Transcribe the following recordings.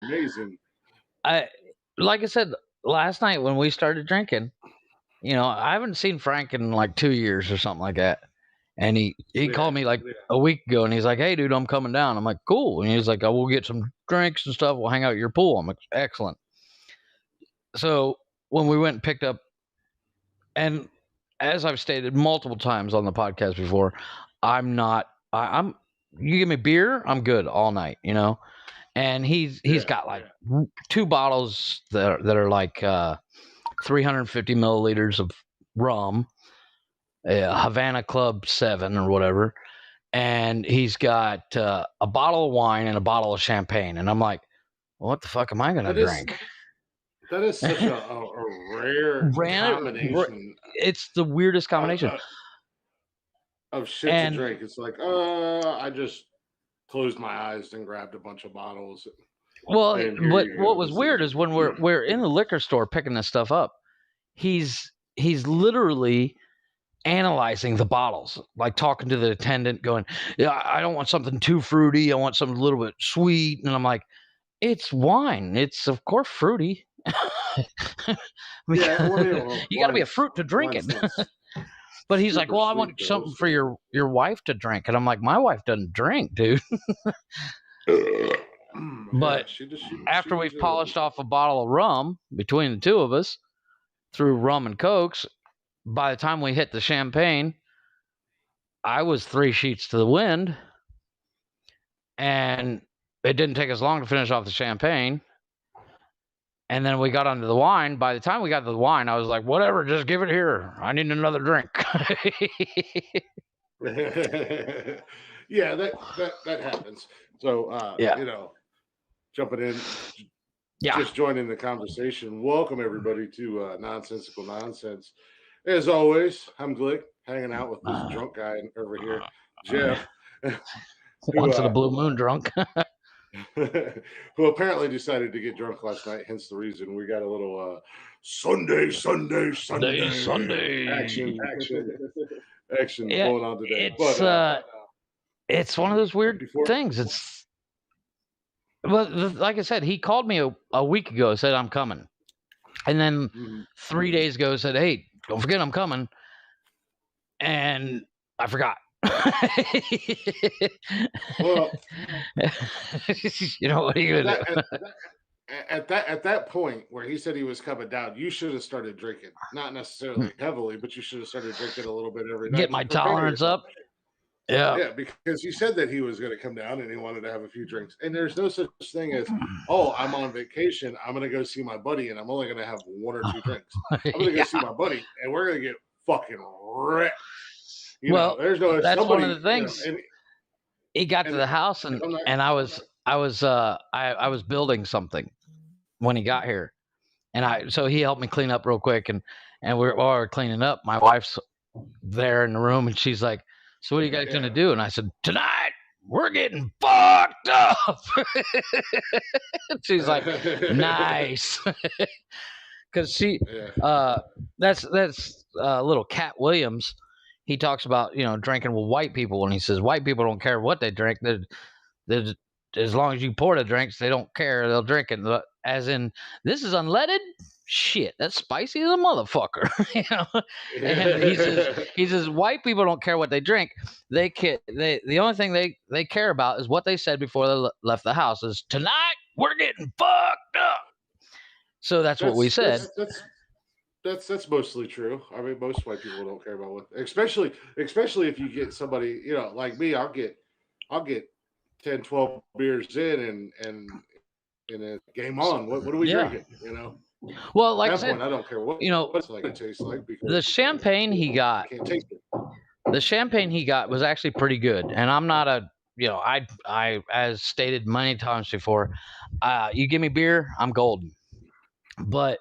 amazing. Like I said last night when we started drinking, I haven't seen Frank in like 2 years or something like that. And he called me like a week ago, and he's like, "Hey, dude, I'm coming down." I'm like, "Cool." And he's like, "Oh, we'll get some drinks and stuff. We'll hang out at your pool." I'm like, "Excellent." So when we went and picked up, and as I've stated multiple times on the podcast before, I'm you give me beer, I'm good all night, And he's got like 2 bottles that are like 350 milliliters of rum, Havana Club 7 or whatever, and he's got a bottle of wine and a bottle of champagne, and I'm like, what the fuck am I gonna drink? That is such a rare combination. It's the weirdest combination of shit to drink. It's like, I just closed my eyes and grabbed a bunch of bottles. Well, but what was weird is when we're in the liquor store picking this stuff up, he's literally analyzing the bottles, like talking to the attendant, going, "Yeah, I don't want something too fruity. I want something a little bit sweet." And I'm like, "It's wine. It's of course fruity." You got to be a fruit to drink it. But he's like, "Well, I want something for your wife to drink," and I'm like, "My wife doesn't drink, dude." But after we've polished off a bottle of rum between the two of us through rum and cokes, by the time we hit the champagne, I was 3 sheets to the wind, and it didn't take us long to finish off the champagne. And then we got onto the wine. By the time we got to the wine, I was like, whatever, just give it here. I need another drink. Yeah, that happens. So, jumping in, just joining the conversation. Welcome, everybody, to Nonsensical Nonsense. As always, I'm Glick, hanging out with this drunk guy over here, Jeff. Once in a blue moon drunk. Who apparently decided to get drunk last night, hence the reason we got a little Sunday action going on today. It's one of those weird things. Like I said, he called me a week ago, said I'm coming, and then 3 days ago said, "Hey, don't forget I'm coming," and I forgot. Well, what are you gonna do? At that point where he said he was coming down, you should have started drinking. Not necessarily heavily, but you should have started drinking a little bit every night. Get my tolerance up. Yeah, because he said that he was going to come down and he wanted to have a few drinks. And there's no such thing as, oh, I'm on vacation, I'm going to go see my buddy, and I'm only going to have 1 or 2 drinks. I'm going to go see my buddy, and we're going to get fucking wrecked. There's no. That's one of the things. He got to the house, and I was building something when he got here, and so he helped me clean up real quick, and while we're cleaning up, my wife's there in the room, and she's like, "So what are you guys gonna do?" And I said, "Tonight we're getting fucked up." She's like, "Nice," because that's little Cat Williams. He talks about drinking with white people, and he says white people don't care what they drink. They're as long as you pour the drinks, they don't care. They'll drink it. As in, this is unleaded. Shit, that's spicy as a motherfucker. And he says white people don't care what they drink. The only thing they care about is what they said before they left the house. Is tonight we're getting fucked up. So that's what we said. That's mostly true. I mean, most white people don't care about what, especially if you get somebody, like me. I'll get 10, 12 beers in, and a game on. What are we drinking? Well, like at that point, I don't care what it tastes like. Because the champagne he got, the champagne he got was actually pretty good. And I'm not a, I as stated many times before, you give me beer, I'm golden. But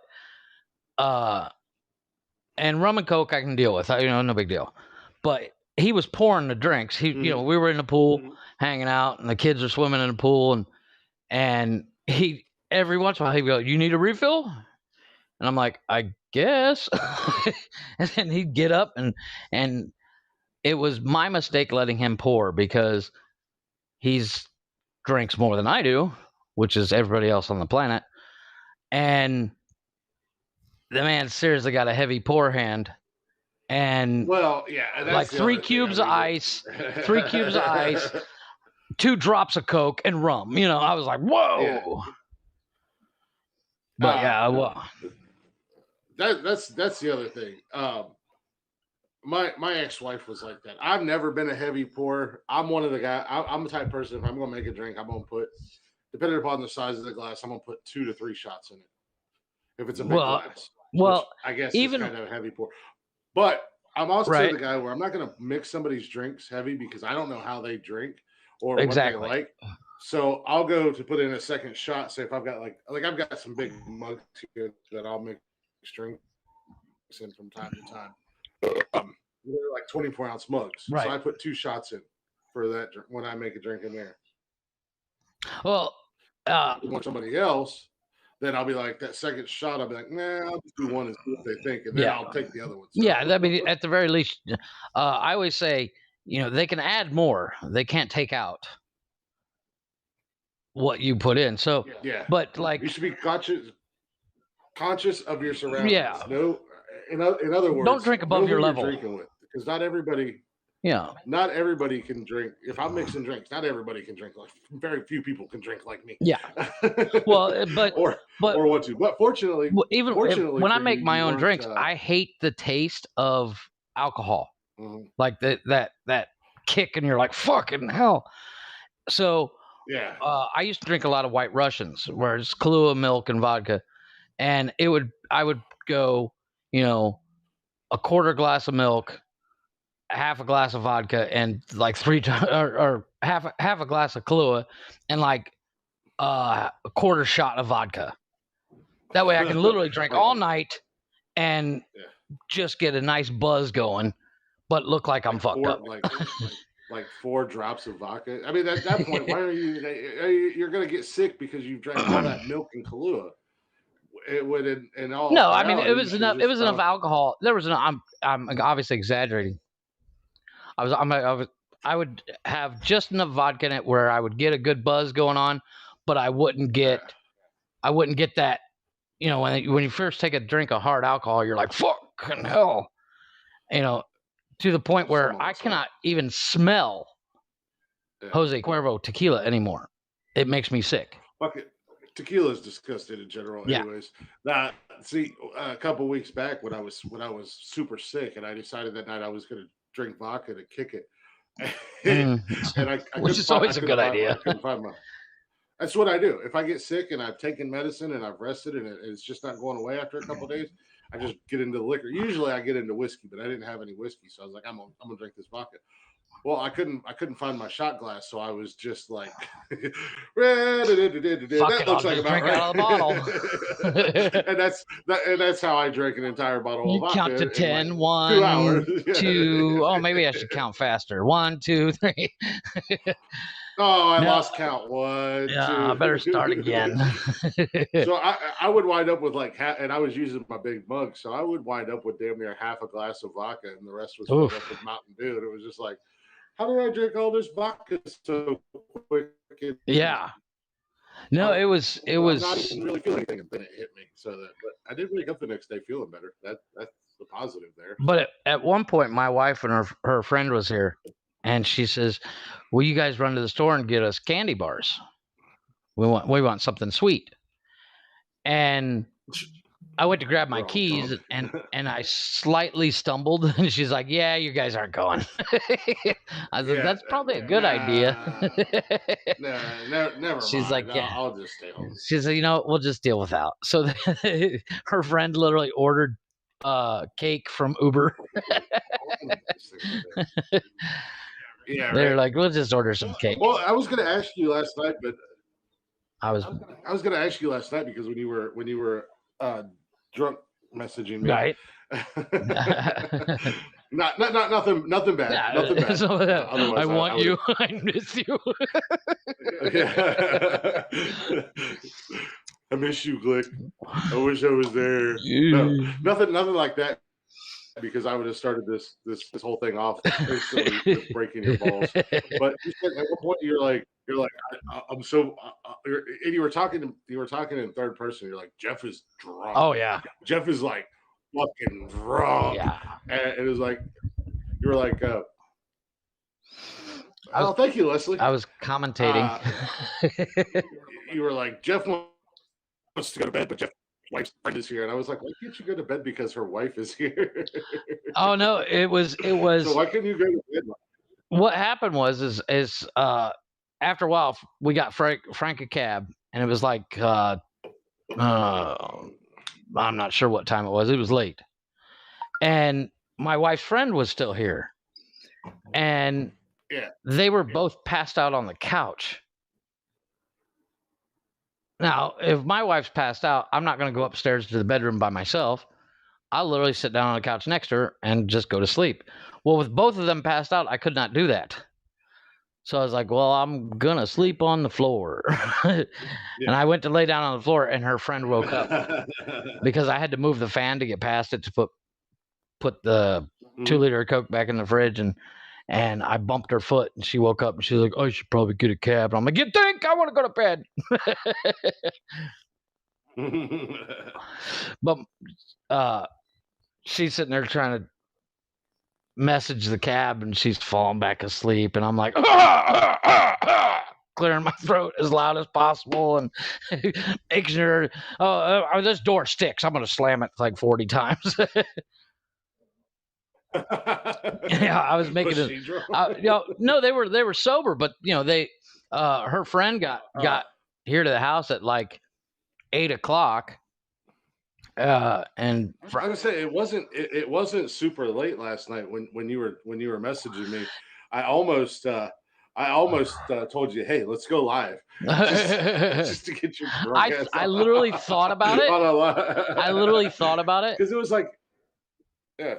and rum and coke I can deal with, no big deal. But he was pouring the drinks. We were in the pool hanging out, and the kids are swimming in the pool, and he every once in a while he'd go, "You need a refill?" And I'm like, "I guess." And then he'd get up, and it was my mistake letting him pour, because he's drinks more than I do. which is everybody else on the planet. And the man seriously got a heavy pour hand. And that's like 3 cubes of ice, 3 cubes of ice, 2 drops of Coke and rum. I was like, whoa. Yeah. But that's the other thing. My ex-wife was like that. I've never been a heavy pourer. I'm one of the guys. I'm the type of person, if I'm going to make a drink, I'm going to put, depending upon the size of the glass, I'm going to put 2 to 3 shots in it. If it's a big glass. Well, I guess even it's kind of a heavy pour. But I'm also the guy where I'm not going to mix somebody's drinks heavy because I don't know how they drink or what they like. So I'll go to put in a second shot. Say if I've got like I've got some big mugs here that I'll mix drinks in from time to time. They're like 24-ounce mugs. Right. So I put 2 shots in for that when I make a drink in there. Well, want somebody else, then I'll be like, that second shot, I'll be like, nah, I'll just do one and see what they think, and then I'll take the other one. So. Yeah, I mean, at the very least, I always say, they can add more. They can't take out what you put in. So, but like, you should be conscious of your surroundings. Yeah. No, in other words, don't drink above your level. Drinking with, because not everybody. Yeah. Not everybody can drink. If I'm mixing drinks, not everybody can drink. Like very few people can drink like me. Yeah. Well, but or want to. But fortunately, when I make my own drinks, I hate the taste of alcohol. Mm-hmm. Like that kick, and you're like, fucking hell. So I used to drink a lot of White Russians, where it's Kahlua milk and vodka, and I would go, a quarter glass of milk, half a glass of vodka, and like 3 or half a glass of Kahlua, and like a quarter shot of vodka. That way I can literally drink all night and just get a nice buzz going, but look like I'm fucked up. Like 4 drops of vodka. I mean, at that point, why are you're going to get sick because you've drank all that milk and Kahlua. It would in all. No, I mean, it was enough. It was enough alcohol. There was enough. I'm obviously exaggerating. I would have just enough vodka in it where I would get a good buzz going on, but I wouldn't get that. When you first take a drink of hard alcohol, you're like, fucking hell, to the point where I cannot even smell Jose Cuervo tequila anymore. It makes me sick. Fuck it. Tequila is disgusting in general, anyways. Yeah. A couple of weeks back when I was super sick, and I decided that night I was going to drink vodka to kick it, and which is always a good idea. That's what I do. If I get sick and I've taken medicine and I've rested and it's just not going away after a couple of days, I just get into the liquor. Usually I get into whiskey, but I didn't have any whiskey, so I was like, I'm gonna drink this vodka. Well, I couldn't find my shot glass, so I was just like, that looks like about right. Out of the bottle. and that's how I drank an entire bottle of vodka. You count to 10, like 1, 2 hours. 2. Oh, maybe I should count faster. 1, 2, 3. Oh, I lost count. 1, 2. I better start again. So I would wind up with and I was using my big mug, so I would wind up with damn near half a glass of vodka, and the rest was filled up with Mountain Dew. And it was just like, how do I drink all this vodka so quick? Yeah. No, it was. I didn't really feel anything, and then it hit me. But I did wake up the next day feeling better. That's the positive there. But at one point, my wife and her friend was here, and she says, "Will you guys run to the store and get us candy bars? We want something sweet." And I went to grab my keys, and I slightly stumbled, and she's like, "Yeah, you guys aren't going." I was like, "That's probably a good idea." Never. She's like, "Yeah, I'll just stay home." She said, "We'll just deal without." So her friend literally ordered cake from Uber. Yeah, they're like, "We'll just order some cake." Well, I was going to ask you last night, but I was going to ask you last night because when you were drunk messaging me, right? nothing bad. Nothing bad. So, I want you. I miss you. I miss you, Glick. I wish I was there. No, nothing like that. because I would have started this whole thing off instantly with breaking your balls. But you said at one point you're like I'm so and you were talking in third person. You're like, Jeff is drunk. Oh yeah, Jeff is like fucking drunk. yeah. And it was like you were like, oh, thank you, Leslie. I was commentating. You were like, Jeff wants to go to bed, but Jeff's wife's friend is here, and I was like, why can't you go to bed because her wife is here? Oh no, it was. So why couldn't you go to bed? What happened was after a while we got Frank a cab, and it was like I'm not sure what time it was. It was late, and my wife's friend was still here, and they were both passed out on the couch. Now, if my wife's passed out, I'm not going to go upstairs to the bedroom by myself. I'll literally sit down on the couch next to her and just go to sleep. Well, with both of them passed out, I could not do that. So I was like, well, I'm going to sleep on the floor. And I went to lay down on the floor, and her friend woke up because I had to move the fan to get past it to put the 2-liter of Coke back in the fridge, and I bumped her foot, and she woke up, and she was like, oh, I should probably get a cab. And I'm like, you think? I want to go to bed. But she's sitting there trying to message the cab, and she's falling back asleep, and I'm like, clearing my throat as loud as possible and making sure, this door sticks. I'm going to slam it like 40 times. Yeah, I was making it. No, they were sober, but her friend got here to the house at like 8 o'clock. And I was gonna say it wasn't super late last night when you were messaging me. I almost told you, hey, let's go live, just to get your drunk ass. I literally thought about it. I literally thought about it because it was like, yeah.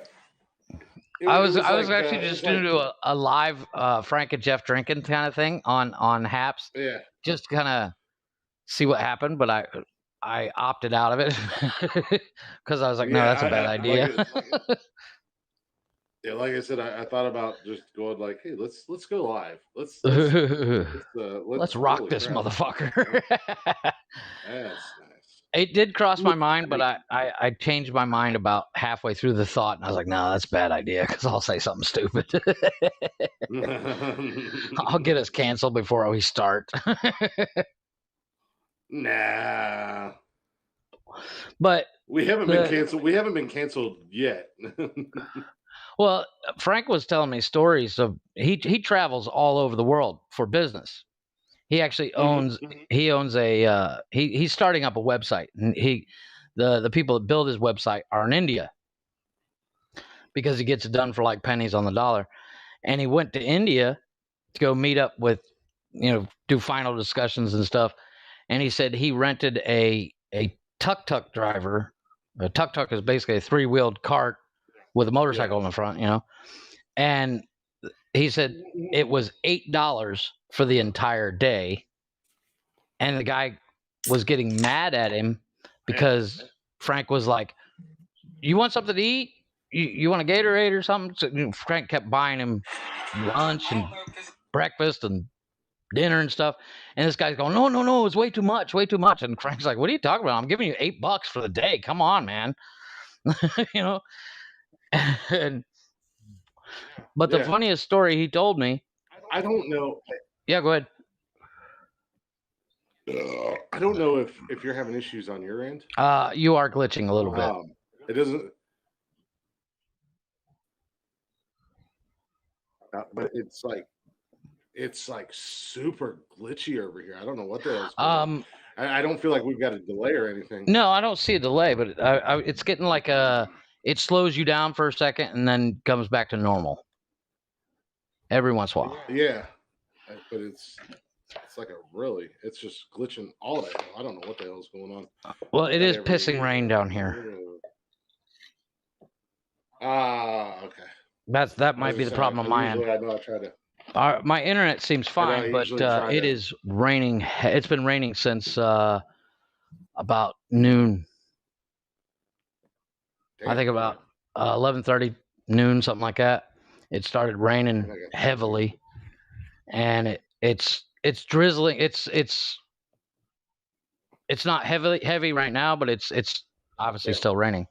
I was actually just going to do a live Frank and Jeff drinking kind of thing on Haps. Yeah. Just to kind of see what happened, but I opted out of it because I was like, no, that's a bad idea. Like I said, I thought about just going like, hey, let's go live. Let's rock this motherfucker. That's nice. It did cross my mind, but I changed my mind about halfway through the thought, and I was like, no, that's a bad idea because I'll say something stupid. I'll get us canceled before we start. Nah. But we haven't been canceled. We haven't been canceled yet. Well, Frank was telling me stories of he travels all over the world for business. He actually owns he's starting up a website, and the people that build his website are in India because he gets it done for like pennies on the dollar. And he went to India to go meet up with, do final discussions and stuff. And he said he rented a tuk-tuk driver. A tuk-tuk is basically a 3-wheeled cart with a motorcycle in the front, And he said it was $8 for the entire day. And the guy was getting mad at him because Frank was like, you want something to eat? You want a Gatorade or something? So Frank kept buying him lunch and breakfast and dinner and stuff. And this guy's going, no, it's way too much. And Frank's like, what are you talking about? I'm giving you $8 for the day. Come on, man. But the funniest story he told me, I don't know. Yeah, go ahead. I don't know if you're having issues on your end. You are glitching a little bit. It doesn't. But it's like super glitchy over here. I don't know what the hell's going on. I don't feel like we've got a delay or anything. No, I don't see a delay, but it's getting like it slows you down for a second and then comes back to normal every once in a while. Yeah, but it's like it's just glitching all day. I don't know what the hell is going on. Well, it is pissing rain down here. Okay. That might be the problem on my end. I know I try to. My internet seems fine, but it is raining. It's been raining since about noon. Damn. I think about 11:30 noon, something like that. It started raining heavily, and it's drizzling. It's not heavy right now, but it's obviously still raining.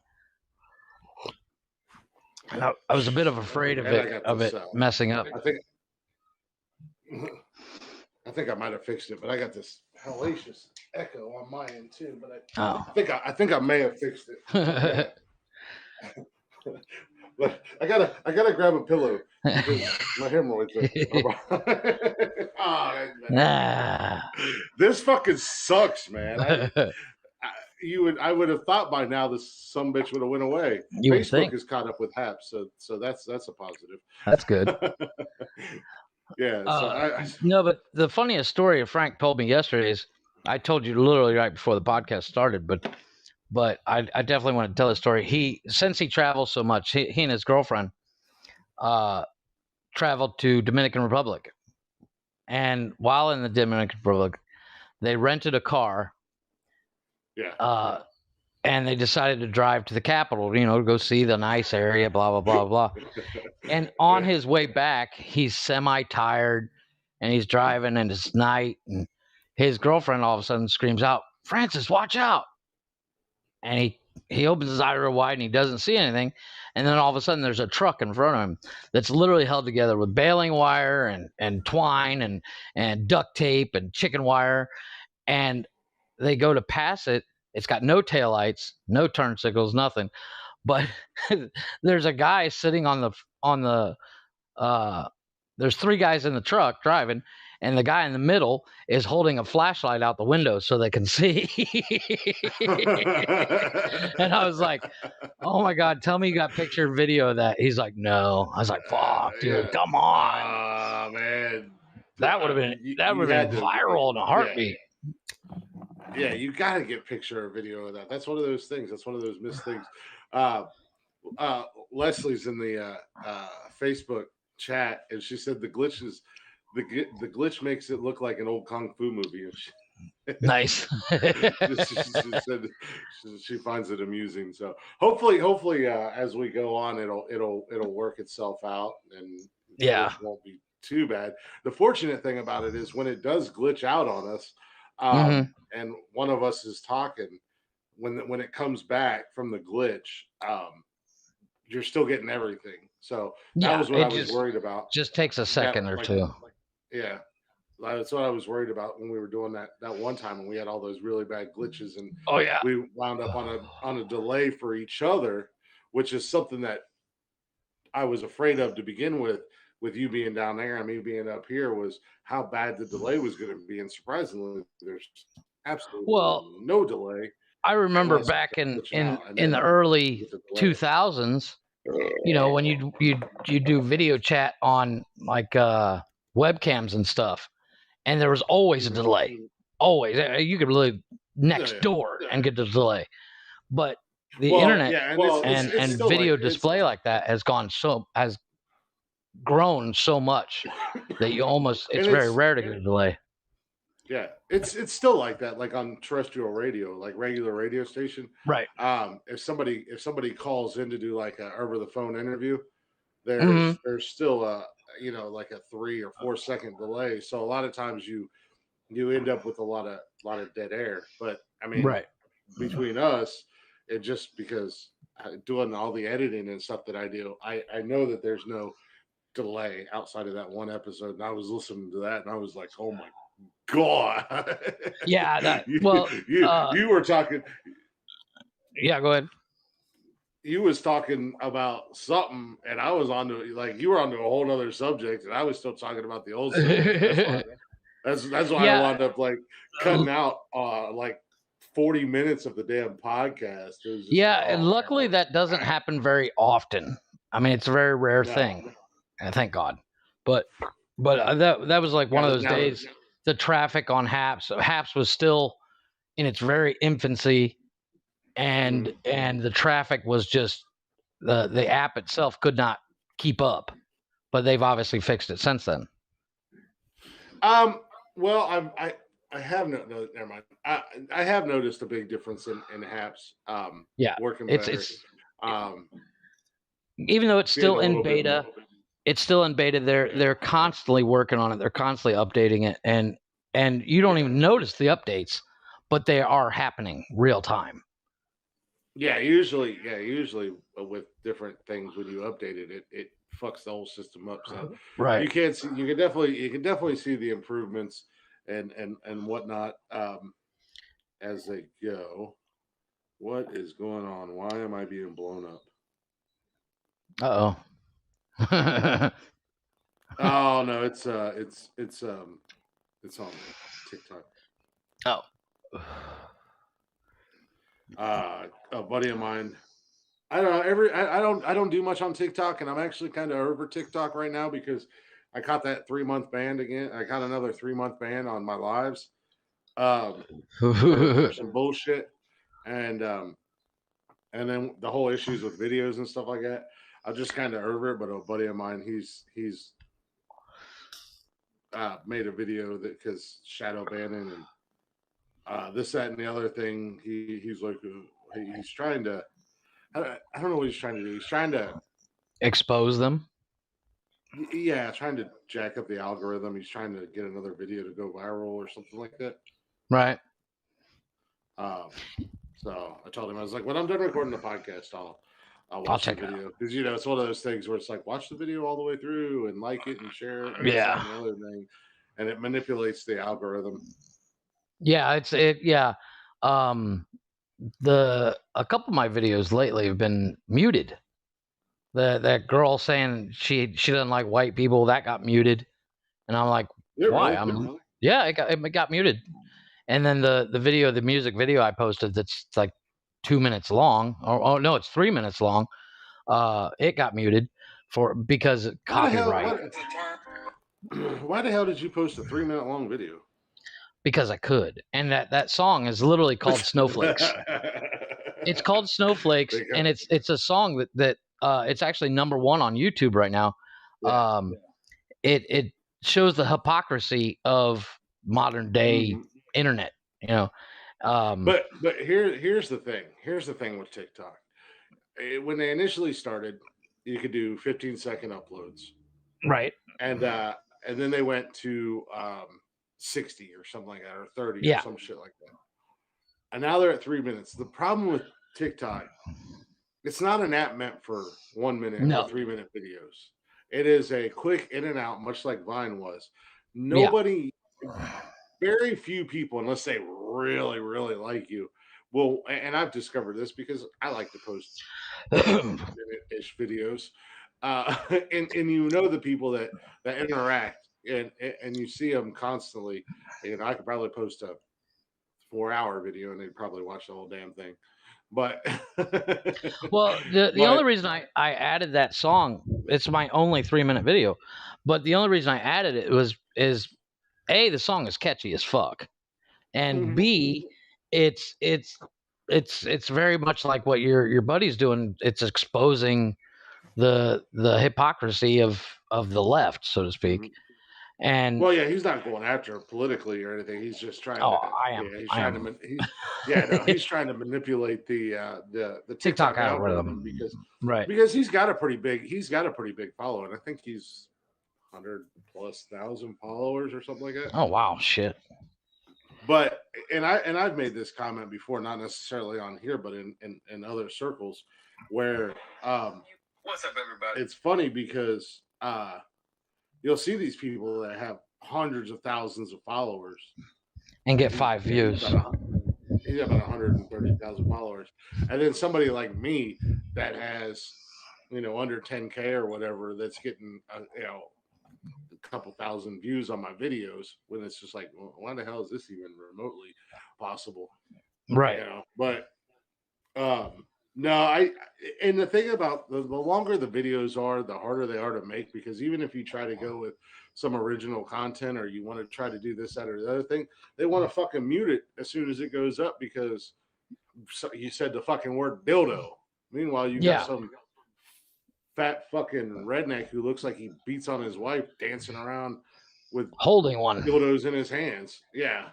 And I was a bit afraid of it messing up. I think I might have fixed it, but I got this hellacious echo on my end too. But I think I may have fixed it. But I gotta grab a pillow because my hemorrhoids are. This fucking sucks, man. I would have thought by now this some bitch would have went away. Facebook is caught up with HAPS, so that's a positive. That's good. Yeah. No, but the funniest story Frank told me yesterday is I told you literally right before the podcast started, but I definitely want to tell the story. Since he travels so much, he and his girlfriend traveled to Dominican Republic, and while in the Dominican Republic, they rented a car. Yeah. And they decided to drive to the capital, to go see the nice area, blah, blah, blah, blah. And on his way back, he's semi-tired, and he's driving, and it's night, and his girlfriend all of a sudden screams out, "Francis, watch out!" And he opens his eye real wide, and he doesn't see anything. And then all of a sudden, there's a truck in front of him that's literally held together with baling wire and twine and duct tape and chicken wire. And they go to pass it. It's got no taillights, no turn signals, nothing. But there's a guy sitting on the there's three guys in the truck driving, and the guy in the middle is holding a flashlight out the window so they can see. And I was like, "Oh my God, tell me you got picture video of that." He's like, "No." I was like, "Fuck, dude, come on." Oh man. That would have been viral in a heartbeat. Yeah, you got to get picture or video of that. That's one of those things. That's one of those missed things. Leslie's in the Facebook chat, and she said the glitch makes it look like an old kung fu movie. Nice. She finds it amusing. So hopefully, as we go on, it'll work itself out, and it won't be too bad. The fortunate thing about it is when it does glitch out on us. And one of us is talking when it comes back from the glitch, you're still getting everything. So that was what I was worried about. Just takes a second or two. Yeah. That's what I was worried about when we were doing that one time when we had all those really bad glitches, and we wound up on a delay for each other, which is something that I was afraid of to begin with you being down there and me being up here, was how bad the delay was going to be. And surprisingly, there's absolutely no delay. I remember back in the early 2000s, when you do video chat on like webcams and stuff, and there was always a delay. Always, you could live next door and get the delay. But the internet and video display like that has grown so much that it's very rare to get a delay. Yeah, it's still like that, like on terrestrial radio, like regular radio station. Right. If somebody calls in to do like a over the phone interview, there's still like a 3 or 4 second delay. So a lot of times you end up with a lot of dead air. But I mean, between us, it just because doing all the editing and stuff that I do, I know that there's no delay outside of that one episode. And I was listening to that and I was like, oh my God. Yeah. You were talking. Yeah, go ahead. You was talking about something and I was on to, like, you were on to a whole nother subject and I was still talking about the old subject. That's why I wound up like cutting out like 40 minutes of the damn podcast. And luckily that doesn't happen very often. I mean, it's a very rare thing. And thank God. But that was like one of those days. The traffic on HAPS was still in its very infancy, and the traffic was just the app itself could not keep up. But they've obviously fixed it since then. Well, I have no never mind. I have noticed a big difference in HAPS. Working better. even though it's still in beta. It's still in beta. They're constantly working on it. They're constantly updating it, and you don't even notice the updates, but they are happening real time. Yeah, usually with different things when you update it, it fucks the whole system up. So right, you can definitely see the improvements and whatnot as they go. What is going on? Why am I being blown up? Uh-oh. Oh no, it's on TikTok. Oh. A buddy of mine. I don't know. I don't do much on TikTok, and I'm actually kind of over TikTok right now because I caught that 3-month ban again. I got another 3-month ban on my lives for some bullshit, and then the whole issues with videos and stuff like that. I'm just kind of over it. But a buddy of mine, he's made a video that because shadow banning and this, that, and the other thing. He's like he's trying to. I don't know what he's trying to do. He's trying to expose them. Yeah, trying to jack up the algorithm. He's trying to get another video to go viral or something like that. Right. So I told him, I was like, when I'm done recording the podcast, I'll watch the video because it's one of those things where it's like watch the video all the way through and like it and share it. And yeah. And the other thing, and it manipulates the algorithm. Yeah, yeah. A couple of my videos lately have been muted. That girl saying she doesn't like white people, that got muted, and I'm like, why? Really? Yeah, it got muted. And then the music video I posted that's like 2 minutes long. Oh no, it's 3 minutes long. It got muted because copyright. Why the hell did you post a 3-minute long video? Because I could, and that song is literally called Snowflakes. It's called Snowflakes, and it's a song that it's actually number 1 on YouTube right now. It shows the hypocrisy of modern day internet, but here's the thing. Here's the thing with TikTok. When they initially started, you could do 15-second uploads, right? And then they went to 60 or something like that, or 30 or some shit like that. And now they're at 3 minutes. The problem with TikTok, it's not an app meant for 1 minute or 3-minute videos. It is a quick in and out, much like Vine was. Nobody, very few people, unless they really, really like you, will. And I've discovered this because I like to post minute-ish videos. And the people that interact and you see them constantly. I could probably post a 4-hour video and they'd probably watch the whole damn thing. But well, the only reason I added that song, it's my only 3-minute video, but the only reason I added it is A, the song is catchy as fuck, and B, it's very much like what your buddy's doing. It's exposing the hypocrisy of the left, so to speak. And well, yeah, he's not going after it politically or anything. He's just trying. He's trying to manipulate the TikTok algorithm because he's got a pretty big following. I think he's 100,000+ followers or something like that. Oh wow, shit. But I've made this comment before, not necessarily on here, but in other circles where what's up, everybody? It's funny because you'll see these people that have hundreds of thousands of followers and get 5 views. He's got about 130,000 followers, and then somebody like me that has under 10K or whatever that's getting a couple thousand views on my videos, when it's just like, well, why the hell is this even remotely possible? Right. But no, and the thing about the longer the videos are, the harder they are to make, because even if you try to go with some original content or you want to try to do this, that, or the other thing, they want to fucking mute it as soon as it goes up because you said the fucking word dildo. Meanwhile, you got some fat fucking redneck who looks like he beats on his wife dancing around with holding one dildos in his hands. Yeah.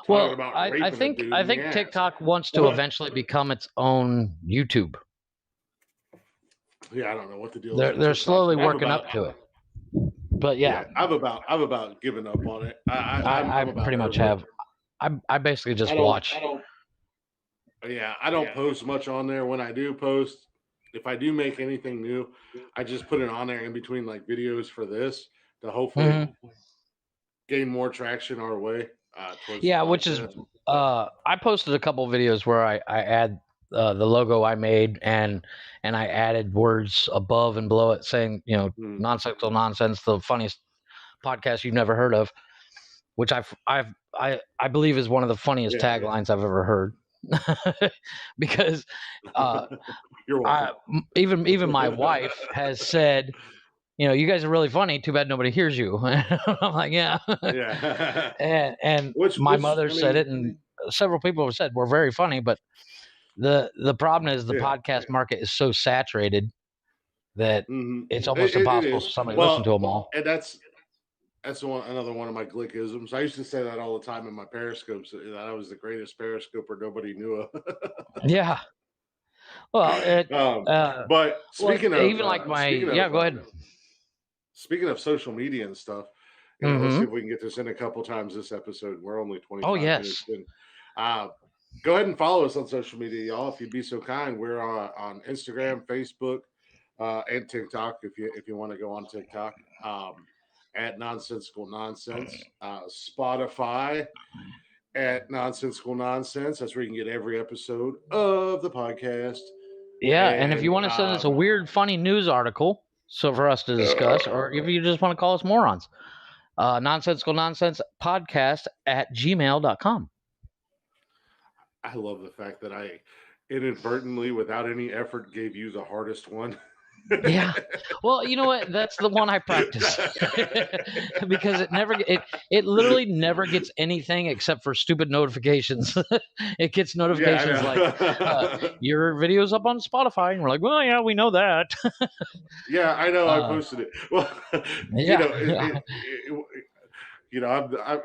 Well, I think TikTok wants to eventually become its own YouTube. Yeah, I don't know what the deal is. They're slowly working up to it. But yeah, I've about given up on it. I pretty much have. I basically just watch. I don't post much on there. When I do post, if I do make anything new, I just put it on there in between like videos for this to hopefully gain more traction our way. Which is I posted a couple videos where I add the logo I made and I added words above and below it saying, Nonsensical Nonsense, the funniest podcast you've never heard of, which I believe is one of the funniest taglines I've ever heard. Because even my wife has said, you guys are really funny. Too bad nobody hears you. I'm like, yeah. and my mother said it, and several people have said we're very funny. But the problem is the podcast market is so saturated that it's almost impossible for somebody to listen to them all. And that's another one of my glickisms. I used to say that all the time in my Periscopes, that I was the greatest Periscoper nobody knew of. Yeah. Well, but speaking of even like go ahead. Speaking of social media and stuff, let's see if we can get this in a couple times this episode. We're only 25 minutes in. Go ahead and follow us on social media, y'all, if you'd be so kind. We're on Instagram, Facebook, and TikTok if you want to go on TikTok. At Nonsensical Nonsense, Spotify at Nonsensical Nonsense. That's where you can get every episode of the podcast. Yeah, and if you want to send us a weird, funny news article for us to discuss, or if you just want to call us morons, Nonsensical Nonsense Podcast at gmail.com. I love the fact that I inadvertently, without any effort, gave you the hardest one. Yeah. Well, you know what? That's the one I practice because it literally never gets anything except for stupid notifications. It gets notifications like your video's up on Spotify, and we're like, well, yeah, we know that. Yeah, I know. I posted it. Well,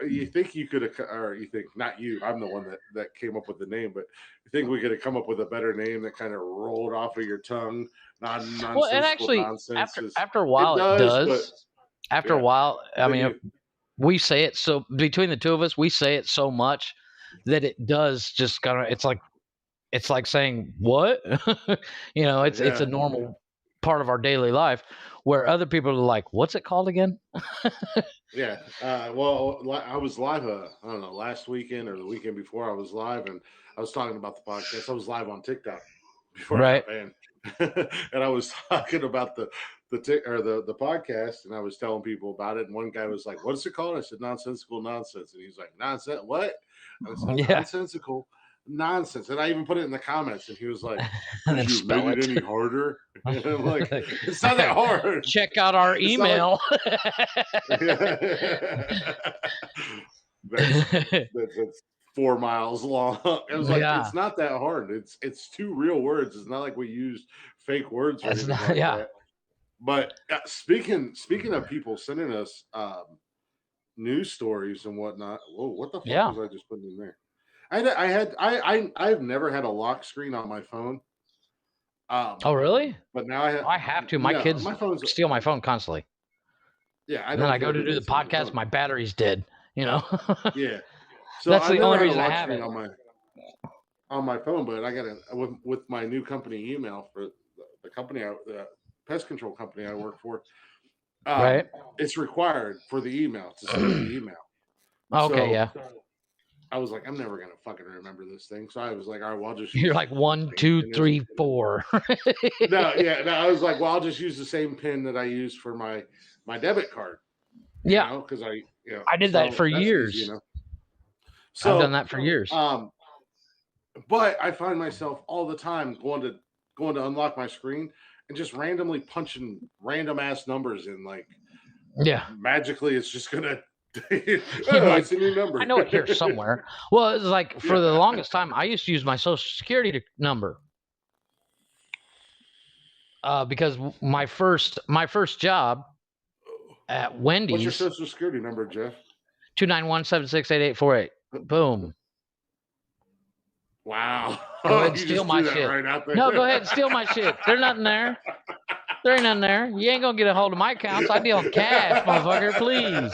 you think you could have, or you think not you? I'm the one that came up with the name, but you think we could have come up with a better name that kind of rolled off of your tongue? Well, and actually, after a while, it does. After a while, I mean, we say it so between the two of us, we say it so much that it does just kind of. It's like saying what, It's a normal part of our daily life, where other people are like, "What's it called again?" Yeah. Well, I was live. I don't know, last weekend or the weekend before. I was live, and I was talking about the podcast. I was live on TikTok before I got banned. And I was talking about the podcast, and I was telling people about it. And one guy was like, "What's it called?" I said, "Nonsensical Nonsense." And he's like, "Nonsense? What?" I said, "Nonsensical Nonsense." And I even put it in the comments, and he was like, "Did you make it any harder?" And I'm like, "It's not that hard. Check out our email." That's 4 miles long. It was like, it's not that hard. It's two real words. It's not like we use fake words or anything like that. But speaking of people sending us news stories and whatnot. Whoa, what the fuck was I just putting in there? I've never had a lock screen on my phone. Oh really? But now I have to. My kids steal my phone constantly. Yeah, and then I go to do the podcast. My battery's dead. Yeah. So that's the only reason I have it on my phone. But I got with my new company email for the company, the pest control company I work for. Right. It's required for the email to send the email. Okay. Yeah. I was like, I'm never gonna fucking remember this thing. So I was like, all right, well, I'll just. You're like 1, 2, 3, 4. No, I was like, well, I'll just use the same pin that I use for my debit card. Yeah, because I did that for years. Easy, So I've done that for years. But I find myself all the time going to unlock my screen and just randomly punching random ass numbers in. Like, magically, it's just gonna. It's a new number. I know it here somewhere. Well, it's like for the longest time, I used to use my social security number because my first job at Wendy's. What's your social security number, Jeff? 291-768848. Boom. Wow. Go ahead and steal my shit. Right out there. No, go ahead and steal my shit. There's nothing there. There ain't none there. You ain't gonna get a hold of my accounts. I deal in cash, motherfucker. Please.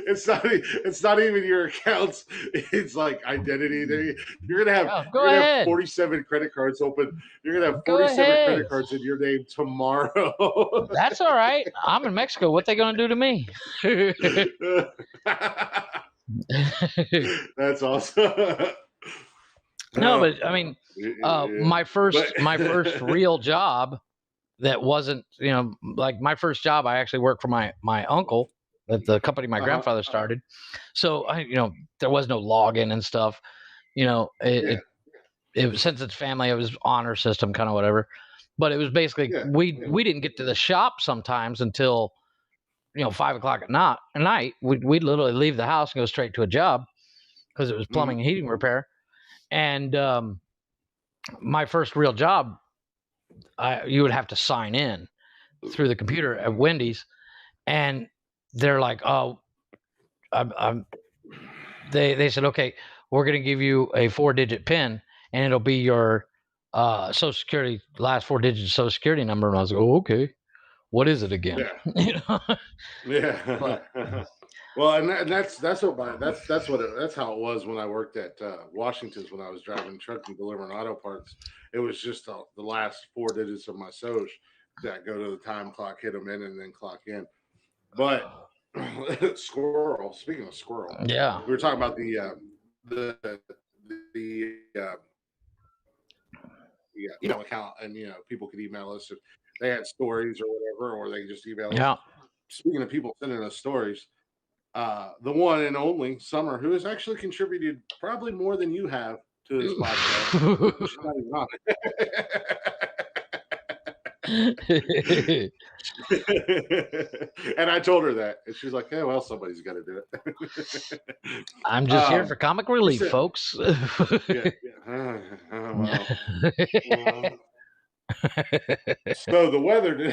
It's not even your accounts. It's like identity. You're gonna have go ahead. 47 credit cards open. You're gonna have 47 credit cards in your name tomorrow. That's all right. I'm in Mexico. What they gonna do to me? That's awesome. No, but I mean, my first real job that wasn't, like my first job, I actually worked for my uncle at the company my grandfather started. So there was no login and stuff. It was, since it's family, it was honor system kind of whatever. But it was basically we didn't get to the shop sometimes until 5 o'clock at night. We'd literally leave the house and go straight to a job because it was plumbing and heating repair. And my first real job, you would have to sign in through the computer at Wendy's, and they're like, "Oh, they said, okay, we're going to give you a 4-digit PIN, and it'll be your Social Security, last 4 digits Social Security number." And I was like, "Oh, okay, what is it again?" Yeah. Well, and that's how it was when I worked at Washington's when I was driving truck and delivering auto parts. It was just the last 4 digits of my social that go to the time clock, hit them in, and then clock in. But squirrel. Speaking of squirrel, we were talking about the email account, and people could email us if they had stories or whatever, or they could just email us. Speaking of people sending us stories, the one and only Summer, who has actually contributed probably more than you have to this podcast. She's not even on it. And I told her that, and she's like, "Yeah, well, somebody's got to do it." I'm just here for comic relief, folks. So the weather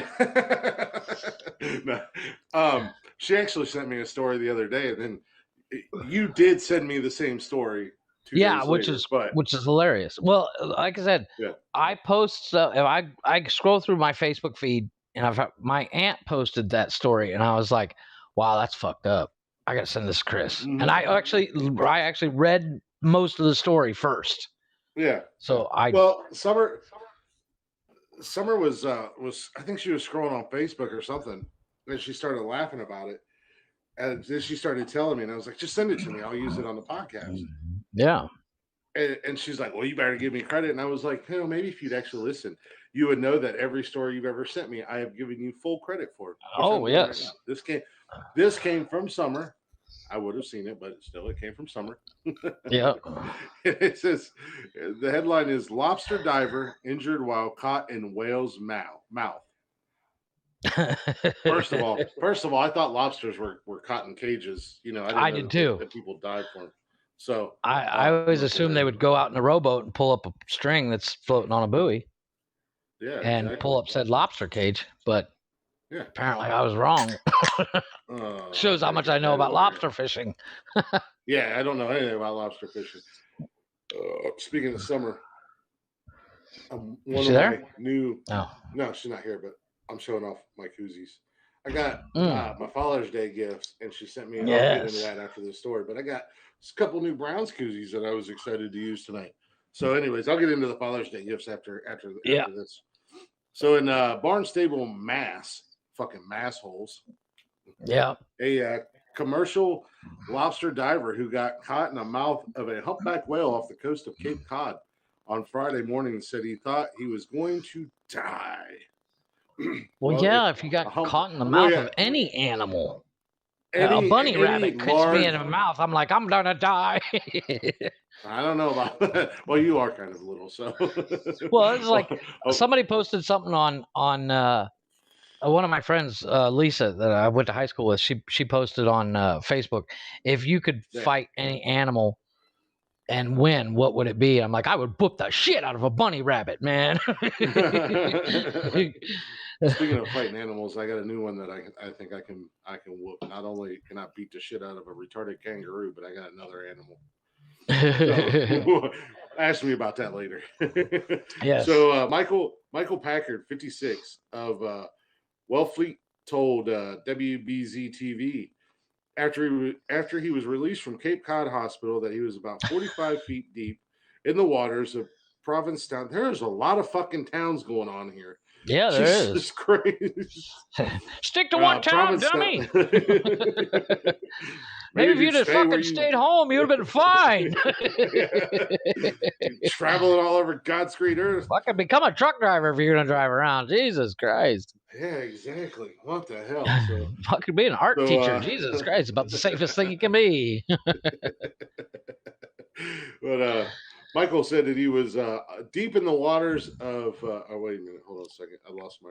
she actually sent me a story the other day, and then you did send me the same story 2 days later, which is hilarious. Well, like I said, I post stuff. I scroll through my Facebook feed, and my aunt posted that story, and I was like, "Wow, that's fucked up. I gotta send this to Chris." And I actually read most of the story first. Yeah. So Summer was I think she was scrolling on Facebook or something, and she started laughing about it, and then she started telling me, and I was like, "Just send it to me. I'll use it on the podcast." Yeah. And she's like, "Well, you better give me credit." And I was like, maybe if you'd actually listen, you would know that every story you've ever sent me, I have given you full credit for. Oh, yes. Right, this came from Summer. I would have seen it, but still, it came from Summer. Yeah. It says the headline is "Lobster Diver Injured While Caught in Whale's Mouth." First of all, I thought lobsters were caught in cages. I did too. That people died for them. So I always assumed they would go out in a rowboat and pull up a string that's floating on a buoy. Yeah. And pull up said lobster cage, but apparently I was wrong. Shows how much I know about lobster fishing. Yeah, I don't know anything about lobster fishing. Speaking of Summer, is she there? No, she's not here, but I'm showing off my koozies. I got my Father's Day gifts, and she sent me. I'll get into that after the story, but I got a couple new Browns koozies that I was excited to use tonight. So, anyways, I'll get into the Father's Day gifts after this. So, in Barnstable, Mass, fucking massholes. Yeah. A commercial lobster diver who got caught in the mouth of a humpback whale off the coast of Cape Cod on Friday morning said he thought he was going to die. Well, if you got caught in the mouth of any animal, a bunny rabbit cuts me in the mouth, I'm like, I'm gonna die. I don't know about that. Well, you are kind of little, so. Well, it's like somebody posted something on one of my friends, Lisa, that I went to high school with. She posted on Facebook, if you could fight any animal and win, what would it be? I'm like, I would whoop the shit out of a bunny rabbit, man. Speaking of fighting animals, I got a new one that I think I can whoop. Not only can I beat the shit out of a retarded kangaroo, but I got another animal. Ask me about that later. Yes. So Michael Packard, 56, of Wellfleet, told WBZ TV after he was released from Cape Cod Hospital that he was about 45 feet deep in the waters of Provincetown. There's a lot of fucking towns going on here. Yeah, there Jesus Christ. Stick to one town, dummy. Maybe if you'd have fucking stayed home, you would have been fine. Traveling all over God's great earth. Fucking become a truck driver if you're gonna drive around. Jesus Christ. Yeah, exactly. What the hell? So, fucking be an art teacher. Jesus Christ, about the safest thing you can be. But Michael said that he was deep in the waters of. Oh, wait a minute. Hold on a second. I lost my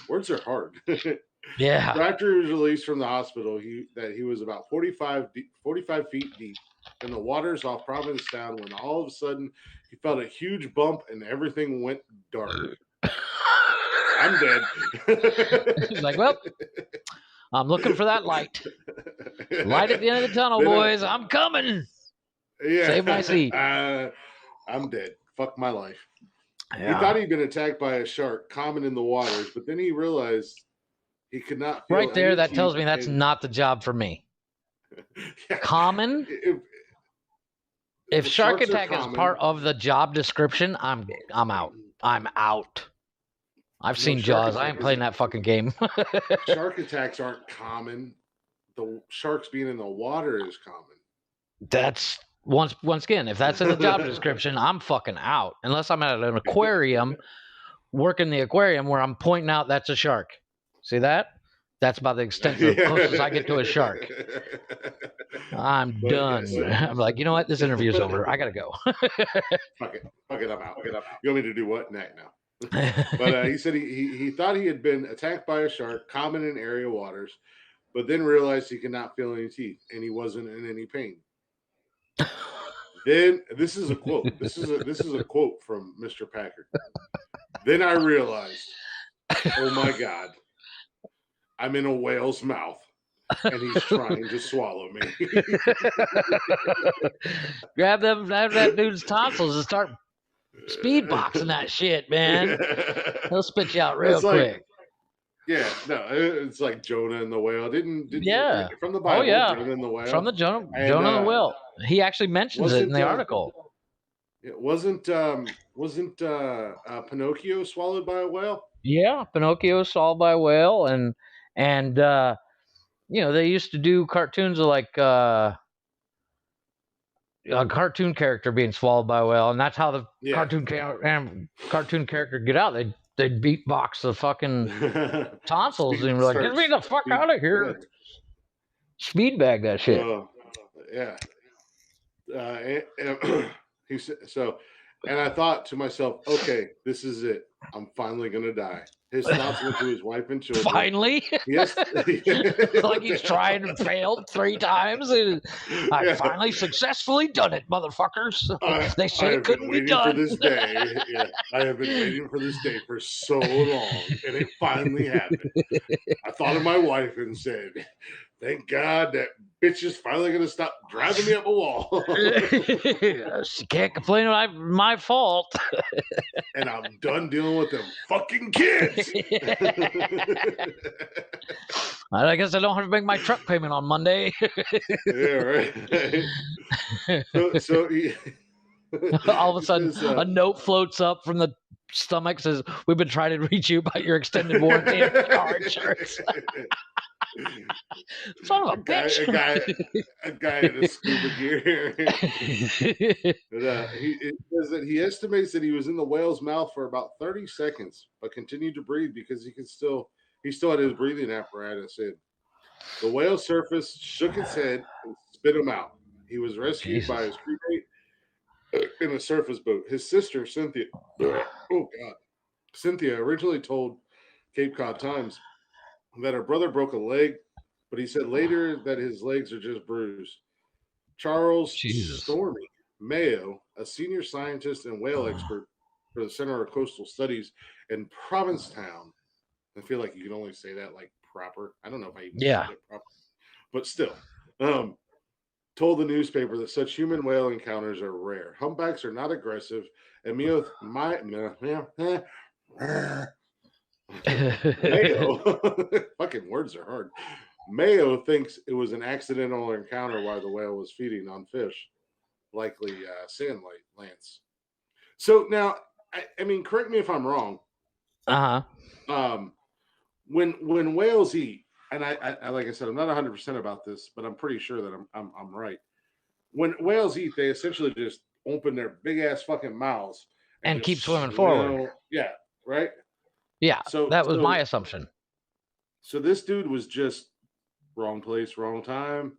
words are hard. Yeah. So after he was released from the hospital, he was about 45 feet deep in the waters off Provincetown when all of a sudden he felt a huge bump and everything went dark. I'm dead. He's like, well, I'm looking for that light. Light at the end of the tunnel, boys. I'm coming. Yeah. Save my seat. I'm dead. Fuck my life. Yeah. He thought he'd been attacked by a shark common in the waters, but then he realized he could not feel right there, that tells me that's not the job for me. Yeah. Common? If shark attack is part of the job description, I'm out. I'm out. I've seen Jaws. I ain't playing that fucking game. Shark attacks aren't common. The sharks being in the water is common. That's once again, if that's in the job description, I'm fucking out. Unless I'm at an aquarium, working the aquarium where I'm pointing out that's a shark. See that? That's about the extent of the closest I get to a shark. I'm done. I'm like, you know what? This interview's over. I gotta go. Fuck it. I'm out. You want me to do what? Now. But he said he thought he had been attacked by a shark, common in area waters, but then realized he could not feel any teeth and he wasn't in any pain. Then this is a quote. This is a quote from Mr. Packard. Then I realized, oh my God, I'm in a whale's mouth and he's trying to swallow me. Grab that dude's tonsils and start speed boxing that shit, man. He'll spit you out real quick. Yeah, no, it's like Jonah and the whale. Didn't yeah, from the Bible. Oh yeah, Jonah and the whale. From the Jonah and the whale. He actually mentions it in the article. It wasn't Pinocchio swallowed by a whale? Yeah, Pinocchio was swallowed by a whale, and you know, they used to do cartoons of like a cartoon character being swallowed by a whale, and that's how the cartoon character get out. They'd beatbox the fucking tonsils and be like, "Get me the fuck out of here!" Speed bag that shit. Yeah. He said so, and I thought to myself, okay, this is it. I'm finally gonna die. His thoughts went to his wife and children. Finally? Yes. Like he's tried and failed 3 times. And I finally successfully done it, motherfuckers. They say it couldn't be done. For this day. Yeah, I have been waiting for this day for so long, and it finally happened. I thought of my wife and said, thank God that bitch is finally going to stop driving me up a wall. She can't complain about my fault. And I'm done dealing with them fucking kids. I guess I don't have to make my truck payment on Monday. Yeah, right. So all of a sudden, a note floats up from the stomach, says, "We've been trying to reach you about your extended warranty of car insurance." Son of a bitch. A guy in a scuba gear. But, it says that he estimates that he was in the whale's mouth for about 30 seconds, but continued to breathe because he still had his breathing apparatus in. The whale surfaced, shook its head, and spit him out. He was rescued by his crewmate in a surface boat. His sister, Cynthia, Cynthia originally told Cape Cod Times that her brother broke a leg, but he said later that his legs are just bruised. Charles Stormy Mayo, a senior scientist and whale expert for the Center of Coastal Studies in Provincetown. I feel like you can only say that like proper. I don't know if I even said it proper, but still. told the newspaper that such human whale encounters are rare. Humpbacks are not aggressive, and Mayo, fucking words are hard. Mayo thinks it was an accidental encounter while the whale was feeding on fish, likely sand lance. So now, I mean, correct me if I'm wrong. When whales eat, and I like I said, I'm not 100% about this, but I'm pretty sure that I'm right. When whales eat, they essentially just open their big ass fucking mouths and keep swimming forward. Yeah, right. Yeah, so that was my assumption. So this dude was just wrong place, wrong time.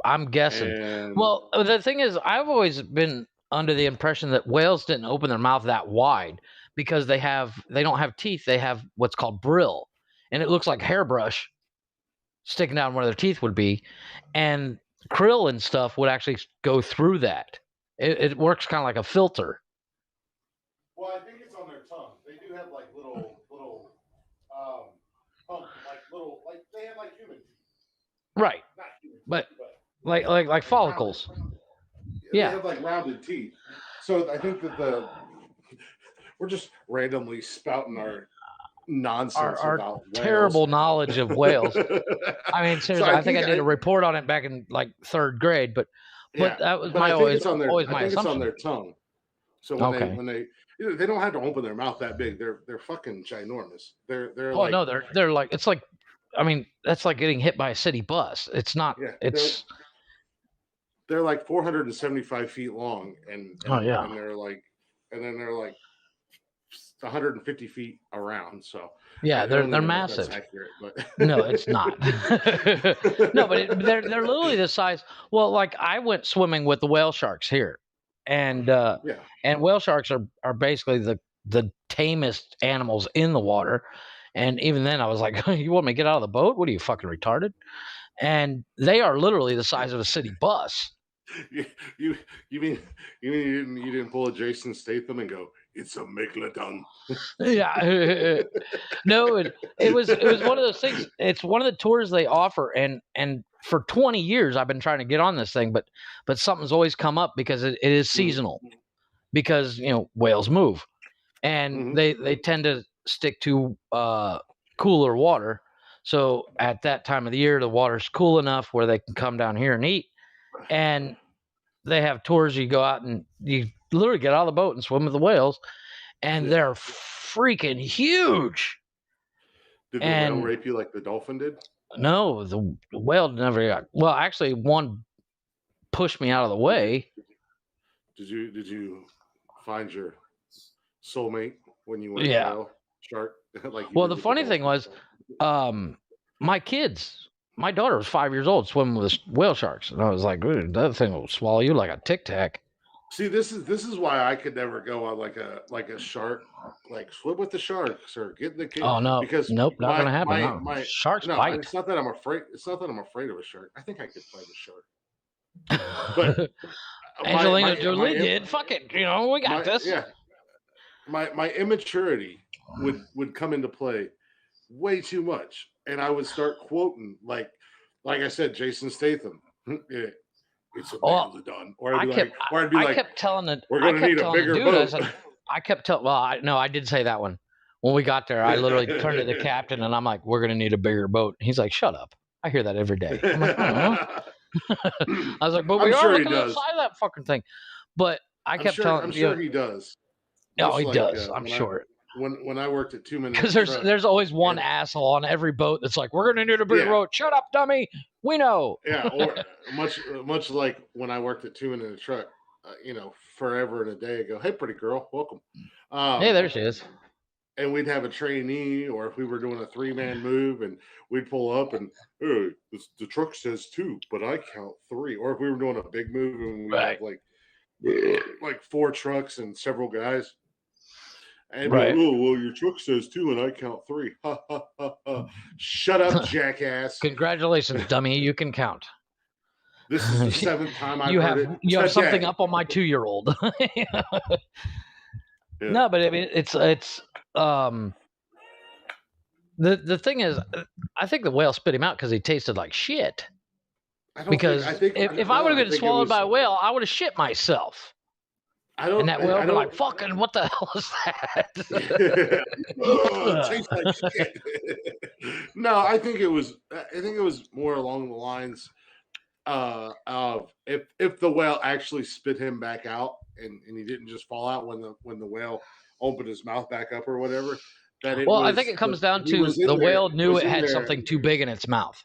I'm guessing. Well, the thing is, I've always been under the impression that whales didn't open their mouth that wide because they don't have teeth. They have what's called brill, and it looks like hairbrush sticking out where their teeth would be, and krill and stuff would actually go through that. It works kind of like a filter. Well, I think it's on their tongue. They do have like little like they have like human teeth. Right. Not human teeth, but like follicles. Yeah. They have like rounded teeth. So I think that we're just randomly spouting our nonsense our about terrible knowledge of whales. I mean, seriously, so I think I did a report on it back in like 3rd grade, but that was always my assumption. It's on their tongue. So when they don't have to open their mouth that big. They're fucking ginormous. They're like, no, they're like, it's like, I mean, that's like getting hit by a city bus. It's not. Yeah, they're like 475 feet long, and they're like 150 feet around. So yeah, they're massive. That's accurate, but no, it's not. No, but they're literally the size. Well, like I went swimming with the whale sharks here, and whale sharks are basically the tamest animals in the water. And even then, I was like, "You want me to get out of the boat? What are you, fucking retarded?" And they are literally the size of a city bus. You mean you didn't pull a Jason Statham and go, "It's a megalodon"? Yeah. No, it was one of those things. It's one of the tours they offer, and for 20 years I've been trying to get on this thing, but something's always come up because it is seasonal, because whales move, and they tend to stick to cooler water. So at that time of the year, the water's cool enough where they can come down here and eat. And they have tours. You go out and you literally get out of the boat and swim with the whales, and they're freaking huge. Did the whale rape you like the dolphin did? No, the whale never got. Well, actually, one pushed me out of the way. Did you find your soulmate when you went whale shark? Well, the funny thing was, my daughter was 5 years old swimming with whale sharks, and I was like, that thing will swallow you like a Tic Tac. See, this is why I could never go on like a shark, like swim with the sharks or get in the cage. Oh no, because nope, not gonna happen. My sharks bite. It's not that I'm afraid. It's not that I'm afraid of a shark. I think I could fight a shark. But Angelina Jolie did. Fuck it, we got this. Yeah. My immaturity would come into play way too much, and I would start quoting like I said, Jason Statham. Yeah, it's a megalodon. Or I'd be like, I kept telling it. We're going to need a bigger boat. I kept telling. Well, I did say that one when we got there. I literally turned to the captain and I'm like, "We're going to need a bigger boat." He's like, "Shut up! I hear that every day." I'm like, I was like, "But we are looking outside of that fucking thing." But I kept telling. I'm sure he does. No, he does. I'm sure. When I worked at 2 Minutes, because there's always one asshole on every boat that's like, "We're gonna need a bigger boat." Shut up, dummy. We know. Yeah, or much like when I worked at 2 Minute Truck, forever and a day ago. Hey, pretty girl, welcome. Hey, there she is. And we'd have a trainee, or if we were doing a 3-man move, and we'd pull up and, hey, the truck says 2, but I count 3. Or if we were doing a big move and we have like 4 trucks and several guys. And like, oh, well, your truck says 2 and I count 3. Ha, ha, ha, ha. Shut up, jackass. Congratulations, dummy. You can count. This is the 7th time I've heard it. You have something up on my 2-year-old. No, but I mean, it's the thing is, I think the whale spit him out because he tasted like shit. Because if I would have been swallowed by a whale, I would have shit myself. And that whale would be like, fucking, what the hell is that? Tastes like shit. No, I think it was more along the lines of if the whale actually spit him back out and he didn't just fall out when the whale opened his mouth back up or whatever. I think it comes down to the whale knew it had something too big in its mouth.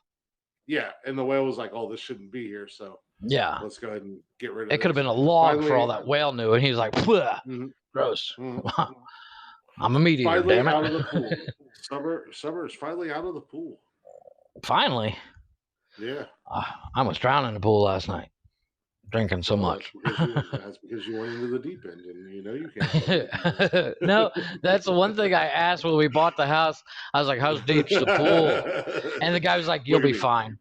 Yeah, and the whale was like, "Oh, this shouldn't be here." So yeah, let's go ahead and get rid of it. Could have been a log for all that whale knew, and he was like, "Gross." I'm a meat eater, damn it. Out of the pool. Summer is finally out of the pool. Finally. Yeah. I was drowning in the pool last night, drinking so much. That's because you went into the deep end, and you know you can't. No, that's the one thing I asked when we bought the house. I was like, "How's deep's the pool?" And the guy was like, "You'll be fine."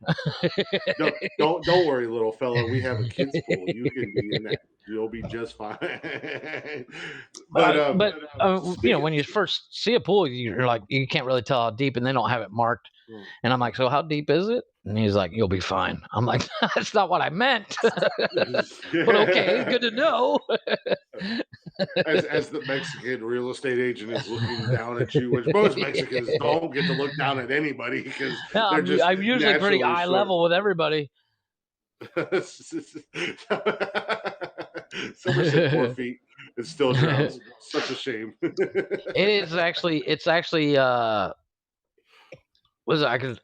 Don't worry, little fella. We have a kids pool. You can be in that. You'll be just fine. but you know, when you first see a pool, you're like, you can't really tell how deep, and they don't have it marked. And I'm like, "So how deep is it?" And he's like, "You'll be fine." I'm like, "That's not what I meant." But okay, good to know. as the Mexican real estate agent is looking down at you, which most Mexicans don't get to look down at anybody because I'm usually pretty eye level with everybody. Summer said 4 feet. It still drowns. Such a shame. It's actually was it?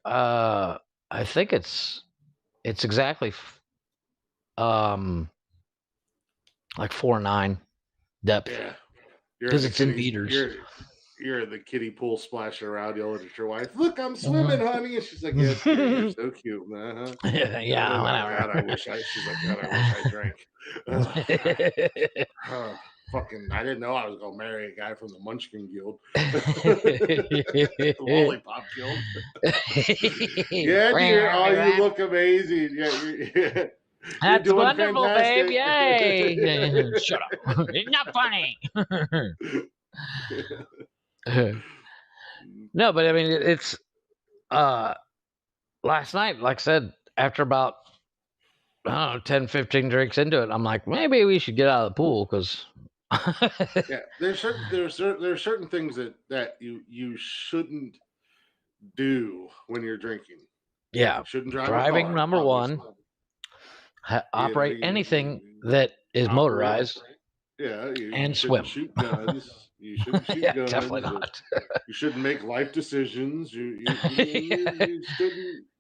I think it's exactly like 4'9" depth. Yeah, because it's in meters. You're in the kiddie pool splashing around, yelling at your wife, "Look, I'm swimming, honey!" And she's like, "Yes, you're so cute." Yeah, whatever. God, I wish I drank. Fucking, I didn't know I was gonna marry a guy from the Munchkin Guild. The Lollipop Guild. Yeah, dear. Oh, you look amazing. Yeah. That's wonderful, fantastic. Babe. Yay. Shut up. It's not funny. No, but I mean, it's last night, like I said, after about 10, 15 drinks into it, I'm like, maybe we should get out of the pool because yeah, there's certain things that you shouldn't do when you're drinking. Yeah, you shouldn't drive driving. Car, number one, operate anything that is motorized. Yeah, and swim. Shoot guns. You shouldn't shoot guns. Definitely not. You shouldn't make life decisions. You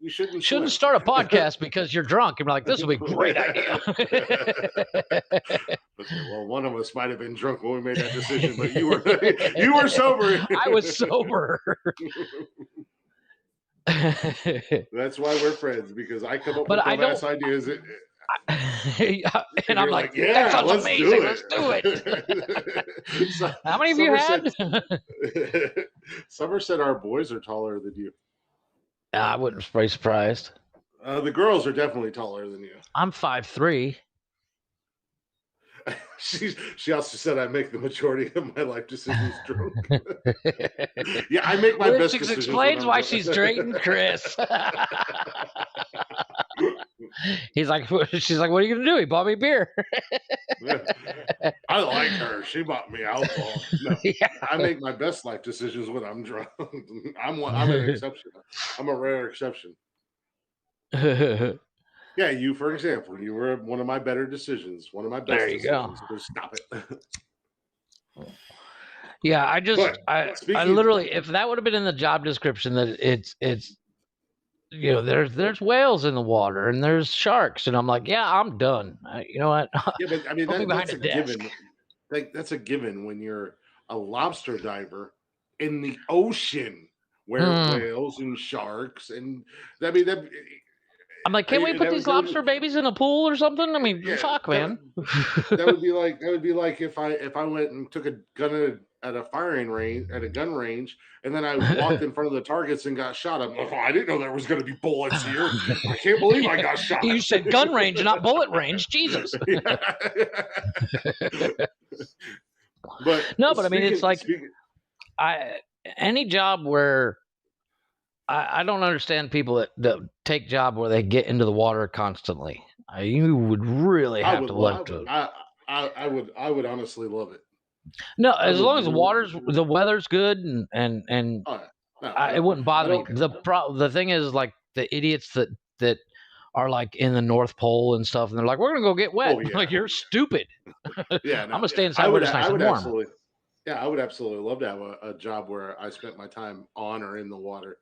shouldn't start a podcast because you're drunk and be like, this would be a great idea. Well, one of us might have been drunk when we made that decision, but you were sober. I was sober. That's why we're friends, because I come up with the best ideas. And I'm like, yeah, that sounds amazing. Let's do it. So, how many of you had? Summer said our boys are taller than you. I wouldn't be surprised. The girls are definitely taller than you. I'm 5'3". She also said I make the majority of my life decisions drunk. Yeah, I make my best decisions. Explains why she's dating Chris. She's like, "What are you gonna do?" He bought me beer. Yeah. I like her. She bought me alcohol. No, yeah. I make my best life decisions when I'm drunk. I'm an exception. I'm a rare exception. Yeah, you, for example, you were one of my better decisions. One of my best decisions. Go. So stop it. Yeah, I literally, if that would have been in the job description, that it's you know, there's whales in the water and there's sharks, and I'm like, yeah, I'm done. You know what? Yeah, but I mean, that's a given. Like, that's a given when you're a lobster diver in the ocean where whales and sharks and I'm like, can we put these lobster babies in a pool or something? I mean, fuck, man. That would be like if I went and took a gun at a firing range, at a gun range, and then I walked in front of the targets and got shot. I'm like, I didn't know there was going to be bullets here. I can't believe I got shot. You said gun range, not bullet range. Jesus. But I mean, it's like any job where I don't understand people that take job where they get into the water constantly. You would really have to love to. I would honestly love it. No, as long as the weather's good and it wouldn't bother me. The thing is, like, the idiots that are like in the North Pole and stuff, and they're like, we're gonna go get wet. Oh, yeah. Like, you're stupid. Yeah, I'm gonna stay inside where it's nice and warm. I would absolutely love to have a job where I spent my time on or in the water.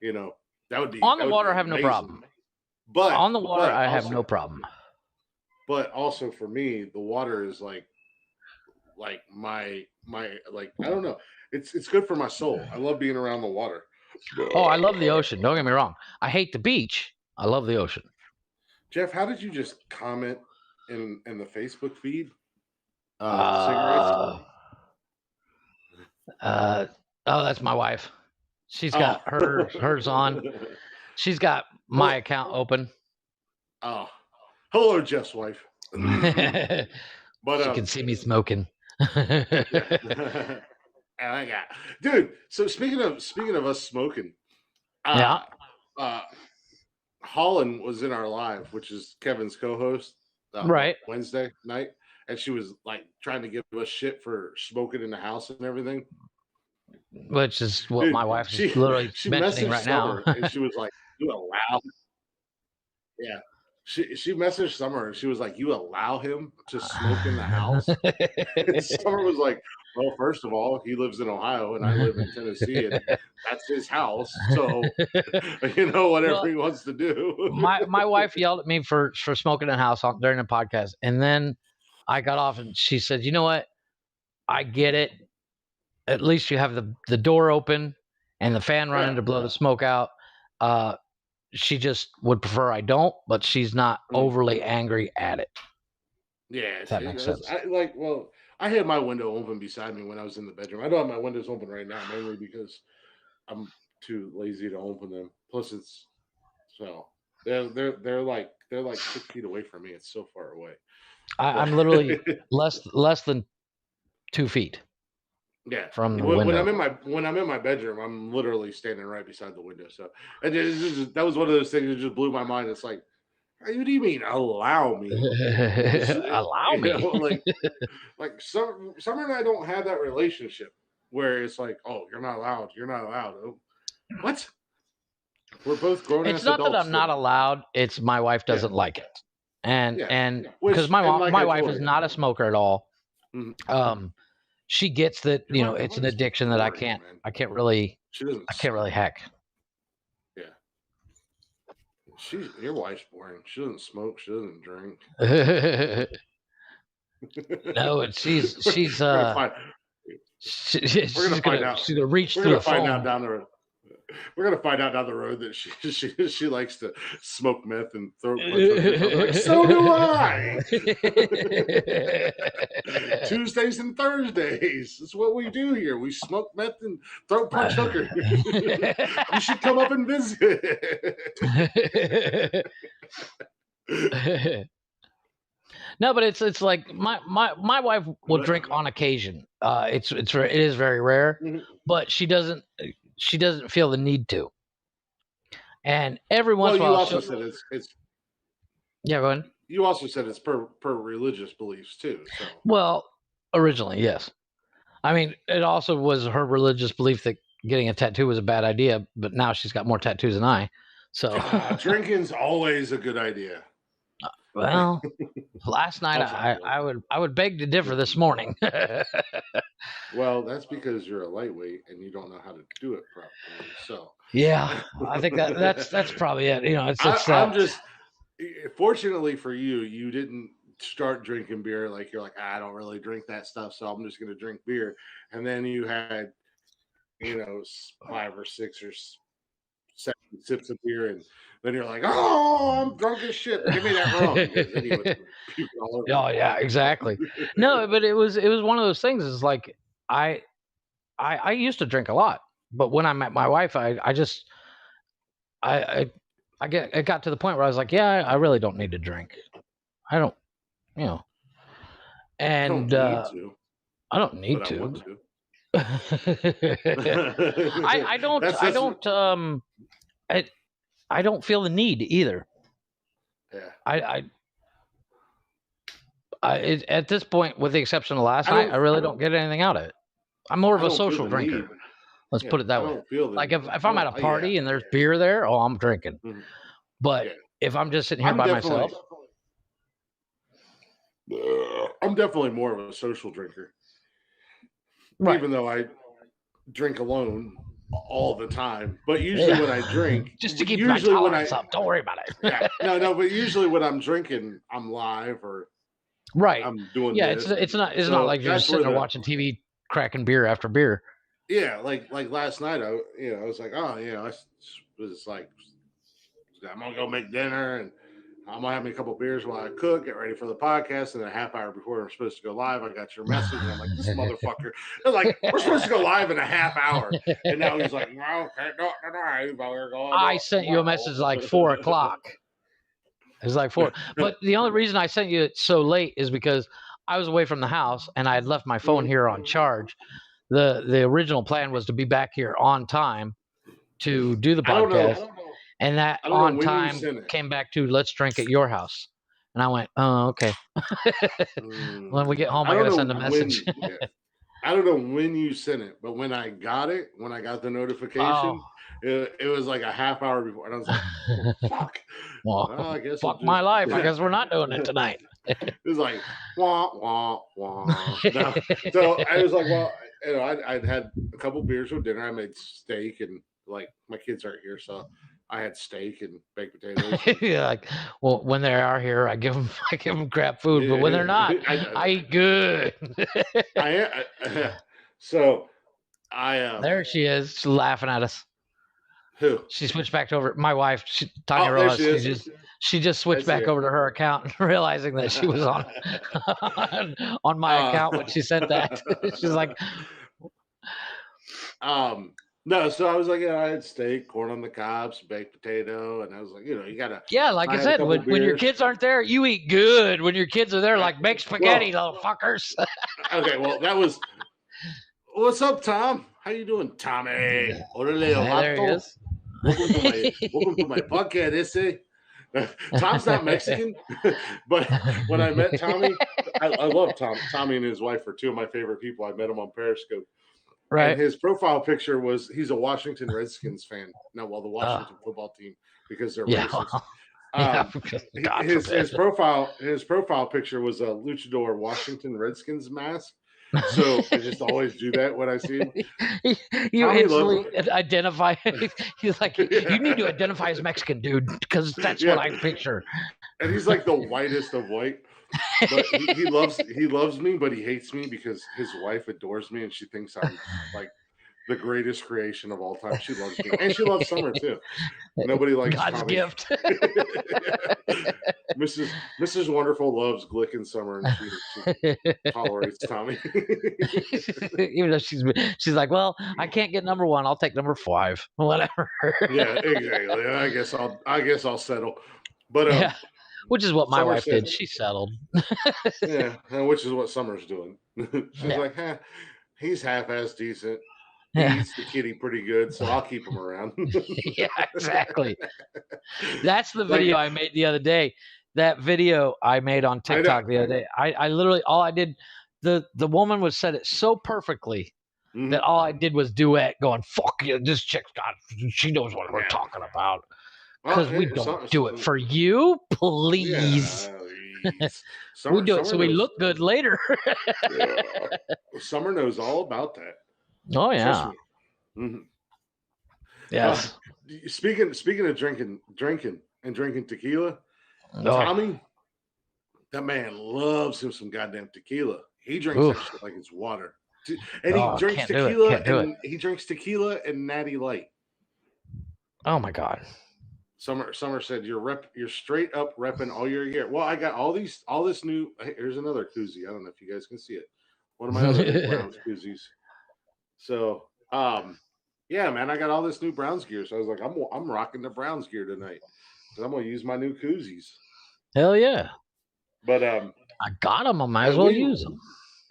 You know, that would be on the water. I have no problem. But on the water, I have no problem. But also for me, the water is like my like, I don't know. It's good for my soul. I love being around the water. Oh, I love the ocean. Don't get me wrong. I hate the beach. I love the ocean. Jeff, how did you just comment in the Facebook feed? Cigarettes. Oh, that's my wife. She's got hers on. She's got my account open. Oh, hello, Jeff's wife. But she can see me smoking. Dude. So speaking of us smoking, Holland was in our live, which is Kevin's co-host, right, Wednesday night, and she was like trying to give us shit for smoking in the house and everything. Which is what my wife is literally mentioning right now. And she was like, "You allow?" Yeah, she messaged Summer and she was like, "You allow him to smoke in the house?" And Summer was like, "Well, first of all, he lives in Ohio and I live in Tennessee, and that's his house. So, whatever he wants to do." my wife yelled at me for smoking in the house during the podcast, and then I got off and she said, "You know what? I get it. At least you have the door open and the fan running to blow the smoke out." She just would prefer I don't, but she's not overly angry at it. Yeah, that makes sense. I had my window open beside me when I was in the bedroom. I don't have my windows open right now, mainly because I'm too lazy to open them. Plus, they're like 6 feet away from me. It's so far away. I'm literally less than 2 feet. Yeah, from the window. When I'm in my bedroom, I'm literally standing right beside the window. So, and that was one of those things that just blew my mind. It's like, what do you mean allow me? Allow me? Like Summer and I don't have that relationship where it's like, oh, you're not allowed. You're not allowed. What? We're both grown. It's not that I'm not allowed. It's my wife doesn't like it, and because my wife is not a smoker at all. Mm-hmm. She gets that it's an addiction that I can't really hack. Yeah. Your wife's boring. She doesn't smoke. She doesn't drink. No, and she's gonna reach through the phone. Down the road. We're gonna find out down the road that she likes to smoke meth and throat punch. Like, so do I. Tuesdays and Thursdays. That's what we do here. We smoke meth and throat punch hookers. You should come up and visit. No, but it's like my wife will drink on occasion. It is very rare, but she doesn't feel the need to. And every once in a while, you also said it's yeah, go ahead. You also said it's per religious beliefs too. So. Well, originally, yes. I mean, it also was her religious belief that getting a tattoo was a bad idea, but now she's got more tattoos than I. So drinking's always a good idea. Well, last night I would beg to differ this morning. Well, that's because you're a lightweight and you don't know how to do it properly. So yeah, I think that's probably it. I'm just fortunately for you, you didn't start drinking beer like you're like, I don't really drink that stuff, so I'm just going to drink beer. And then you had 5 or 6 or 7 sips of beer, and then you're like, oh, I'm drunk as shit. Give me that wrong. Oh yeah, exactly. No, but it was one of those things. It's like I used to drink a lot, but when I met my wife, it got to the point where I was like, yeah, I really don't need to drink. I don't, and I don't need to. I don't feel the need either. Yeah. At this point, with the exception of last night, I really don't get anything out of it. I'm more of a social drinker. Let's put it that way. Like if I'm at a party and there's beer there, I'm drinking. Mm-hmm. But if I'm just sitting here by myself, I'm definitely more of a social drinker. Right. Even though I drink alone all the time, but usually when I drink, just to keep my tolerance up, don't worry about it. No, but usually when I'm drinking, I'm live or I'm doing. Yeah, it's not like you're just sitting there watching TV, cracking beer after beer. Yeah, like last night, I was like, I was like, I'm gonna go make dinner and I'm gonna have me a couple beers while I cook, get ready for the podcast, and then a half hour before we're supposed to go live, I got your message, and I'm like, this motherfucker. They're like, we're supposed to go live in a half hour, and now he's like, well, I sent you a message like 4 o'clock. It was like 4, but the only reason I sent you it so late is because I was away from the house and I had left my phone here on charge. The original plan was to be back here on time to do the podcast. And that on time came back to let's drink at your house. And I went, oh, okay. When we get home, I got to send a message. I don't know when you sent it, but when I got the notification, it was like a half hour before. And I was like, oh, fuck. Well, I guess fuck my life. I guess we're not doing it tonight. It was like, wah, wah, wah. No. So I was like, well, I'd had a couple beers with dinner. I made steak and like my kids aren't here, so I had steak and baked potatoes. Yeah, like, well, when they are here, I give them crap food, but when they're not, I eat good. There she is, she's laughing at us. Who? She switched back over. My wife, Tanya Ross. She just switched back over to her account, realizing that she was on my account when she sent that. She's like, no, so I was like, I had steak, corn on the cob, some baked potato, and I was like, you gotta. Yeah, like I said, when your kids aren't there, you eat good. When your kids are there, like make spaghetti, little fuckers. Okay, well that was. What's up, Tom? How you doing, Tommy? There he is. Welcome to my podcast, Tom's not Mexican, but when I met Tommy, I love Tom. Tommy and his wife are two of my favorite people. I met him on Periscope. Right. And his profile picture was he's a Washington Redskins fan. No, well, the Washington football team because they're racist. His profile picture was a luchador Washington Redskins mask. So I just always do that when I see him. You instantly identify. He's like, you need to identify as Mexican, dude, because that's what I picture. And he's like the whitest of white. But he loves me, but he hates me because his wife adores me and she thinks I'm like the greatest creation of all time. She loves me, and she loves Summer too. Nobody likes God's Tommy. Gift. Mrs. Wonderful loves Glick and Summer, and she tolerates Tommy. Even though she's like, well, I can't get number 1. I'll take number 5. Whatever. Yeah, exactly. I guess I'll settle. But which is what my wife did. She settled. Yeah, which is what Summer's doing. She's like, he's half-ass decent. He eats the kitty pretty good, so I'll keep him around. Yeah, exactly. That's the video I made the other day. That video I made on TikTok the other day. I literally, all I did, the woman was said it so perfectly that all I did was duet going, fuck you, this chick's got, she knows what we're talking about. Because we don't do it for you, please. We do it so we look good later. Summer knows all about that. Oh yeah. Yes. Speaking of drinking tequila, Tommy, that man loves him some goddamn tequila. He drinks that shit like it's water, and he drinks tequila. He drinks tequila and Natty Light. Oh my God. Summer said you're straight up repping all your gear. Well, I got all this new. Here's another koozie. I don't know if you guys can see it. One of my other Browns koozies. So, yeah, man, I got all this new Browns gear. So I was like, I'm rocking the Browns gear tonight because I'm gonna use my new koozies. Hell yeah! But I got them. I might as well use them.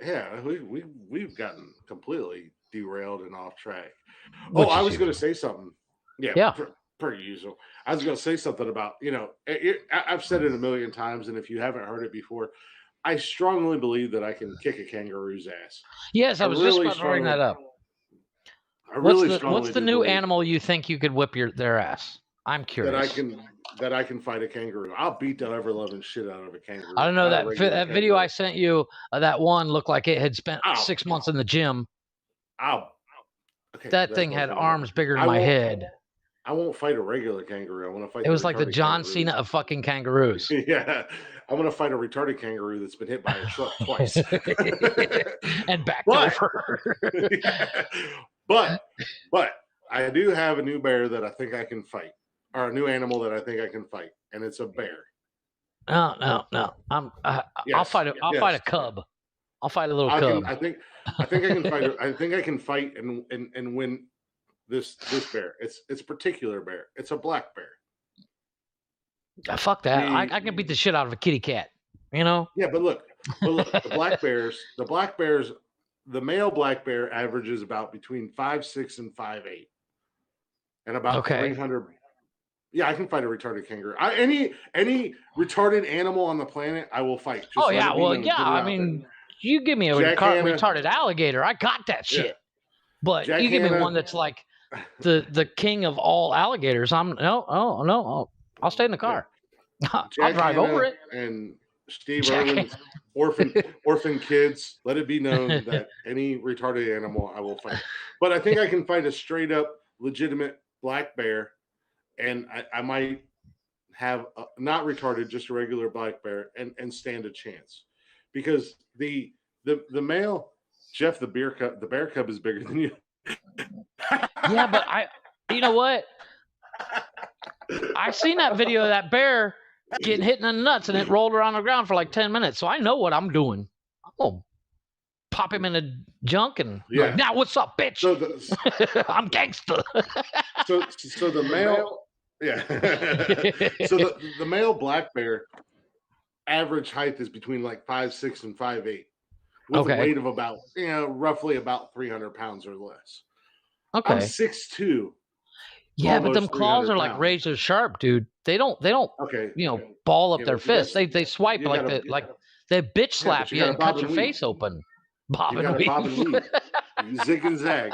Yeah, we've gotten completely derailed and off track. I was going to say something. Yeah. Per usual. I was going to say something about, I've said it a million times, and if you haven't heard it before, I strongly believe that I can kick a kangaroo's ass. Yes, I was really just about to bring that up. What's the new animal you think you could whip their ass? I'm curious. That I can fight a kangaroo. I'll beat the ever loving shit out of a kangaroo. I don't know that video I sent you. That one looked like it had spent 6 months in the gym. That thing had arms bigger than my head. I won't fight a regular kangaroo. I want to fight. It was like the John Cena of fucking kangaroos. Yeah, I want to fight a retarded kangaroo that's been hit by a truck twice and backed over. But I do have a new bear that I think I can fight, or a new animal that I think I can fight, and it's a bear. No. I'll fight a cub. I'll fight a little cub. I think I can fight. I think I can fight and win this bear. It's a particular bear. It's a black bear. Fuck that. I can beat the shit out of a kitty cat. Yeah, but look, the black bears, the male black bear averages about between 5'6" and 5'8", and about 300. Yeah, I can fight a retarded kangaroo. Any retarded animal on the planet, I will fight. I mean, you give me a retarded alligator, I got that shit. Yeah. But you give me one that's like the king of all alligators. I'll stay in the car. I'll drive over it. And Steve Irwin's orphan kids. Let it be known that any retarded animal I will fight. But I think I can fight a straight up legitimate black bear, and I might have not retarded, just a regular black bear, and stand a chance, because the male Jeff the bear cub is bigger than you. Yeah, but you know what? I seen that video of that bear getting hit in the nuts, and it rolled around the ground for like 10 minutes. So I know what I'm doing. I'm gonna pop him in the junk and like, now what's up, bitch? So I'm gangster. so the male, so the male black bear average height is between like 5'6" and 5'8", with a weight of about roughly about 300 pounds or less. Okay, I'm 6'2". Yeah, but them claws are like razor sharp, dude. They don't ball up their fists. They swipe they bitch slap you and cut your face open. Bob and weave. You zig and zag.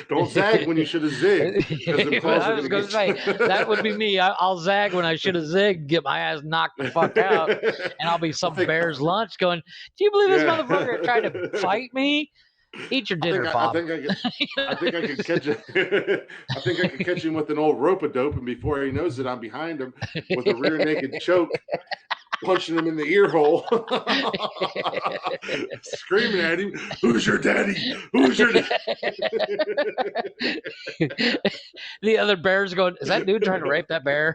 Don't zag when you should have zigged. I was going to say, that would be me. I'll zag when I should have zigged, get my ass knocked the fuck out, and I'll be some bear's lunch going, do you believe this motherfucker tried to fight me? Eat your dinner, Bob. I think I could catch it. I think I could catch him with an old rope-a-dope, and before he knows it, I'm behind him with a rear naked choke, punching him in the ear hole, screaming at him, "Who's your daddy? Who's your daddy?" The other bear's going, is that dude trying to rape that bear?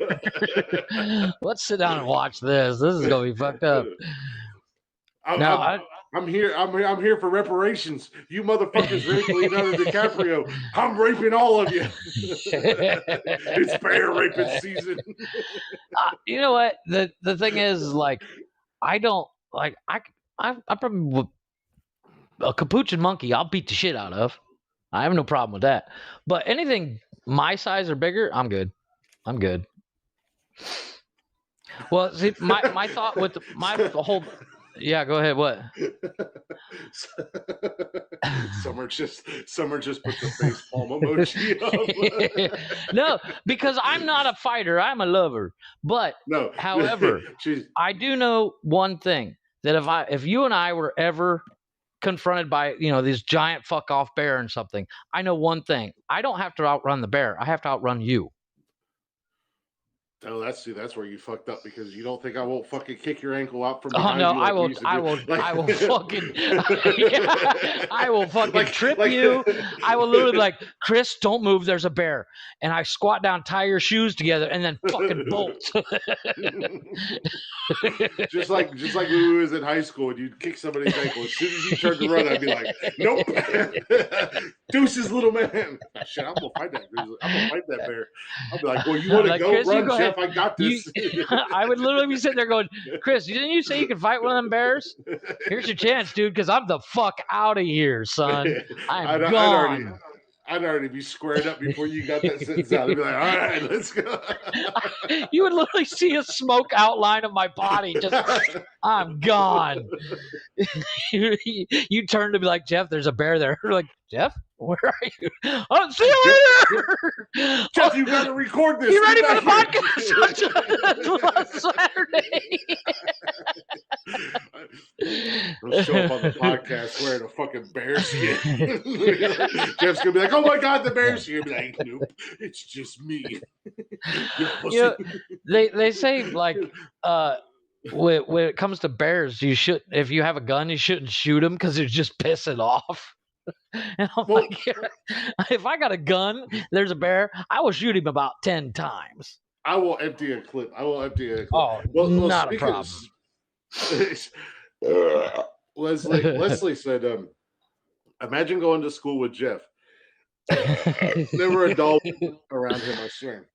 Let's sit down and watch this. This is gonna be fucked up. I'm here for reparations. You motherfuckers raped Leonardo DiCaprio. I'm raping all of you. It's bear raping season. You know what? The thing is, like, I don't like. I probably a capuchin monkey. I'll beat the shit out of. I have no problem with that. But anything my size or bigger, I'm good. I'm good. Well, see, my thought with the whole. Yeah, go ahead. What? Summer just put the face palm emoji up. No, because I'm not a fighter. I'm a lover. But however, I do know one thing, that if you and I were ever confronted by this giant fuck off bear and something, I know one thing. I don't have to outrun the bear. I have to outrun you. Oh, that's where you fucked up, because you don't think I won't fucking kick your ankle out from behind you. I will fucking I will fucking trip you. I will literally be like, Chris, don't move, there's a bear. And I squat down, tie your shoes together, and then fucking bolt. just like when we was in high school and you'd kick somebody's ankle. As soon as you turned to run, I'd be like, nope. Deuces, little man. Shit, I'm gonna fight that grizzly. I'm gonna fight that bear. I'll be like, well, you want to Like, go? Chris, Run, go Jeff. ahead. I got this. I would literally be sitting there going, Chris, didn't you say you could fight one of them bears? Here's your chance, dude, because I'm the fuck out of here, son. I'm gone. I'd already be squared up before you got that sentence out. I'd be like, all right, let's go. You would literally see a smoke outline of my body. Just, I'm gone. You turn to be like, Jeff, there's a bear there. We're like, Jeff, where are you? Oh, see you later. Jeff, you got to record this. You ready for the podcast? Saturday. I'll show up on the podcast wearing a fucking bear skin. Jeff's gonna be like, "Oh my god, the bear skin!" Be like, "Nope, it's just me." They say like when it comes to bears, you should, if you have a gun, you shouldn't shoot them because it's just pissing off. And I'm like, if I got a gun, there's a bear, I will shoot him about 10 times. I will empty a clip. Oh, not a problem. Leslie said, imagine going to school with Jeff. There were adults around him, I swear.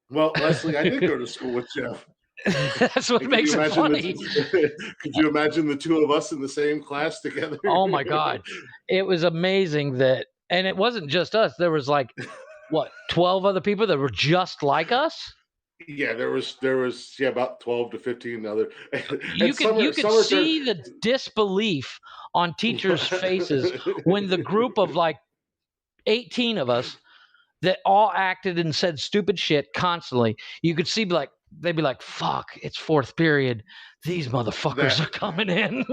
Well, Leslie, I did go to school with Jeff. That's what makes it funny. Could you imagine the two of us in the same class together? Oh my God. It was amazing that, and it wasn't just us. There was like, what, 12 other people that were just like us? Yeah, there was about 12 to 15 other. You could see the disbelief on teachers' faces when the group of like 18 of us that all acted and said stupid shit constantly, you could see like, they'd be like, fuck, it's fourth period. These motherfuckers are coming in.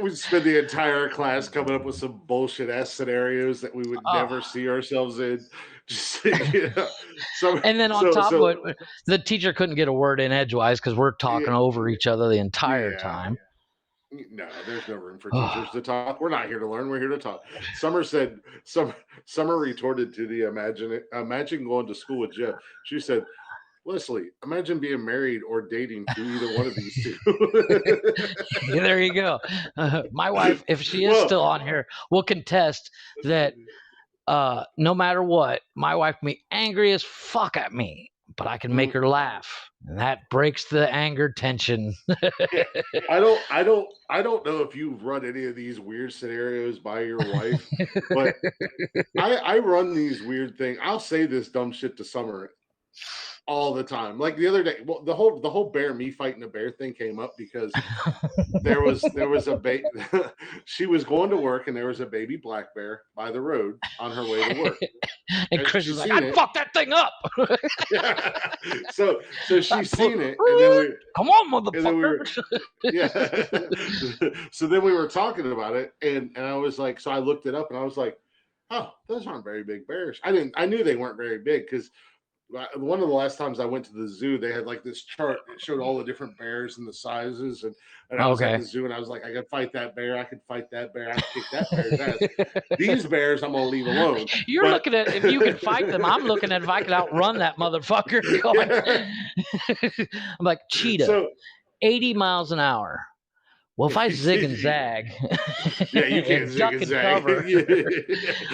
We'd spend the entire class coming up with some bullshit ass scenarios that we would never see ourselves in. Just, and then on top of it, the teacher couldn't get a word in edgewise because we're talking over each other the entire time. No, there's no room for teachers to talk. We're not here to learn. We're here to talk. Summer said, Summer retorted to the imagine going to school with Jeff. She said, Leslie, imagine being married or dating to either one of these two. There you go. My wife, if she is still on here, will contest that no matter what, my wife can be angry as fuck at me, but I can make her laugh. And that breaks the anger tension. I don't know if you've run any of these weird scenarios by your wife, but I run these weird things. I'll say this dumb shit to Summer all the time. Like the other day, well, the whole bear, me fighting a bear thing came up because there was a baby. She was going to work and there was a baby black bear by the road on her way to work. And Chris was like, I fucked that thing up. So she's seen it. And then come on, motherfucker. So then we were talking about it and I was like, so I looked it up and I was like, oh, those aren't very big bears. I knew they weren't very big because one of the last times I went to the zoo, they had like this chart that showed all the different bears and the sizes. And I was at the zoo and I was like, I could fight that bear. I could fight that bear. I could kick that bear's ass. These bears, I'm going to leave alone. You're looking at if you can fight them. I'm looking at if I can outrun that motherfucker. I'm like, cheetah, 80 miles an hour. Well, if I zig and zag, you can't zig and zag. Cover,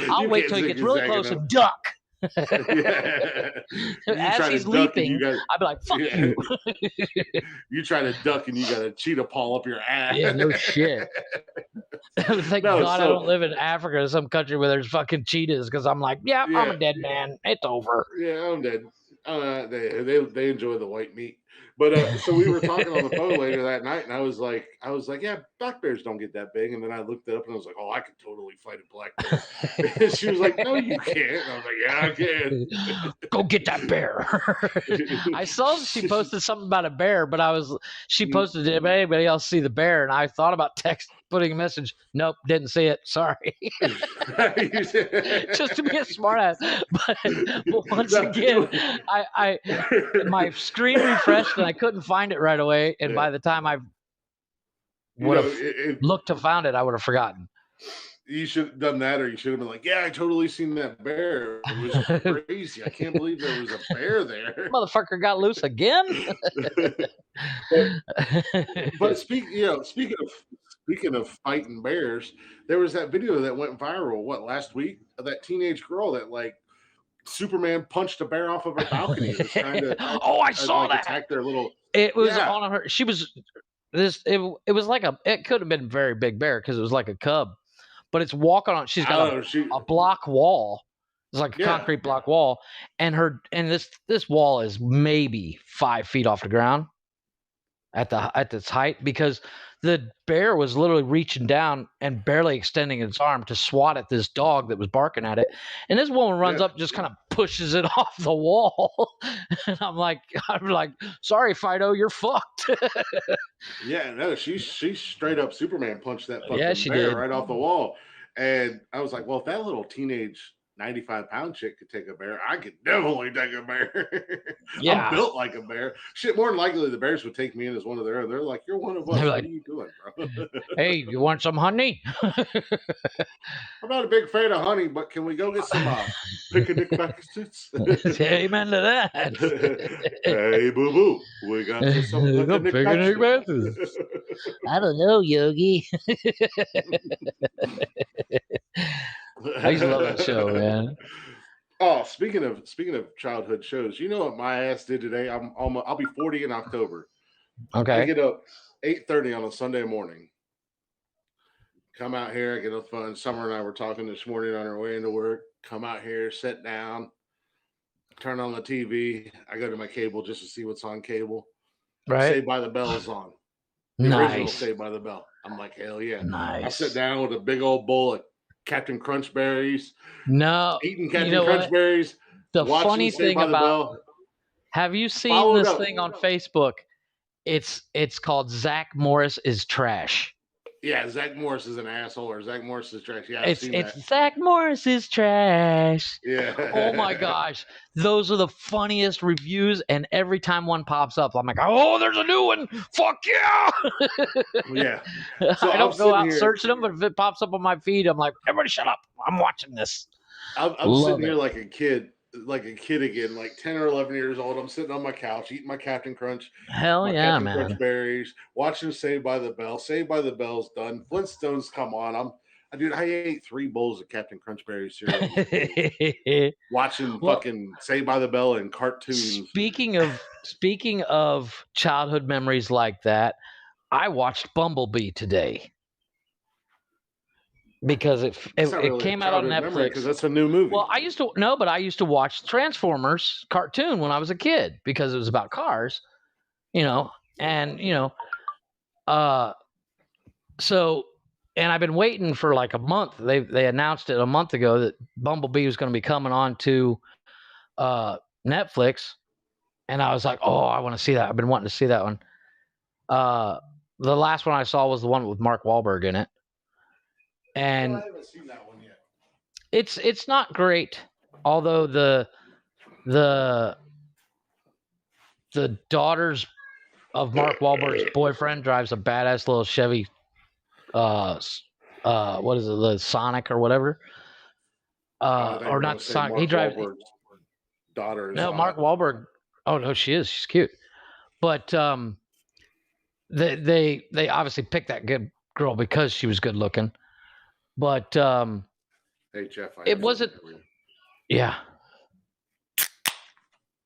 I'll wait till he gets really close and duck. As he's leaping, I'd be like, fuck you. You try to duck and you got a cheetah paw up your ass. Yeah, no shit. Thank God I don't live in Africa or some country where there's fucking cheetahs because I'm like, I'm a dead man. It's over. Yeah, I'm dead. They enjoy the white meat. But so we were talking on the phone later that night, and I was like, yeah, black bears don't get that big. And then I looked it up, and I was like, oh, I could totally fight a black bear. And she was like, no, you can't. And I was like, yeah, I can. Go get that bear. I saw she posted something about a bear, but she posted it. But anybody else see the bear? And I thought about putting a message. Nope, didn't see it. Sorry. Just to be a smartass. But once again, I my screen refreshed and I couldn't find it right away. And by the time I would have looked to found it, I would have forgotten. You should have done that, or you should have been like, yeah, I totally seen that bear. It was crazy. I can't believe there was a bear there. Motherfucker got loose again. but speaking speaking of fighting bears, there was that video that went viral, last week? Of that teenage girl that, like, Superman punched a bear off of her balcony and was trying to I saw that. attack their little... It was on her. She was... It was like it could have been a very big bear because it was like a cub, but it's walking on... She's got a block wall. It's like a concrete block wall, and this wall is maybe 5 feet off the ground at its height, because the bear was literally reaching down and barely extending its arm to swat at this dog that was barking at it, and this woman runs up, just kind of pushes it off the wall, and I'm like, sorry, Fido, you're fucked. Yeah, no, she straight up Superman punched that fucking bear right off the wall, and I was like, well, if that little teenage 95-pound chick could take a bear, I could definitely take a bear. Yeah. I'm built like a bear. Shit, more than likely the bears would take me in as one of their own. They're like, you're one of us. What are you doing, bro? Hey, you want some honey? I'm not a big fan of honey, but can we go get some picnic baskets? Amen to that. Hey, boo-boo, we got some picnic baskets. I don't know, Yogi. I used to love that show, man. Oh, speaking of childhood shows, you know what my ass did today? I'll be 40 in October. Okay. I get up 8:30 on a Sunday morning. Come out here, I get up fun. Summer and I were talking this morning on our way into work. Come out here, sit down, turn on the TV. I go to my cable just to see what's on cable. Right. Saved by the Bell is on. The original Saved by the Bell. I'm like, hell yeah. Nice. I sit down with a big old bowl of Captain Crunch berries. No, eating Captain Crunch berries. The funny thing about... Have you seen this thing on Facebook? It's called Zach Morris is Trash. Yeah, Zach Morris is an asshole, or Zach Morris is trash. Yeah, it's Zach Morris is trash. Yeah. Oh my gosh, those are the funniest reviews, and every time one pops up, I'm like, oh, there's a new one. Fuck yeah. Yeah. So I don't go out searching them, but if it pops up on my feed, I'm like, everybody shut up. I'm watching this. I'm sitting here like a kid again, like 10 or 11 years old. I'm sitting on my couch eating my Captain Crunch. Hell yeah, man. Crunch berries, watching Saved by the Bell. Saved by the Bell's done. Flintstones come on. I ate 3 bowls of Captain Crunch berries cereal. Watching fucking Saved by the Bell and cartoons. Speaking of childhood memories like that, I watched Bumblebee today. Because it came out on Netflix. Because that's a new movie. Well, I used to watch Transformers cartoon when I was a kid because it was about cars, and so, and I've been waiting for like a month. They announced it a month ago that Bumblebee was going to be coming on to Netflix, and I was like, oh, I want to see that. I've been wanting to see that one. The last one I saw was the one with Mark Wahlberg in it. And I haven't seen that one yet. It's not great, although the daughters of Mark Wahlberg's boyfriend drives a badass little Chevy, what is it, the Sonic or whatever, or not Sonic. He drives. Daughter. No, Mark Wahlberg. Oh no, she's cute, but they obviously picked that good girl because she was good looking. But hey Jeff, it wasn't. Yeah.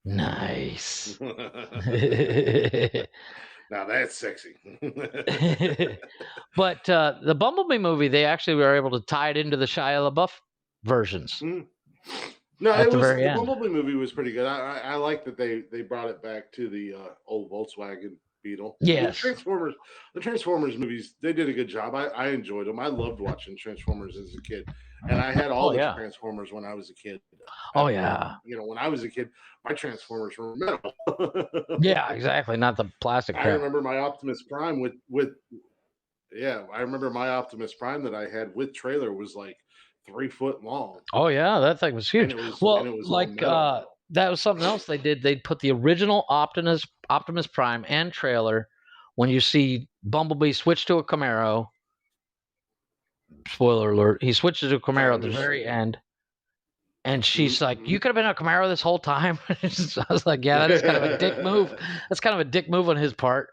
Nice. Now that's sexy. But the Bumblebee movie, they actually were able to tie it into the Shia LaBeouf versions. No, the Bumblebee movie was pretty good. I like that they brought it back to the old Volkswagen Beetle. Yes. The Transformers movies, they did a good job. I enjoyed them. I loved watching Transformers as a kid. And I had all the Transformers when I was a kid. Oh, yeah. When I was a kid, my Transformers were metal. Yeah, exactly. Not the plastic crap. I remember my Optimus Prime I remember my Optimus Prime that I had with trailer was like 3 foot long. Oh, yeah. That thing was huge. That was something else they did. They'd put the original Optimus Prime and trailer. When you see Bumblebee switch to a Camaro, spoiler alert, he switches to a Camaro at the very end. And she's like, you could have been a Camaro this whole time. I was like, yeah, that is kind of a dick move. That's kind of a dick move on his part.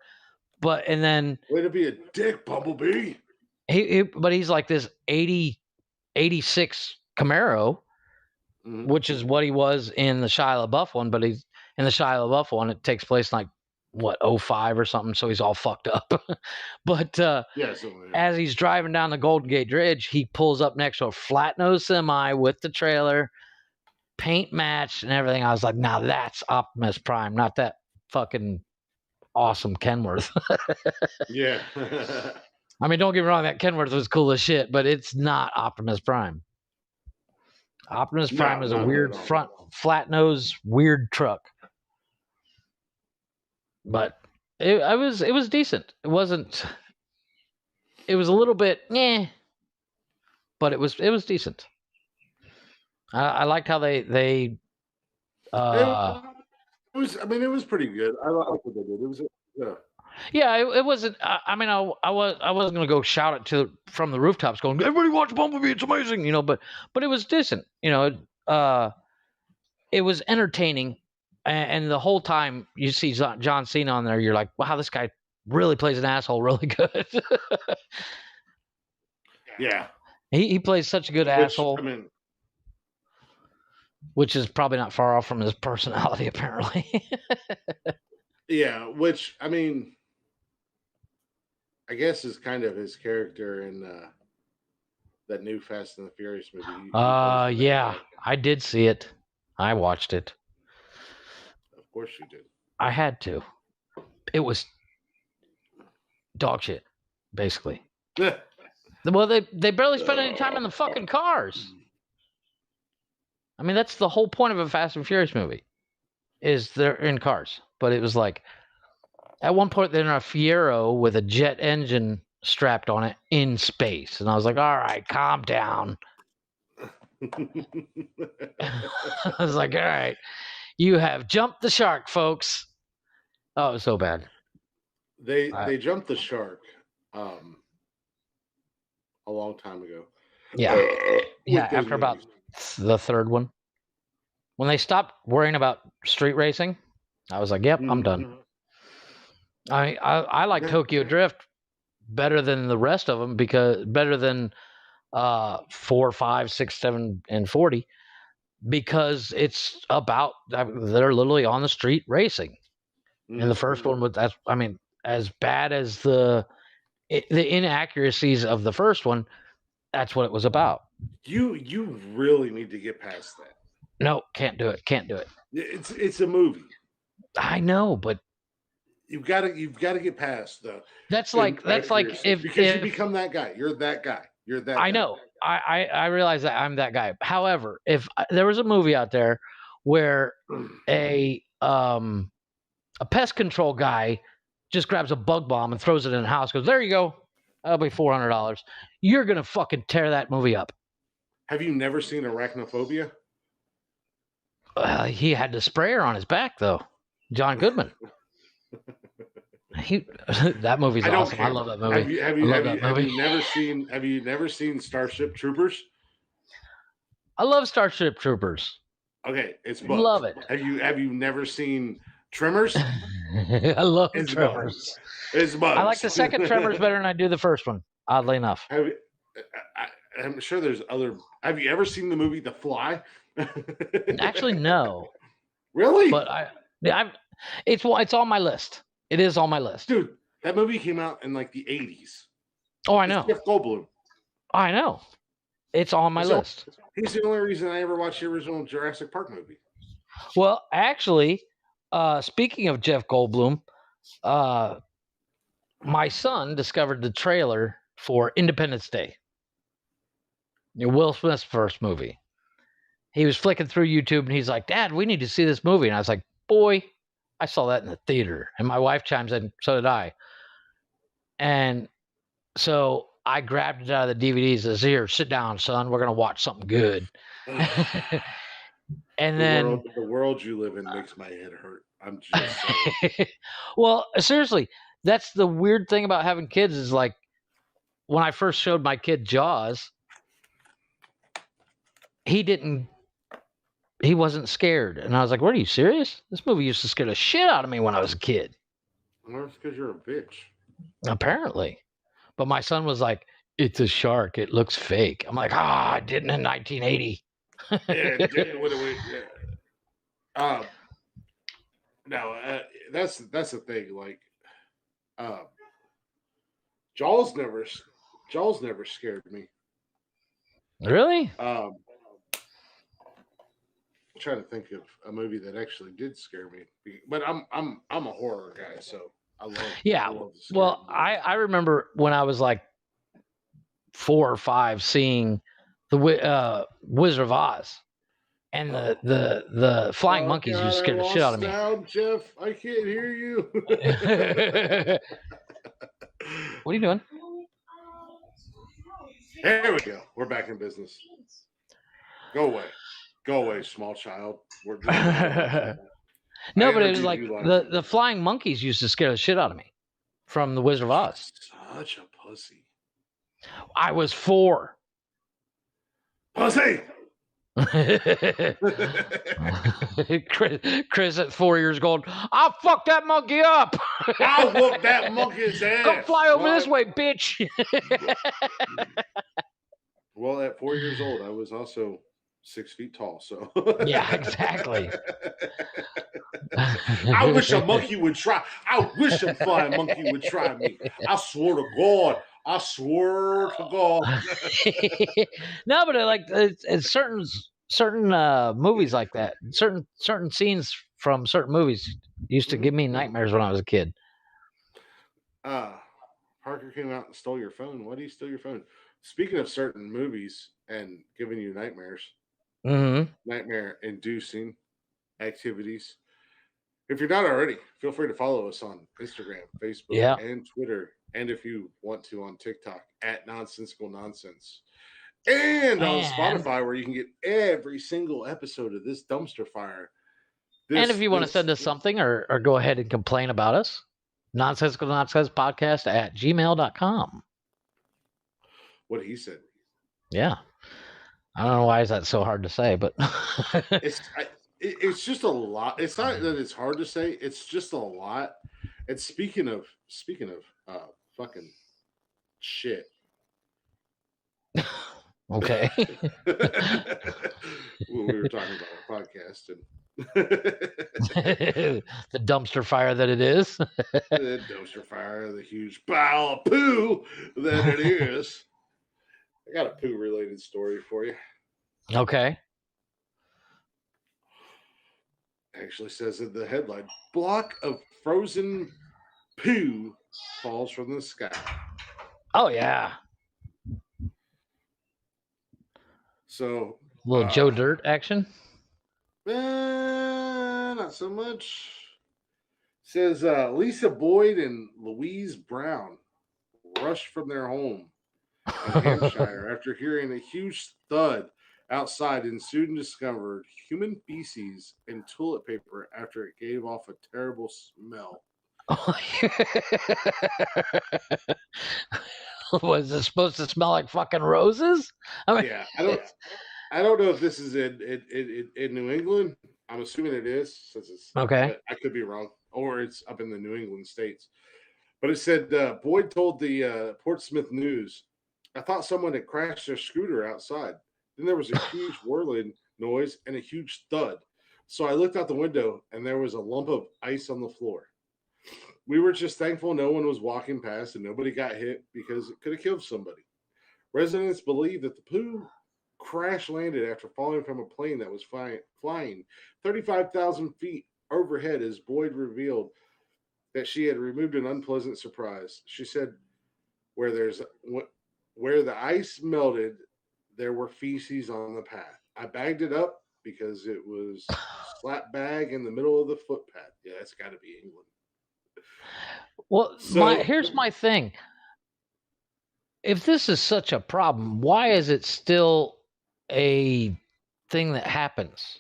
And then... Way to be a dick, Bumblebee. But he's like this 86 Camaro, which is what he was in the Shia LaBeouf one. But he's in the Shia LaBeouf one. It takes place in like 05 or something, so he's all fucked up. But as he's driving down the Golden Gate Bridge, he pulls up next to a flat nose semi with the trailer, paint matched and everything. I was like, now that's Optimus Prime, not that fucking awesome Kenworth. Yeah. I mean, don't get me wrong, that Kenworth was cool as shit, but it's not Optimus Prime. Optimus Prime is a weird front, flat nose, weird truck. But it was decent. It wasn't. It was a little bit, but it was decent. I liked how they. It was. I mean, it was pretty good. I liked what they did. It was. Yeah, it wasn't. I mean, I wasn't gonna go shout it from the rooftops, going, "Everybody watch Bumblebee! It's amazing!" But it was decent. It was entertaining, and the whole time you see John Cena on there, you're like, "Wow, this guy really plays an asshole really good." Yeah, he plays such a good asshole. I mean, which is probably not far off from his personality, apparently. Yeah, which I mean, I guess is kind of his character in that new Fast and the Furious movie. Yeah, I did see it. I watched it. Of course you did. I had to. It was dog shit, basically. Well, they barely spent any time in the fucking cars. I mean, that's the whole point of a Fast and Furious movie, is they're in cars. But it was like, at one point, they're in a Fiero with a jet engine strapped on it in space. And I was like, all right, calm down. I was like, all right, you have jumped the shark, folks. Oh, it was so bad. They jumped the shark a long time ago. Yeah. After about the third one. When they stopped worrying about street racing, I was like, yep, I'm done. I like Tokyo Drift better than the rest of them, because better than 4, 5, 6, 7, and 40, because it's about, they're literally on the street racing. And the first one was, as bad as the inaccuracies of the first one, that's what it was about. You really need to get past that. No, can't do it. It's a movie. I know, but you've got to get past the. That's like if you become that guy, you're that guy. You're that. I know. I realize that I'm that guy. However, if there was a movie out there where a pest control guy just grabs a bug bomb and throws it in a house, goes, there you go, that'll be $400. You're gonna fucking tear that movie up. Have you never seen Arachnophobia? He had the sprayer on his back, though. John Goodman. That movie's awesome. I love that movie. Have you never seen Starship Troopers? I love Starship Troopers. Okay, it's bugs. Love it. Have you never seen Tremors? I love Tremors. It's bugs. I like the second Tremors better than I do the first one, oddly enough. I'm sure there's other. Have you ever seen the movie The Fly? Actually, no. Really? But it's on my list. It is on my list. Dude, that movie came out in like the 80s. Oh, I know. Jeff Goldblum. I know. It's on my list. He's the only reason I ever watched the original Jurassic Park movie. Well, actually, speaking of Jeff Goldblum, my son discovered the trailer for Independence Day. Will Smith's first movie. He was flicking through YouTube and he's like, Dad, we need to see this movie. And I was like, boy, I saw that in the theater. And my wife chimes in, so did I. And so I grabbed it out of the DVDs and says, here, sit down, son. We're going to watch something good. And then the world you live in makes my head hurt. I'm just saying. Well, seriously, that's the weird thing about having kids is like when I first showed my kid Jaws, he wasn't scared. And I was like, what, are you serious? This movie used to scare the shit out of me when I was a kid. Well, that's because you're a bitch. Apparently. But my son was like, it's a shark. It looks fake. I'm like, I didn't in 1980. Yeah, it didn't when it went. Yeah. No, that's the thing. Like, Jaws never scared me. Really? I'm trying to think of a movie that actually did scare me, but I'm a horror guy, so I love. Yeah. Well, I remember when I was like 4 or 5 seeing the Wizard of Oz. And the flying monkeys used to scare the shit out of me. Sound, Jeff, I can't hear you. What are you doing? There we go. We're back in business. Go away, small child. We're no, but it was like the flying monkeys used to scare the shit out of me from the Wizard of Oz. Such a pussy. I was 4. Pussy. Chris at 4 years old. I'll fuck that monkey up. I'll whoop that monkey's ass. Come fly over this way, bitch. Well, at 4 years old, I was also 6 feet tall. So yeah, exactly. I wish a monkey would try. I wish a flying monkey would try me. I swear to God. I swear to God. No, but it's certain movies like that. Certain scenes from certain movies used to give me nightmares when I was a kid. Parker came out and stole your phone. Why do you steal your phone? Speaking of certain movies and giving you nightmares, nightmare-inducing activities. If you're not already, feel free to follow us on Instagram, Facebook, and Twitter. And if you want to, on TikTok at Nonsensical Nonsense. And on Spotify, where you can get every single episode of this dumpster fire. And if you want to send us something or go ahead and complain about us, Nonsensical Nonsense Podcast at gmail.com. What he said. Yeah. I don't know why is that so hard to say, but it's just a lot. It's not that it's hard to say. It's just a lot. And speaking of fucking shit. Okay. We were talking about a podcast and the dumpster fire that it is. The dumpster fire, the huge pile of poo that it is. I got a poo related story for you. Okay. Actually says in the headline, block of frozen poo falls from the sky. Oh yeah. So a little Joe Dirt action? Not so much. Says Lisa Boyd and Louise Brown rushed from their home in Hampshire after hearing a huge thud outside and soon discovered human feces and toilet paper after it gave off a terrible smell. Was it supposed to smell like fucking roses? I mean, yeah, I don't know if this is in New England. I'm assuming it is, since it's okay. I could be wrong, or it's up in the New England states. But it said Boyd told the Portsmouth News, "I thought someone had crashed their scooter outside. Then there was a huge whirling noise and a huge thud. So I looked out the window and there was a lump of ice on the floor. We were just thankful no one was walking past and nobody got hit because it could have killed somebody. Residents believe that the poo crash landed after falling from a plane that was flying 35,000 feet overhead, as Boyd revealed that she had removed an unpleasant surprise. She said, where the ice melted, there were feces on the path. I bagged it up because it was a slap bag in the middle of the footpath." Yeah, that's got to be England. Well, here's my thing. If this is such a problem, why is it still a thing that happens?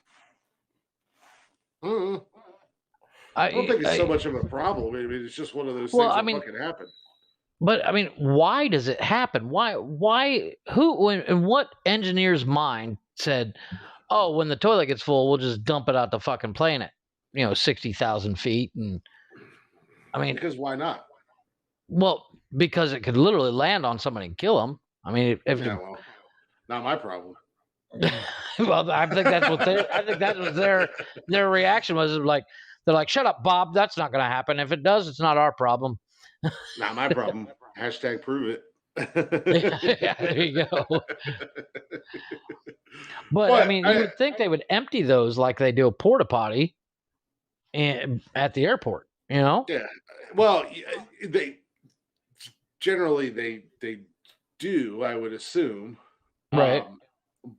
I don't think it's so much of a problem. I mean, it's just one of those things that fucking happen. But I mean, why does it happen? Why? Who? In what engineer's mind said, "Oh, when the toilet gets full, we'll just dump it out the fucking plane at 60,000 feet"? And I mean, because why not? Well, because it could literally land on somebody and kill them. I mean, not my problem. Well, I think that's what their reaction was. Like, they're like, "Shut up, Bob. That's not going to happen. If it does, it's not our problem." Not my problem. Hashtag prove it. Yeah, there you go. But I mean, you would think they would empty those like they do a porta potty at the airport. Yeah. Well, they generally they do. I would assume. Right.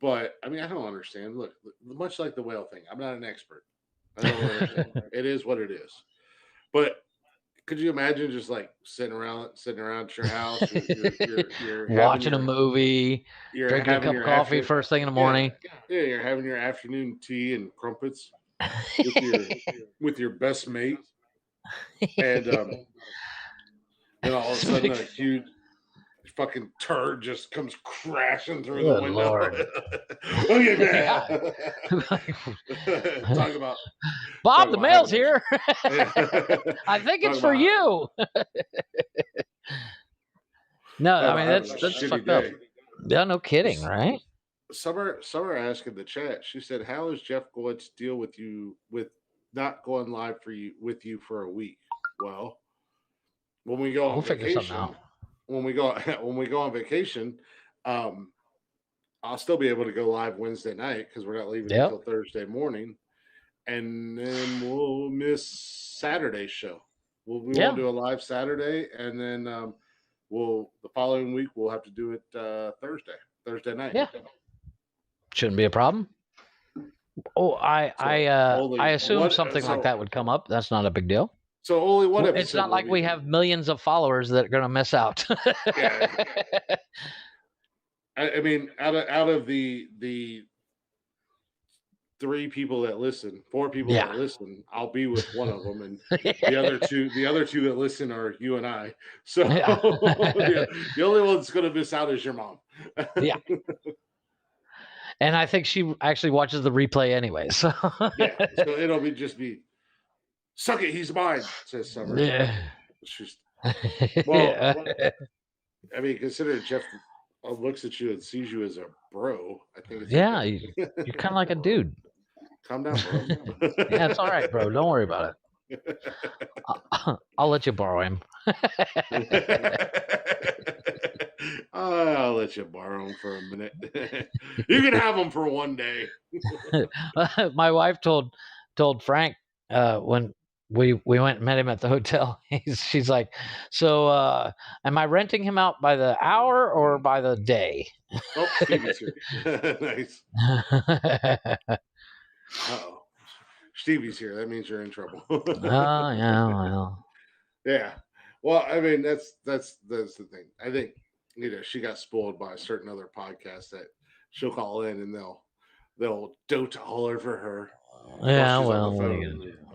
But I mean, I don't understand. Look, much like the whale thing, I'm not an expert. I don't understand. It is what it is. But could you imagine just like sitting around at your house, you're watching a movie, drinking a cup of coffee first thing in the morning? Yeah, you're having your afternoon tea and crumpets with your best mate, and then all of a sudden a huge fucking turd just comes crashing through the window. Lord. Look at that. Talk about Bob, the mail's here. I think it's for you. No, I mean that's fucked up. Yeah, no kidding, right? Summer asked in the chat. She said, "How is Jeff going to deal with you with not going live with you for a week?" Well, when we go on vacation, when we go on vacation, I'll still be able to go live Wednesday night because we're not leaving until Thursday morning, and then we'll miss Saturday's show. We won't do a live Saturday, and then the following week we'll have to do it Thursday night. Yeah, shouldn't be a problem. Oh, I assume something like that would come up. That's not a big deal. So only one episode. It's not like we have millions of followers that are going to miss out. Yeah. I mean, out of the 4 people that listen, I'll be with one of them, and the other two that listen are you and I. So the only one that's going to miss out is your mom. Yeah. And I think she actually watches the replay anyway. So yeah, so it'll just be, suck it, he's mine, says Summer. Yeah. I mean, consider Jeff looks at you and sees you as a bro. I think it's you're kind of like a dude. Calm down, bro. Yeah, it's all right, bro. Don't worry about it. I'll let you borrow him. I'll let you borrow him for a minute. You can have him for one day. My wife told Frank when we went and met him at the hotel. She's like, "So, am I renting him out by the hour or by the day?" Oh, Stevie's here. Nice. Uh-oh. Stevie's here. That means you're in trouble. Oh, yeah, well. Yeah. Well, I mean, that's the thing. I think, she got spoiled by a certain other podcast that she'll call in and they'll dote all over her. Yeah, well,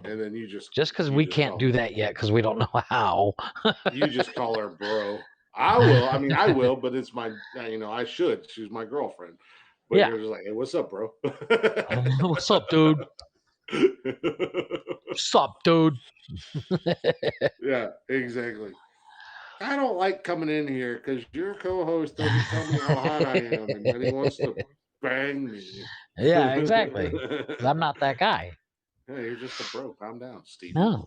and then you just because we can't do that yet because we don't know how. You just call her bro. I will. I mean, I will, but it's my, I should. She's my girlfriend. But you're just like, hey, what's up, bro? What's up, dude? What's up, dude? Yeah, exactly. I don't like coming in here because your co-host doesn't tell me how hot I am, and then he wants to bang me. Yeah, exactly. I'm not that guy. Yeah, you're just a bro. Calm down, Steve. No.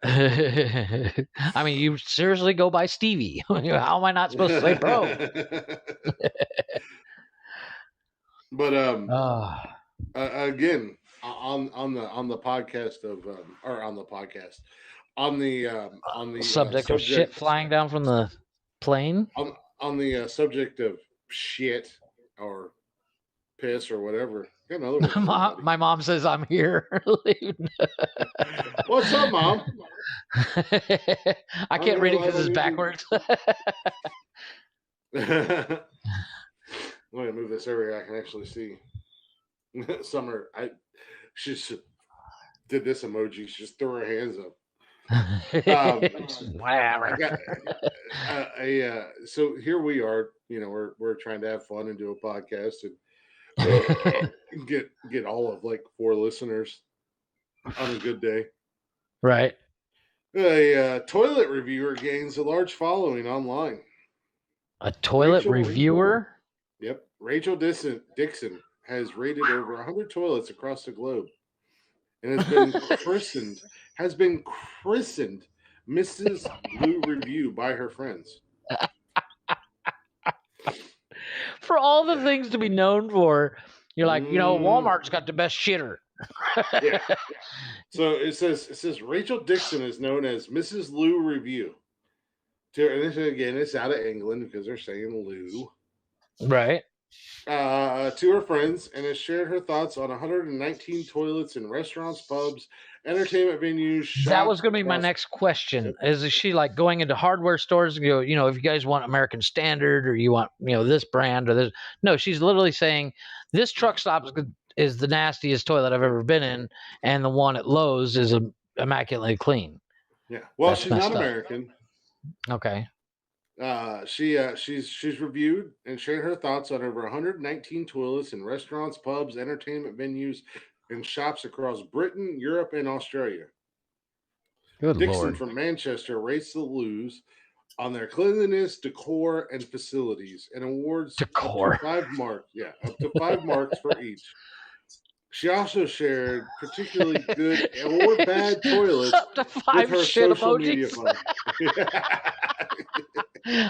I mean, you seriously go by Stevie. How am I not supposed to say bro? But again, on the podcast on the subject of shit flying down from the plane. On the subject of shit or piss or whatever. My mom says I'm here. What's up, Mom? I can't read it because it's backwards. I'm going to move this over here. I can actually see. Summer, she just did this emoji. She just threw her hands up. Whatever. So here we are. We're trying to have fun and do a podcast and get all of 4 listeners on a good day. Right. A toilet reviewer gains a large following online. A toilet reviewer? Yep. Rachel Dixon has rated over 100 toilets across the globe and has been christened Mrs. Lou Review by her friends. For all the things to be known for, you're like, Walmart's got the best shitter. Yeah. So it says Rachel Dixon is known as Mrs. Lou Review. And again, it's out of England because they're saying Lou. Right. To her friends, and has shared her thoughts on 119 toilets in restaurants, pubs, entertainment venues. That was going to be my next question. Is she like going into hardware stores and go, if you guys want American Standard or you want, this brand or this? No, she's literally saying this truck stop is the nastiest toilet I've ever been in, and the one at Lowe's is immaculately clean. Yeah. Well, she's not American. Okay. She's reviewed and shared her thoughts on over 119 toilets in restaurants, pubs, entertainment venues, and shops across Britain, Europe, and Australia. Good Dixon Lord. from Manchester rates the Loos on their cleanliness, decor, and facilities, and awards decor up to 5 marks for each. She also shared particularly good or bad toilets up to 5 with her shit social emojis. media phone.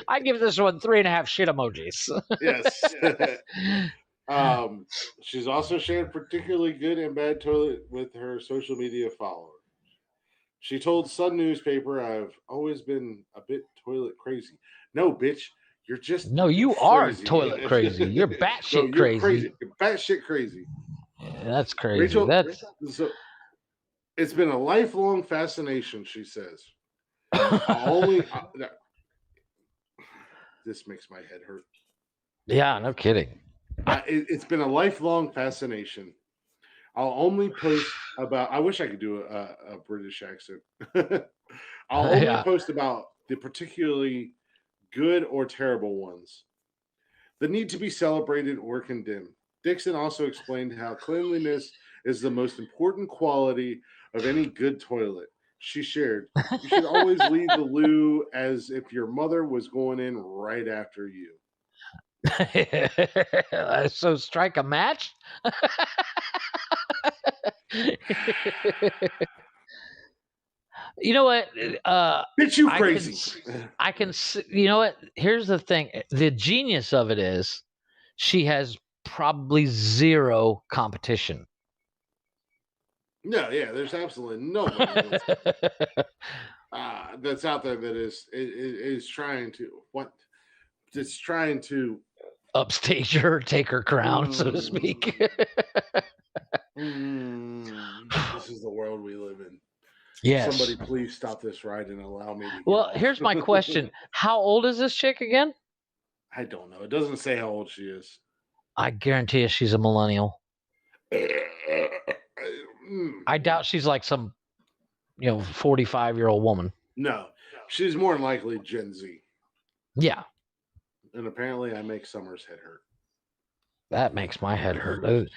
I give this one 3.5 shit emojis. Yes. She's also shared particularly good and bad toilet with her social media followers. She told Sun newspaper, "I've always been a bit toilet crazy." No, bitch, you're just you crazy. are toilet crazy. You're batshit crazy. You're batshit crazy. Yeah, that's crazy. Rachel, so it's been a lifelong fascination, she says. This makes my head hurt. Yeah, no kidding. It's been a lifelong fascination. I'll only post about. I wish I could do a British accent. I'll only post about the particularly good or terrible ones. The need to be celebrated or condemned. Dixon also explained how cleanliness is the most important quality of any good toilet. She shared, "You should always leave the loo as if your mother was going in right after you." So strike a match? You know what? Bitch, you crazy. I can see, you know what? Here's the thing. The genius of it is she has probably zero competition. No, yeah, there's absolutely nobody that's out there that is trying to It's trying to upstage her, take her crown, so to speak. This is the world we live in. Yes. Somebody please stop this ride and allow me to. Well, here's my question. How old is this chick again? I don't know. It doesn't say how old she is. I guarantee you she's a millennial. I doubt she's like some, 45-year-old woman. No, she's more than likely Gen Z. Yeah. And apparently I make Summer's head hurt. That makes my head hurt.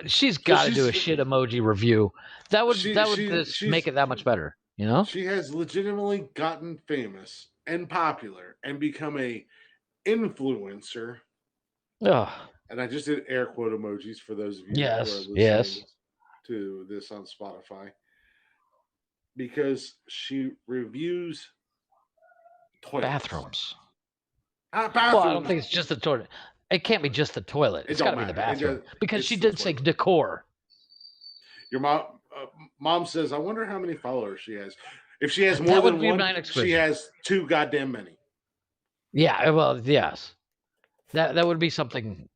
She's got to do a shit emoji review. That would make it that much better, She has legitimately gotten famous and popular and become a influencer. Ugh. And I just did air quote emojis for those of you who are listening to this on Spotify. Because she reviews toilets. Bathrooms. Bathrooms. Well, I don't think it's just the toilet. It can't be just the toilet. It's got to be the bathroom. Because she did say decor. Your mom says, "I wonder how many followers she has. If she has more than one, she has too goddamn many." Yeah, well, yes. That would be something.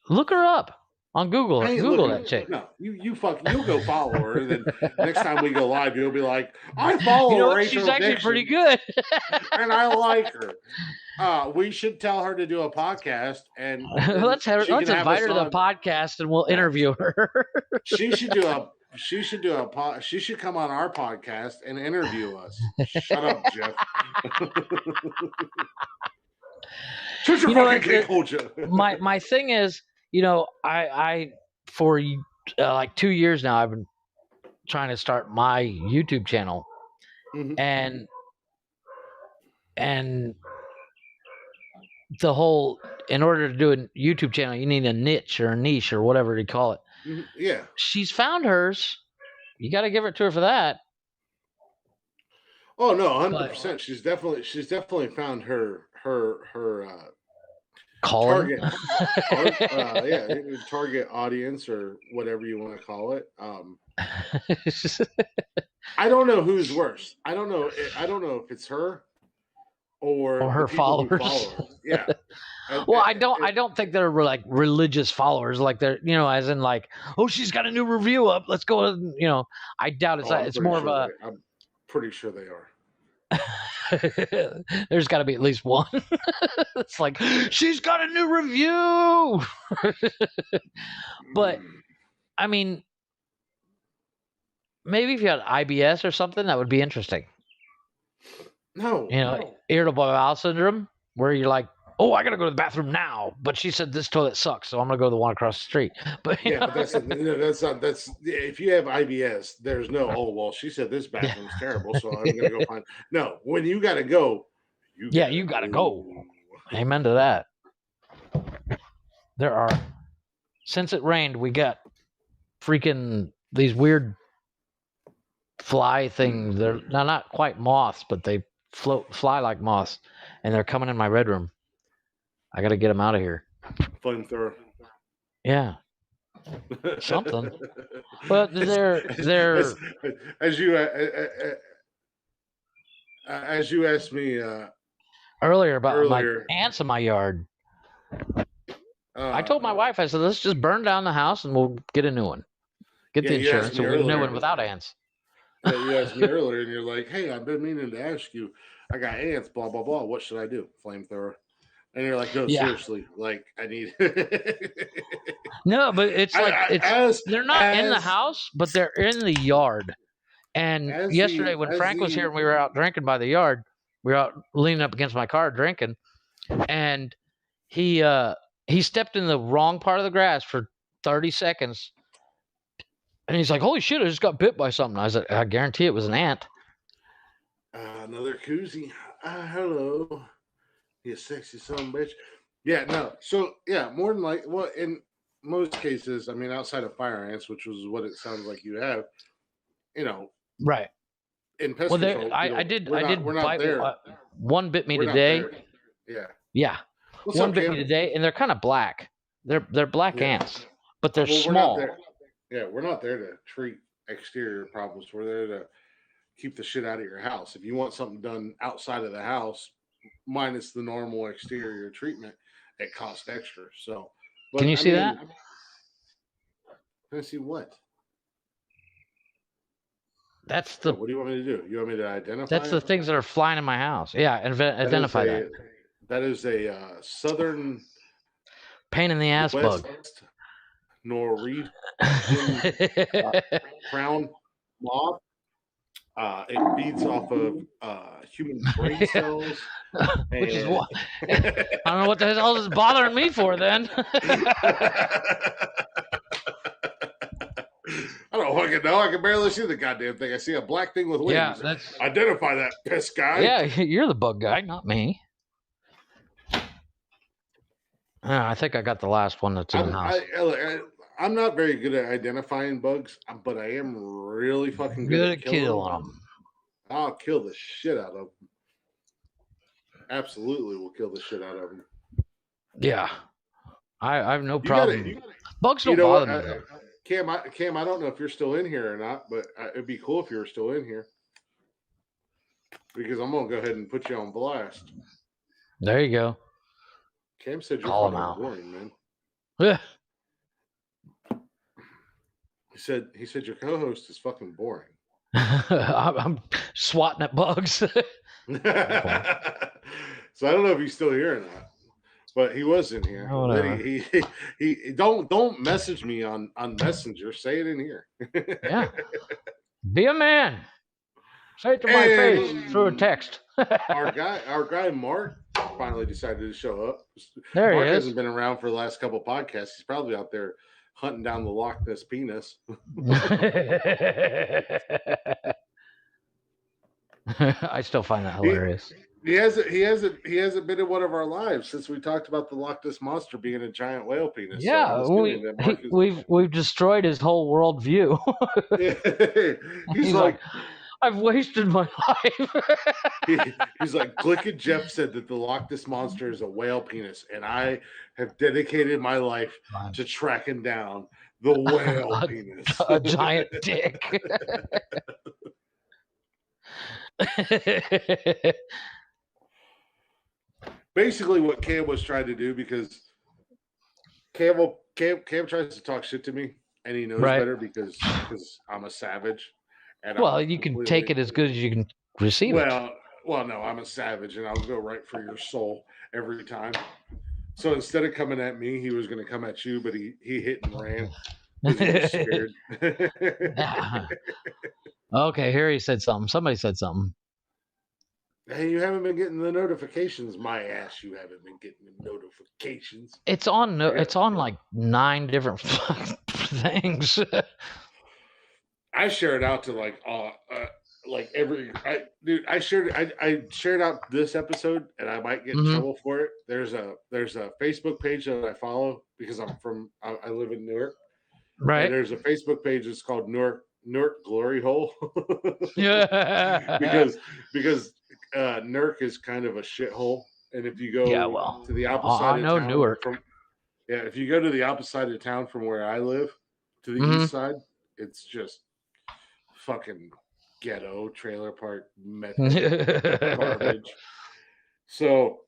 Look her up on Google. Google that chick. No, you'll go follow her. And then next time we go live, you'll be like, "I follow her. She's actually pretty good, and I like her." We should tell her to do a podcast, and let's invite her to the podcast, and we'll interview her. She should come on our podcast and interview us. Shut up, Jeff. Shut your fucking cake, hold you. My thing is, I for like 2 years now, I've been trying to start my YouTube channel, and And the whole, in order to do a YouTube channel, you need a niche or whatever you call it. Yeah. She's found hers. You got to give it to her for that. Oh no, 100%. She's definitely found her calling. Target audience or whatever you want to call it. I don't know who's worse. I don't know if it's her or her followers. Follow her. Yeah. Well, I don't think they're like religious followers, like they're, as in like, oh, she's got a new review up, let's go. I doubt it's that. It's more of a. I'm pretty sure they are. There's got to be at least one. It's like, she's got a new review. But I mean, maybe if you had IBS or something, that would be interesting. No. Irritable bowel syndrome, where you're like, oh, I gotta go to the bathroom now, but she said this toilet sucks, so I'm gonna go to the one across the street. But but that's if you have IBS, there's no, oh well, she said this bathroom's terrible, so I'm gonna go find. No, when you gotta go, you gotta go. Amen to that. There are, since it rained, we got freaking these weird fly things. They're not quite moths, but they fly like moths, and they're coming in my bedroom. I gotta get them out of here. Flamethrower. Yeah. Something. But they're as you asked me earlier about my ants in my yard. I told my wife, I said, let's just burn down the house and we'll get a new one. Get the insurance and we'll get a new one without ants. Yeah, you asked me earlier and you're like, hey, I've been meaning to ask you, I got ants, blah blah blah. What should I do? Flamethrower. And you're like, no, seriously, like I need. No, but it's like they're not in the house, but they're in the yard. And yesterday, when Frank was here and we were out drinking by the yard, we were out leaning up against my car drinking, and he stepped in the wrong part of the grass for 30 seconds, and he's like, "Holy shit! I just got bit by something." I was like, "I guarantee it was an ant." Another koozie. Hello. You sexy son of a bitch. Yeah, no. So, yeah, more than like, well, in most cases, I mean, outside of fire ants, which was what it sounds like you have, right. In pest control, I did bite there. One bit me today. Yeah. One bit me today, and they're kind of black. They're black ants, but they're small. We're not there to treat exterior problems. We're there to keep the shit out of your house. If you want something done outside of the house, minus the normal exterior treatment, it costs extra. So, can you see that? Can I see what? That's the. What do you want me to do? You want me to identify? That's the things that are flying in my house. Yeah, identify that. That is a southern pain in the ass bug. Norwegian crown moth. It feeds off of human brain cells. Which is what I don't know what the hell is bothering me for then. I don't fucking know. I can barely see the goddamn thing. I see a black thing with wings. Yeah, identify that piss guy. Yeah, you're the bug guy, not me. I think I got the last one that's in the house. I'm not very good at identifying bugs, but I am really fucking good at killing them. I'll kill the shit out of them. Absolutely, will kill the shit out of them. Yeah, I have no problem. Bugs don't bother me though. Cam, I don't know if you're still in here or not, but it'd be cool if you were still in here, because I'm gonna go ahead and put you on blast. There you go. Cam said you're fucking boring, man. Yeah. He said your co-host is fucking boring. I'm swatting at bugs. So I don't know if he's still here or not, but he was in here. He don't message me on Messenger. Say it in here. Yeah. Be a man. Say it to my face through a text. our guy Mark finally decided to show up. There Mark he is. Hasn't been around for the last couple of podcasts. He's probably out there hunting down the Loch Ness penis. I still find that hilarious. He hasn't been in one of our lives since we talked about the Loch Ness Monster being a giant whale penis. Yeah, So we've destroyed his whole worldview. He's like, I've wasted my life. He's like, Glick and Jeff said that the Loch Ness Monster is a whale penis, and I have dedicated my life to tracking down the whale penis. A giant dick. Basically what Cam was trying to do, because Cam tries to talk shit to me, and he knows better because I'm a savage. And you can take it as good as you can receive it. Well, no, I'm a savage, and I'll go right for your soul every time. So instead of coming at me, he was going to come at you, but he hit and ran because he was scared. Okay, here he said something. Somebody said something. Hey, you haven't been getting the notifications. My ass, you haven't been getting the notifications. It's on. It's on like 9 different things. I share it out to like every. I shared out this episode, and I might get in trouble for it. There's a Facebook page that I follow because I live in Newark. Right. And there's a Facebook page that's called Newark Glory Hole. Yeah. because Newark is kind of a shithole, and if you go to the opposite side of town, Newark. If you go to the opposite side of town from where I live, to the east side, it's just fucking ghetto trailer park method garbage. So,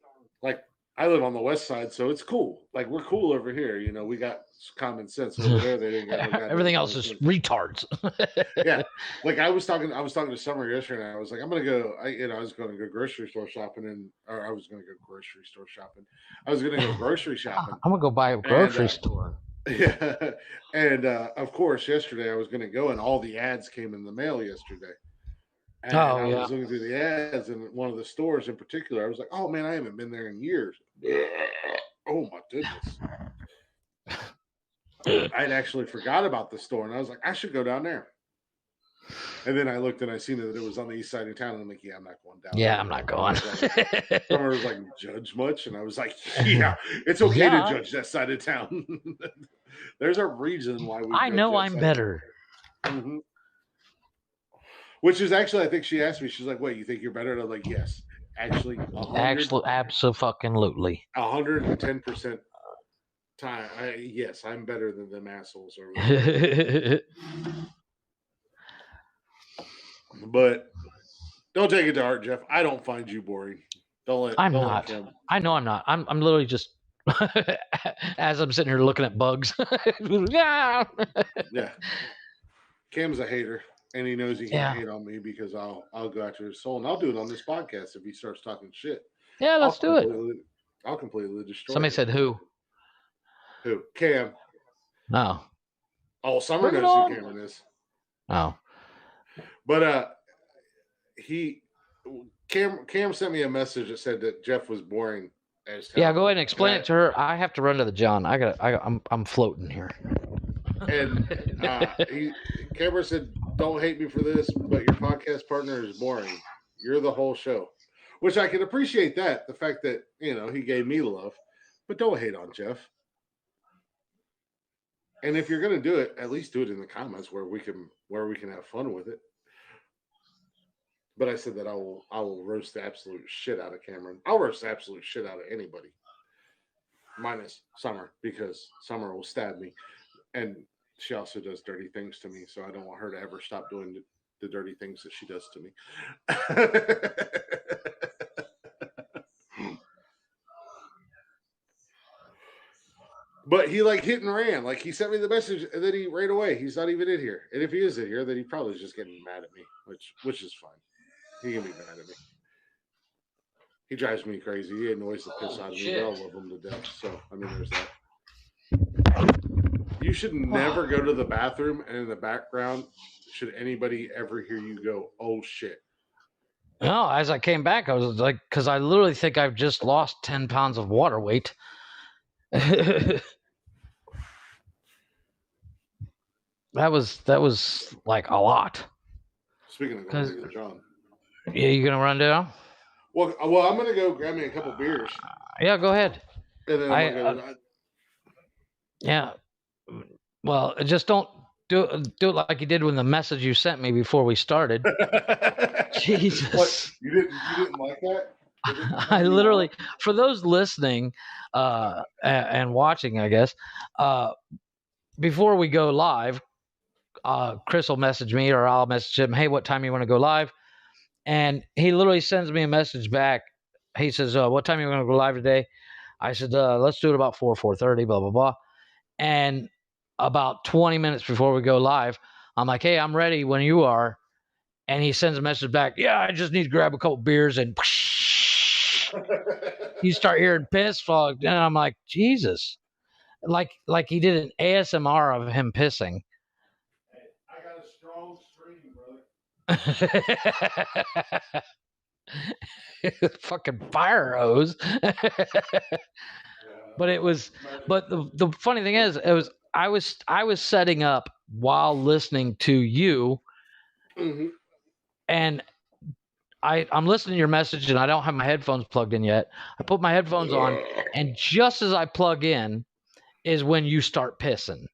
like, I live on the west side, so it's cool. Like, we're cool over here. You know, we got common sense. Over there, they didn't got everything else is retards. Yeah, like I was talking to Summer yesterday, and I was like, I'm gonna go. I was going to go grocery store shopping, I was going to go grocery shopping. I'm gonna go buy a grocery store. Yeah, and of course, yesterday I was going to go, and all the ads came in the mail yesterday. And I was looking through the ads in one of the stores in particular. I was like, oh man, I haven't been there in years. Oh my goodness. I'd actually forgot about the store, and I was like, I should go down there. And then I looked and I seen that it was on the east side of town, and I'm like, yeah, I'm not going down. Yeah, I'm not going. Summer was like, judge much? And I was like, yeah, it's okay to judge that side of town. There's a reason why I know I'm better. Mm-hmm. Which is actually, I think she asked me, she's like, wait, you think you're better? And I'm like, yes. Actually, absolutely. 110% time. Yes, I'm better than them assholes. But don't take it to heart, Jeff. I don't find you boring. I'm not. I know I'm not. I'm literally just as I'm sitting here looking at bugs. Yeah. Cam's a hater, and he knows he can't hate on me because I'll go after his soul, and I'll do it on this podcast if he starts talking shit. Yeah, let's do it. I'll completely destroy. Somebody said who? Who? Cam. No. Oh, Summer knows who Cameron is. Oh. But Cam sent me a message that said that Jeff was boring as hell. Yeah, go ahead and explain it to her. I have to run to the John. I'm floating here. And Cameron said, "Don't hate me for this, but your podcast partner is boring. You're the whole show," which I can appreciate that, the fact that he gave me love, but don't hate on Jeff. And if you're gonna do it, at least do it in the comments where we can have fun with it. But I said that I will roast the absolute shit out of Cameron. I'll roast the absolute shit out of anybody, minus Summer, because Summer will stab me, and she also does dirty things to me. So I don't want her to ever stop doing the dirty things that she does to me. But he hit and ran. Like, he sent me the message and then he ran away. He's not even in here. And if he is in here, then he probably is just getting mad at me, which is fine. He can be mad at me. He drives me crazy. He annoys the piss out of me. But I love him to death. So I mean, there's that. You should never go to the bathroom, and in the background, should anybody ever hear you go, "Oh shit." No, as I came back, I was like, because I literally think I've just lost 10 pounds of water weight. That was like a lot. Speaking of going to John. Yeah, you gonna run down? Well, I'm gonna go grab me a couple beers. Yeah, go ahead. And then I'm gonna go. Yeah. Well, just don't do it like you did with the message you sent me before we started. Jesus. What? You didn't like that? I literally, for those listening and watching, I guess, before we go live, Chris will message me or I'll message him, hey, what time you want to go live? And he literally sends me a message back. He says, what time you want to go live today? I said, let's do it about 4:30, blah, blah, blah. And about 20 minutes before we go live, I'm like, hey, I'm ready when you are. And he sends a message back, yeah, I just need to grab a couple beers, and you start hearing piss fog. And I'm like, Jesus. Like he did an ASMR of him pissing. Hey, I got a strong stream, brother. Fucking fire hose. But it was, but the funny thing is, I was setting up while listening to you, and I'm listening to your message, and I don't have my headphones plugged in yet. I put my headphones on, and just as I plug in is when you start pissing.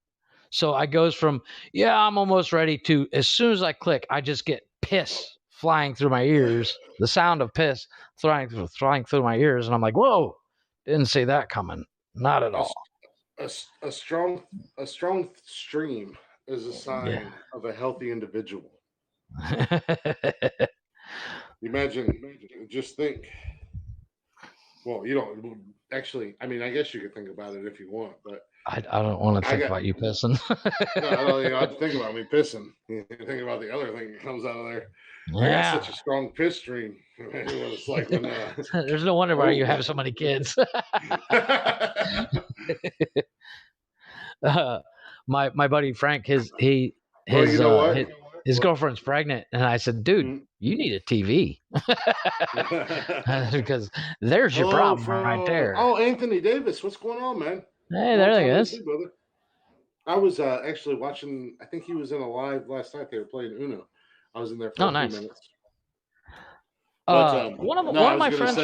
So I goes from, yeah, I'm almost ready, to as soon as I click, I just get piss flying through my ears, the sound of piss flying through my ears, and I'm like, whoa, didn't see that coming. Not at all. A strong stream is a sign of a healthy individual. Imagine, just think. Well, you don't actually. I mean, I guess you could think about it if you want, but I don't want to think about you pissing. No, I don't have to think about me pissing. You think about the other thing that comes out of there. Yeah. I got such a strong piss stream. It's like when, there's no wonder why you have so many kids. My buddy Frank, his girlfriend's pregnant, and I said, dude, you need a TV. Because there's your problem right there. Oh, Anthony Davis, what's going on, man? Hey, there he is. Brother. I was actually watching. I think he was in a live last night. They were playing Uno. I was in there for a few minutes. But, one of my friends.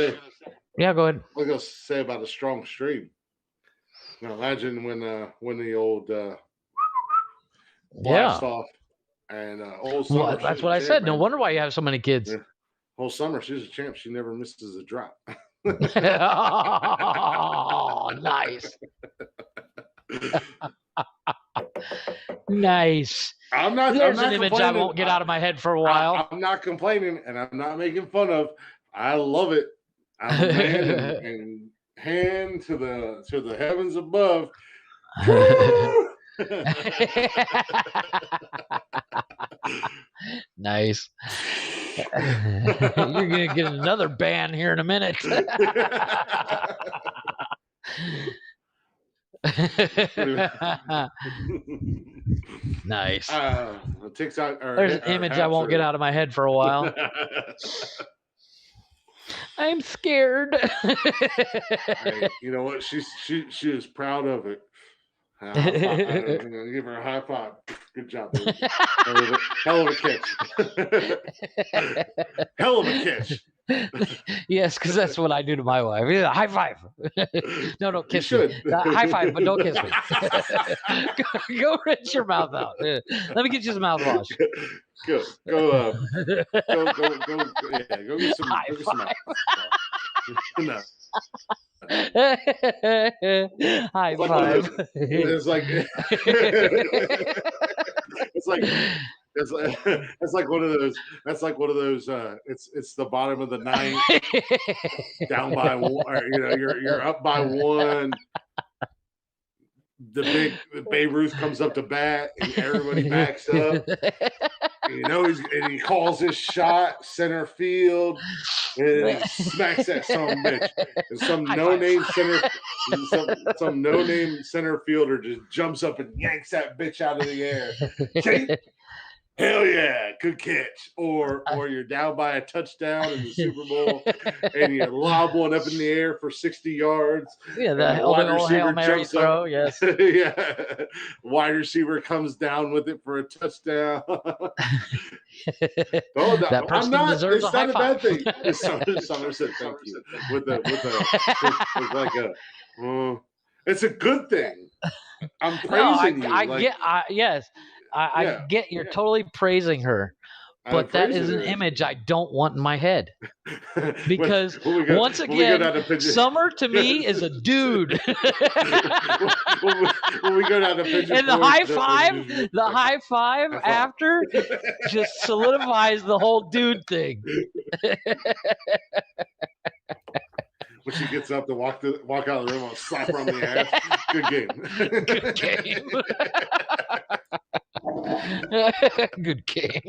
Yeah, go ahead. I was gonna say about a strong stream. Now imagine when the old blast off and old summer. Well, that's what I said. Man. No wonder why you have so many kids. Yeah. Whole summer, she's a champ. She never misses a drop. Oh, nice. Nice. There's an image I won't get out of my head for a while. I'm not complaining, and I'm not making fun of. I love it. I'm a man and hand to the heavens above. Nice. You're gonna get another ban here in a minute. Nice. TikTok. There's an image I won't get out of my head for a while. I'm scared. Hey, you know what? She is proud of it. I'm gonna give her a high five. Good job, baby. Hell of a catch. Hell of a catch. Yes, because that's what I do to my wife. High five. No, don't kiss me. High five, but don't kiss me. Go rinse your mouth out. Let me get you some mouthwash. Go get some. High five. No. High five. It's like it's like one of those. That's like one of those. It's the bottom of the ninth, down by one. Or, you're up by one. The Babe Ruth comes up to bat, and everybody backs up. And he calls his shot center field, and he smacks that son of a bitch. And some no-name center fielder just jumps up and yanks that bitch out of the air. See? hell yeah, good catch. Or you're down by a touchdown in the Super Bowl and you lob one up in the air for 60 yards. Yeah, the wide old receiver Hail Mary jumps throw, up. yes. Yeah. Wide receiver comes down with it for a touchdown. That person deserves a high five. It's not a bad thing. Summer said thank you. With like a it's a good thing. I'm praising you. I get you're totally praising her, but that is an image I don't want in my head. Because once again, Summer to me is a dude. when we go down to Pigeon and the high five after just solidifies the whole dude thing. When she gets up to walk out of the room, I'll slap her on the ass. Good game. Good game. Good game.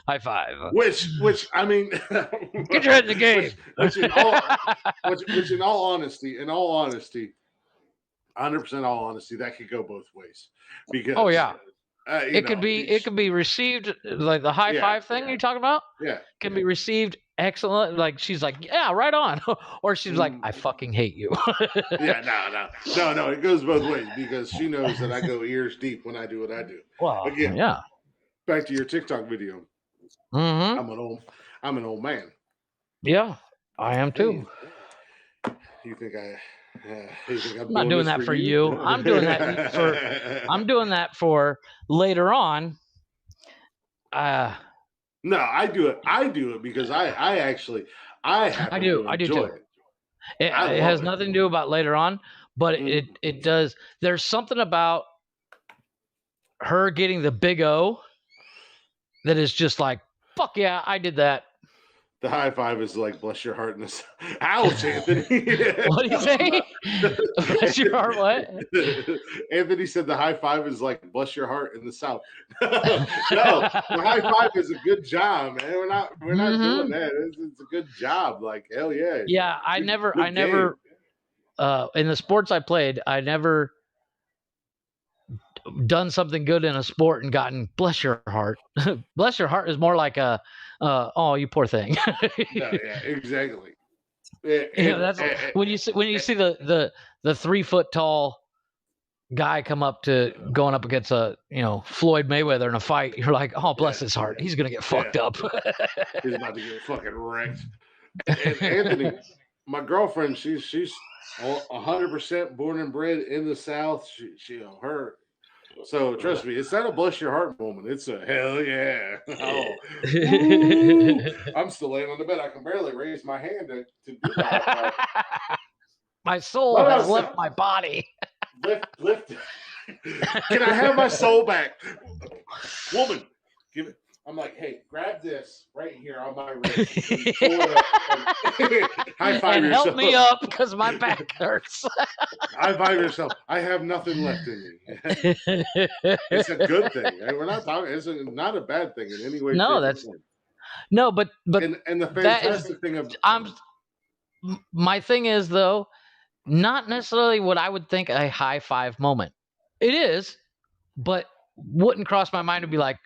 High five. Which I mean, get your head in the game. Which in all honesty, 100% all honesty, that could go both ways. Because it could be received like the high five thing you're talking about. Yeah, can be received excellent. Like she's like, yeah, right on, or she's like, I fucking hate you. No. It goes both ways because she knows that I go ears deep when I do what I do. Well, again, yeah. Back to your TikTok video. Mm-hmm. I'm an old man. Yeah, I am too. You think I'm not doing that for you. I'm doing that for later on. No, I do it because I do too. It has nothing to do about later on, but it does. There's something about her getting the big O that is just like, fuck yeah, I did that. The high five is like, bless your heart in this. Ouch, Anthony. What do you say? Bless your heart, what? Anthony said the high five is like, bless your heart in the South. No, the high five is a good job, man. We're not doing that. It's a good job. Like, hell yeah. Yeah, I never, in the sports I played, I never done something good in a sport and gotten bless your heart. Bless your heart is more like a oh, you poor thing. Yeah, exactly. That's when you see the 3 foot tall guy come up to going up against Floyd Mayweather in a fight. You're like, oh, bless his heart, he's gonna get fucked up. He's about to get fucking wrecked. And Anthony, my girlfriend, she's 100% born and bred in the South. She her. So trust me, it's not a bless your heart moment. It's a hell yeah. Oh. I'm still laying on the bed. I can barely raise my hand to do that. My soul has left my body. Lift. Can I have my soul back? Woman, give it. I'm like, hey, grab this right here on my wrist. High five yourself. Help me up because my back hurts. High five yourself. I have nothing left in me. It's a good thing. We're not talking. It's not a bad thing in any way. No, but and the fantastic thing of my thing is though, not necessarily what I would think a high five moment. It is, but wouldn't cross my mind to be like,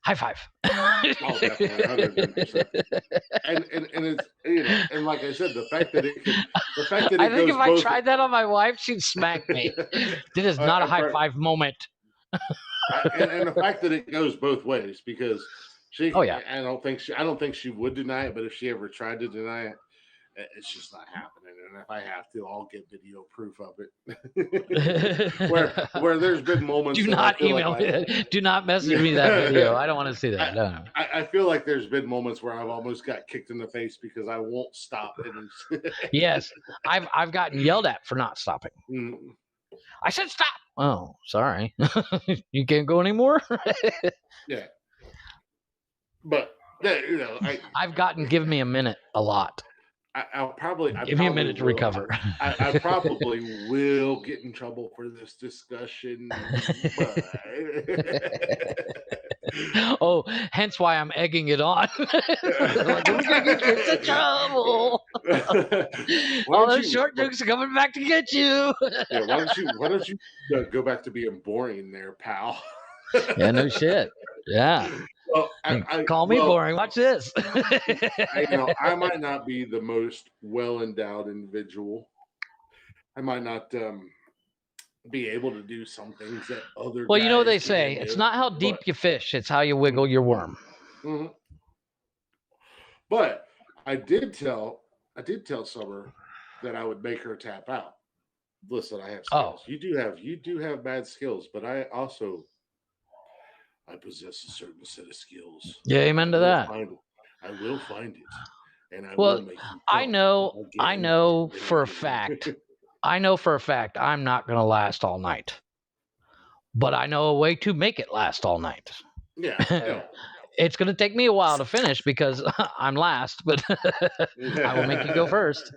high five. Oh, definitely, 100%. And it's and like I said, the fact that it I think if I tried that on my wife, she'd smack me. This is not a high five moment. And the fact that it goes both ways because she. Oh yeah. I don't think she would deny it, but if she ever tried to deny it, it's just not happening. And if I have to, I'll get video proof of it. where there's been moments. Do not email me. Do not message me that video. I don't want to see that. No. I feel like there's been moments where I've almost got kicked in the face because I won't stop. Yes, I've gotten yelled at for not stopping. I said stop. Oh, sorry. You can't go anymore. Yeah. But I've gotten give me a minute a lot. I'll probably give me a minute to recover. I probably will get in trouble for this discussion. Oh, hence why I'm egging it on. We're gonna get into trouble. All those short jokes are coming back to get you. Yeah, why don't you go back to being boring there, pal? Yeah, no shit. Yeah. Well, call me boring. Watch this. I might not be the most well-endowed individual. I might not be able to do some things that other well, you know what they guys say. can It's do, not how deep you fish. It's how you wiggle your worm. Mm-hmm. But I did tell Summer that I would make her tap out. Listen, I have skills. You do have bad skills, but I possess a certain set of skills. Yeah, amen to that. I will find it, and I Well, will make you. I know for a fact. I know for a fact I'm not going to last all night, but I know a way to make it last all night. Yeah. It's going to take me a while to finish because I'm last, but I will make you go first.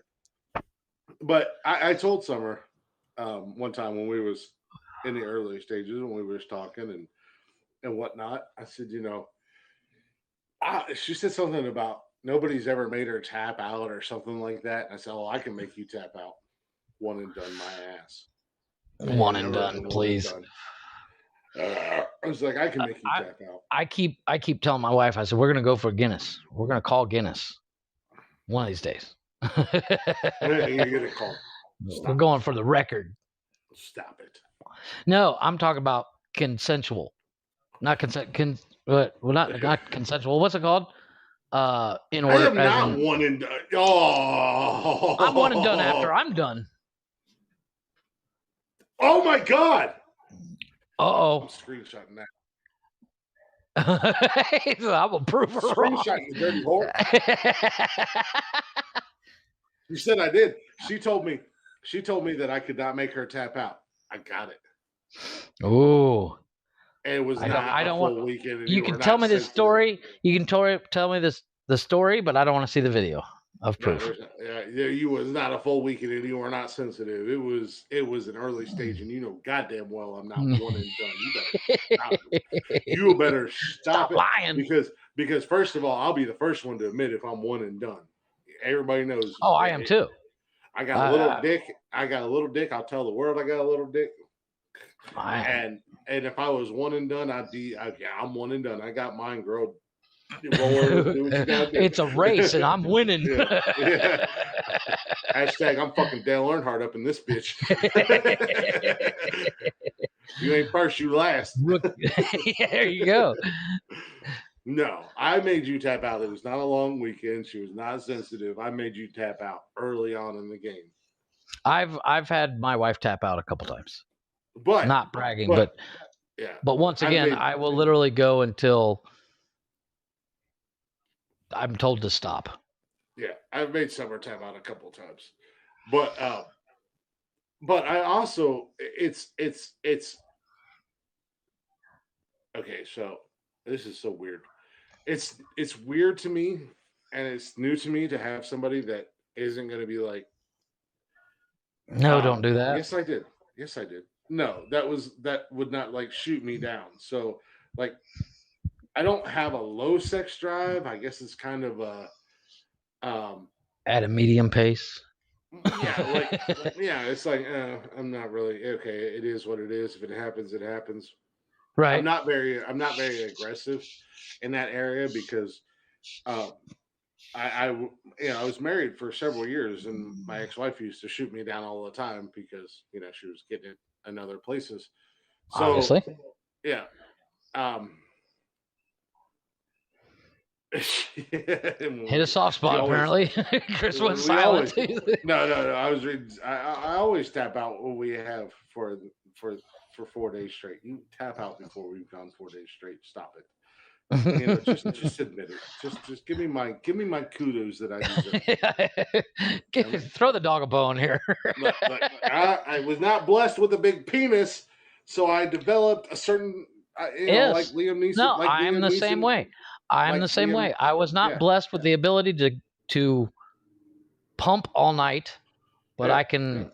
But I told Summer one time when we was in the early stages when we was talking and whatnot, I said, she said something about nobody's ever made her tap out or something like that. And I said, I can make you tap out. One and done, my ass. One and done, please. I was like, I can make you tap out. I keep telling my wife, I said, we're going to go for Guinness. We're going to call Guinness one of these days. You're going to call. We're going for the record. Stop it. No, I'm talking about consensual. Not consent. Not consensual. What's it called? In order. I am not one and done. Oh, I'm one and done after I'm done. Oh my God. I'm screenshotting that. I will prove her wrong. Screenshot, you dirty whore. You said I did. She told me that I could not make her tap out. I got it. Ooh. It was not a full weekend. You can tell me the story. You can tell me the story, but I don't want to see the video of proof. You was not a full weekend and you were not sensitive. It was an early stage, and you know goddamn well I'm not one and done. You better stop it. Lying. Because first of all, I'll be the first one to admit if I'm one and done. Everybody knows. Oh, I am too. I got a little dick. I'll tell the world I got a little dick. And if I was one and done, I'm one and done. I got mine, girl. It's a race, and I'm winning. Yeah. Hashtag I'm fucking Dale Earnhardt up in this bitch. You ain't first, you last. There you go. No, I made you tap out. It was not a long weekend. She was not sensitive. I made you tap out early on in the game. I've had my wife tap out a couple times. But not bragging, but once again, I will literally go until I'm told to stop. Yeah, I've made Summer tap out a couple times, but I also it's okay. So this is so weird. It's weird to me, and it's new to me to have somebody that isn't going to be like, no, don't do that. Yes, I did. No, that would not like shoot me down. So like, I don't have a low sex drive. I guess it's kind of a at a medium pace. Yeah, it's like I'm not really okay. It is what it is. If it happens, it happens. Right. I'm not very aggressive in that area because I was married for several years, and my ex-wife used to shoot me down all the time because she was getting it in other places. So, obviously, yeah. Hit a soft spot apparently. Chris went silent. No. I was reading. I always tap out what we have for 4 days straight. You tap out before we've gone 4 days straight. Stop it. Just admit it. Just give me my kudos that I deserve. Throw the dog a bone here. Look, I was not blessed with a big penis, so I developed a certain, like Liam Neeson. No, I'm the same way. I'm the same way. I was not blessed with the ability to pump all night, but I can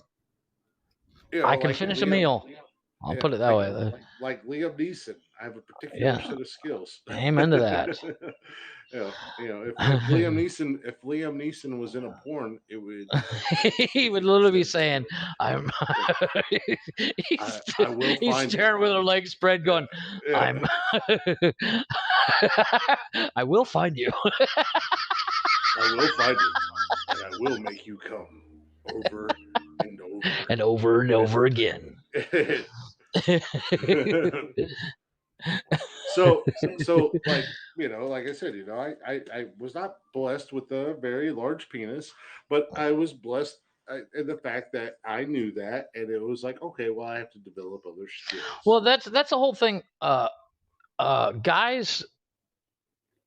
finish a meal. I'll put it that way. Like Liam Neeson, I have a particular set of skills. Amen to that. If Liam Neeson was in a porn, it would. He would literally be saying, "I'm." He's staring with her legs spread, going, "I'm." I will find you. I will find you, and I will make you come over and over and over and over again. so like like I said, I was not blessed with a very large penis, but I was blessed in the fact that I knew that, and it was like, okay, well, I have to develop other skills. Well, that's the whole thing. Guys,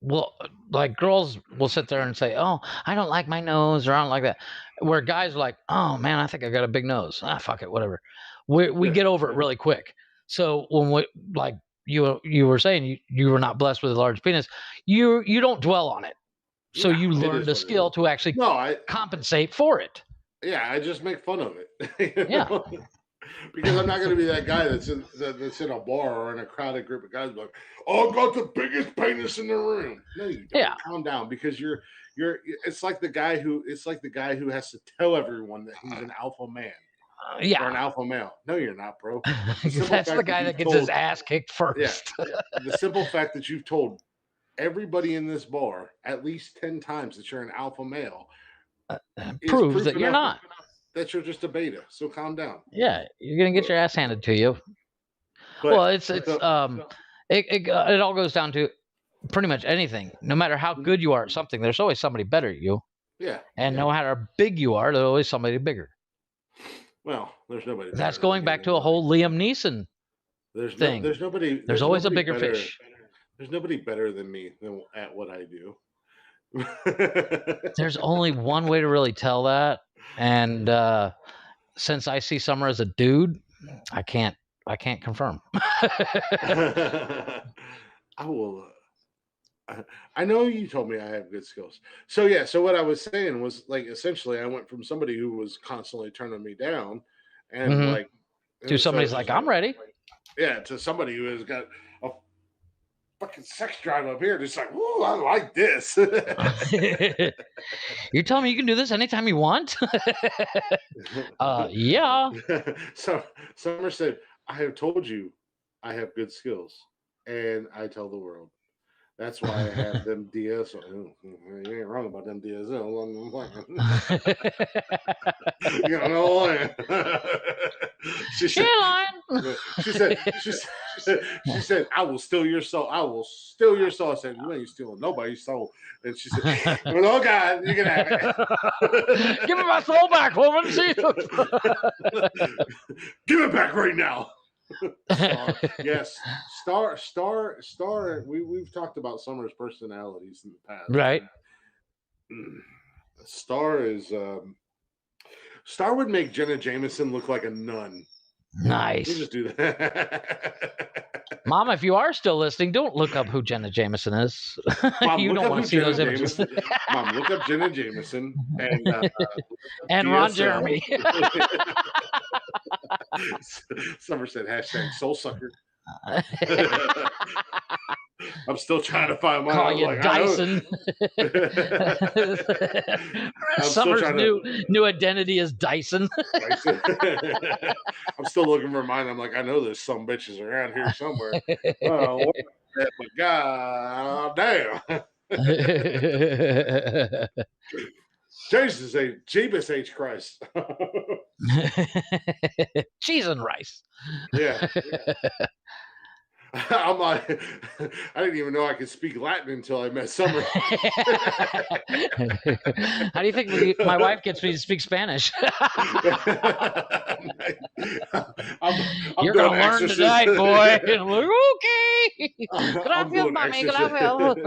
well, like girls will sit there and say, "Oh, I don't like my nose," or "I don't like that." Where guys are like, "Oh man, I think I got a big nose. Ah, fuck it, whatever." We get over it really quick. So when we like you were saying you were not blessed with a large penis, you don't dwell on it. So you learn the skill to actually compensate for it. Yeah, I just make fun of it. Yeah. Because I'm not going to be that guy that's in a bar or in a crowded group of guys like, "Oh, I've got the biggest penis in the room." No, you don't. Yeah. Calm down, because you're. It's like the guy who has to tell everyone that he's an alpha man. Yeah. Or an alpha male. No, you're not, bro. That's the guy that gets his ass kicked first. Yeah. The simple fact that you've told everybody in this bar at least 10 times that you're an alpha male proves that you're not. That you're just a beta. So calm down. Yeah, you're gonna get your ass handed to you. Well, it all goes down to pretty much anything. No matter how good you are at something, there's always somebody better at you. Yeah. And no matter how big you are, there's always somebody bigger. Well, there's nobody. That's going back to a whole Liam Neeson thing. There's nobody. There's always a bigger fish. There's nobody better than me at what I do. There's only one way to really tell that, and since I see Summer as a dude, I can't confirm. I will. I know you told me I have good skills. So yeah. So what I was saying was, like, essentially, I went from somebody who was constantly turning me down, and like, to somebody's like, "I'm ready." Yeah, to somebody who has got a fucking sex drive up here. Just like, "Ooh, I like this." You're telling me you can do this anytime you want? Yeah. So Summer said, "I have told you I have good skills, and I tell the world. That's why I have them DS. You ain't wrong about them DS. You know, she said, "I will steal your soul. I will steal your soul." I said, "You ain't stealing nobody's soul." And she said, "Well, oh God, you can have it. Give me my soul back, woman. Give it back right now." Yes, Star. We've talked about Summer's personalities in the past, right? Star would make Jenna Jameson look like a nun. Nice. You just do that. Mom, if you are still listening, don't look up who Jenna Jameson is. Mom, you don't want to see those images. Mom, look up Jenna Jameson and Ron Jeremy. Summer said #soulsucker. I'm still trying to find mine. Call you like, Dyson. Summer's new identity is Dyson. I'm still looking for mine. I'm like, I know there's some bitches around here somewhere. Oh, but god damn. Jesus H. Christ. Cheese and rice. Yeah. I'm like, I didn't even know I could speak Latin until I met Summer. How do you think my wife gets me to speak Spanish? You're going to learn tonight, boy. I'm like, okay. Gracias, mommy. Gracias.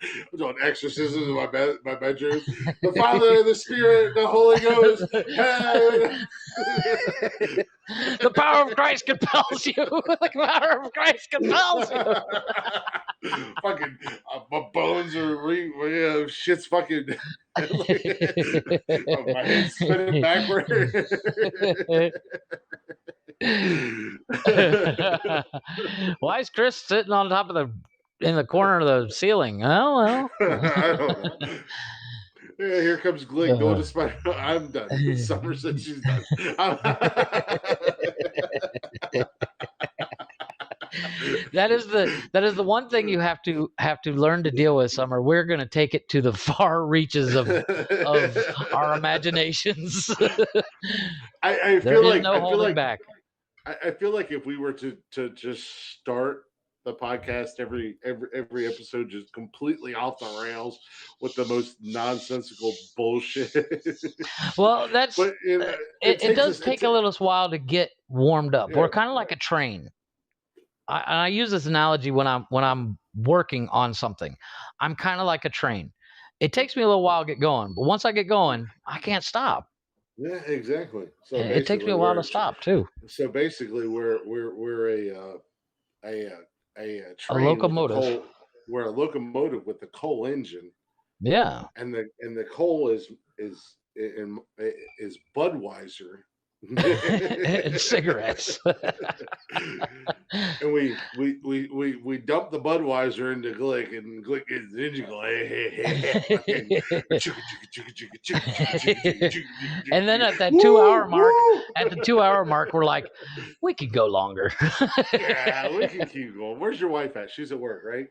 I'm doing exorcisms in my bedroom. The Father, the Spirit, the Holy Ghost. The power of Christ compels you. The power of Christ compels you. Fucking, my bones are shit's fucking. My head's spinning backward. Why is Chris sitting on top of in the corner of the ceiling? Oh well. I don't know. Yeah, here comes Glick doing a spider. I'm done. Summer said she's done. That is the one thing you have to learn to deal with, Summer. We're going to take it to the far reaches of our imaginations. I feel like no holding back. I feel like if we were to just start the podcast every episode just completely off the rails with the most nonsensical bullshit. Well, that's but, it does take a little while to get warmed up. Yeah. We're kind of like a train. I use this analogy when I'm working on something. I'm kind of like a train. It takes me a little while to get going, but once I get going, I can't stop. Yeah, exactly. So it takes me a while to stop too. So basically, we're a train locomotive. We're a locomotive with the coal engine. Yeah, and the coal is Budweiser. And cigarettes. And we dump the Budweiser into Glick, and Glick gets the engine go, and then at that 2 hour mark, we're like, we could go longer. Yeah, we can keep going. Where's your wife at? She's at work, right?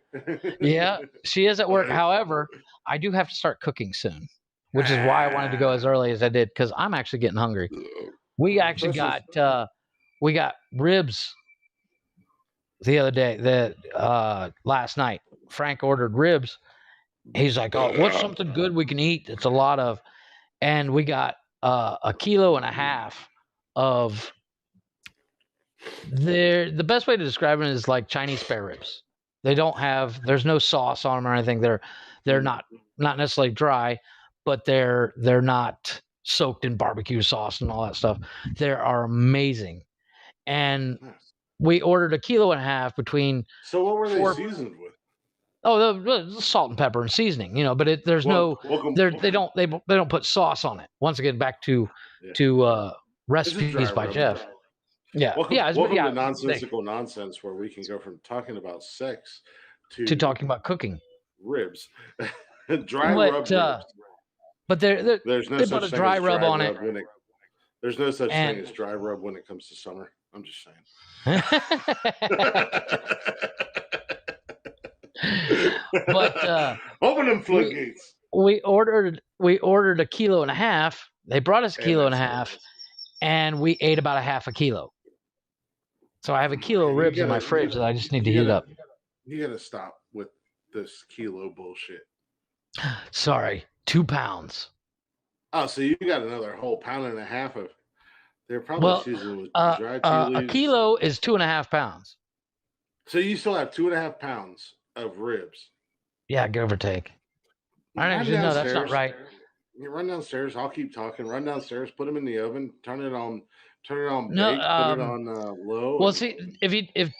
Yeah, she is at work. However, I do have to start cooking soon, which is why I wanted to go as early as I did, because I'm actually getting hungry. We actually got ribs the other day. Last night, Frank ordered ribs. He's like, "Oh, what's something good we can eat? It's a lot of," and we got 1.5 kilos of. The best way to describe it is like Chinese spare ribs. There's no sauce on them or anything. They're not necessarily dry, but they're not soaked in barbecue sauce and all that stuff. They are amazing. And we ordered 1.5 kilos between. So what were they seasoned with? Oh, the salt and pepper and seasoning, but they don't put sauce on it. Once again, back to recipes by Jeff. Yeah. Welcome to Nonsensical Nonsense, where we can go from talking about sex to talking about cooking. Ribs. Dry rub ribs. But there's no such thing dry as rub on it. There's no such thing as dry rub when it comes to summer. I'm just saying. But open them floodgates. We ordered 1.5 kilos. They brought us 1.5 kilos, and we ate about 0.5 kilo. So I have 1 kilo of ribs in my fridge that I just need to heat up. You got to stop with this kilo bullshit. Sorry, 2 pounds. Oh, so you got another whole 1.5 pounds of. They're probably seasoned with dry tea leaves. 1 kilo is 2.5 pounds. So you still have 2.5 pounds of ribs. Yeah, give or take. I don't know. That's not right. You run downstairs. I'll keep talking. Run downstairs. Put them in the oven. Turn it on. Turn it on. No, bake, put it on low. Well, see, if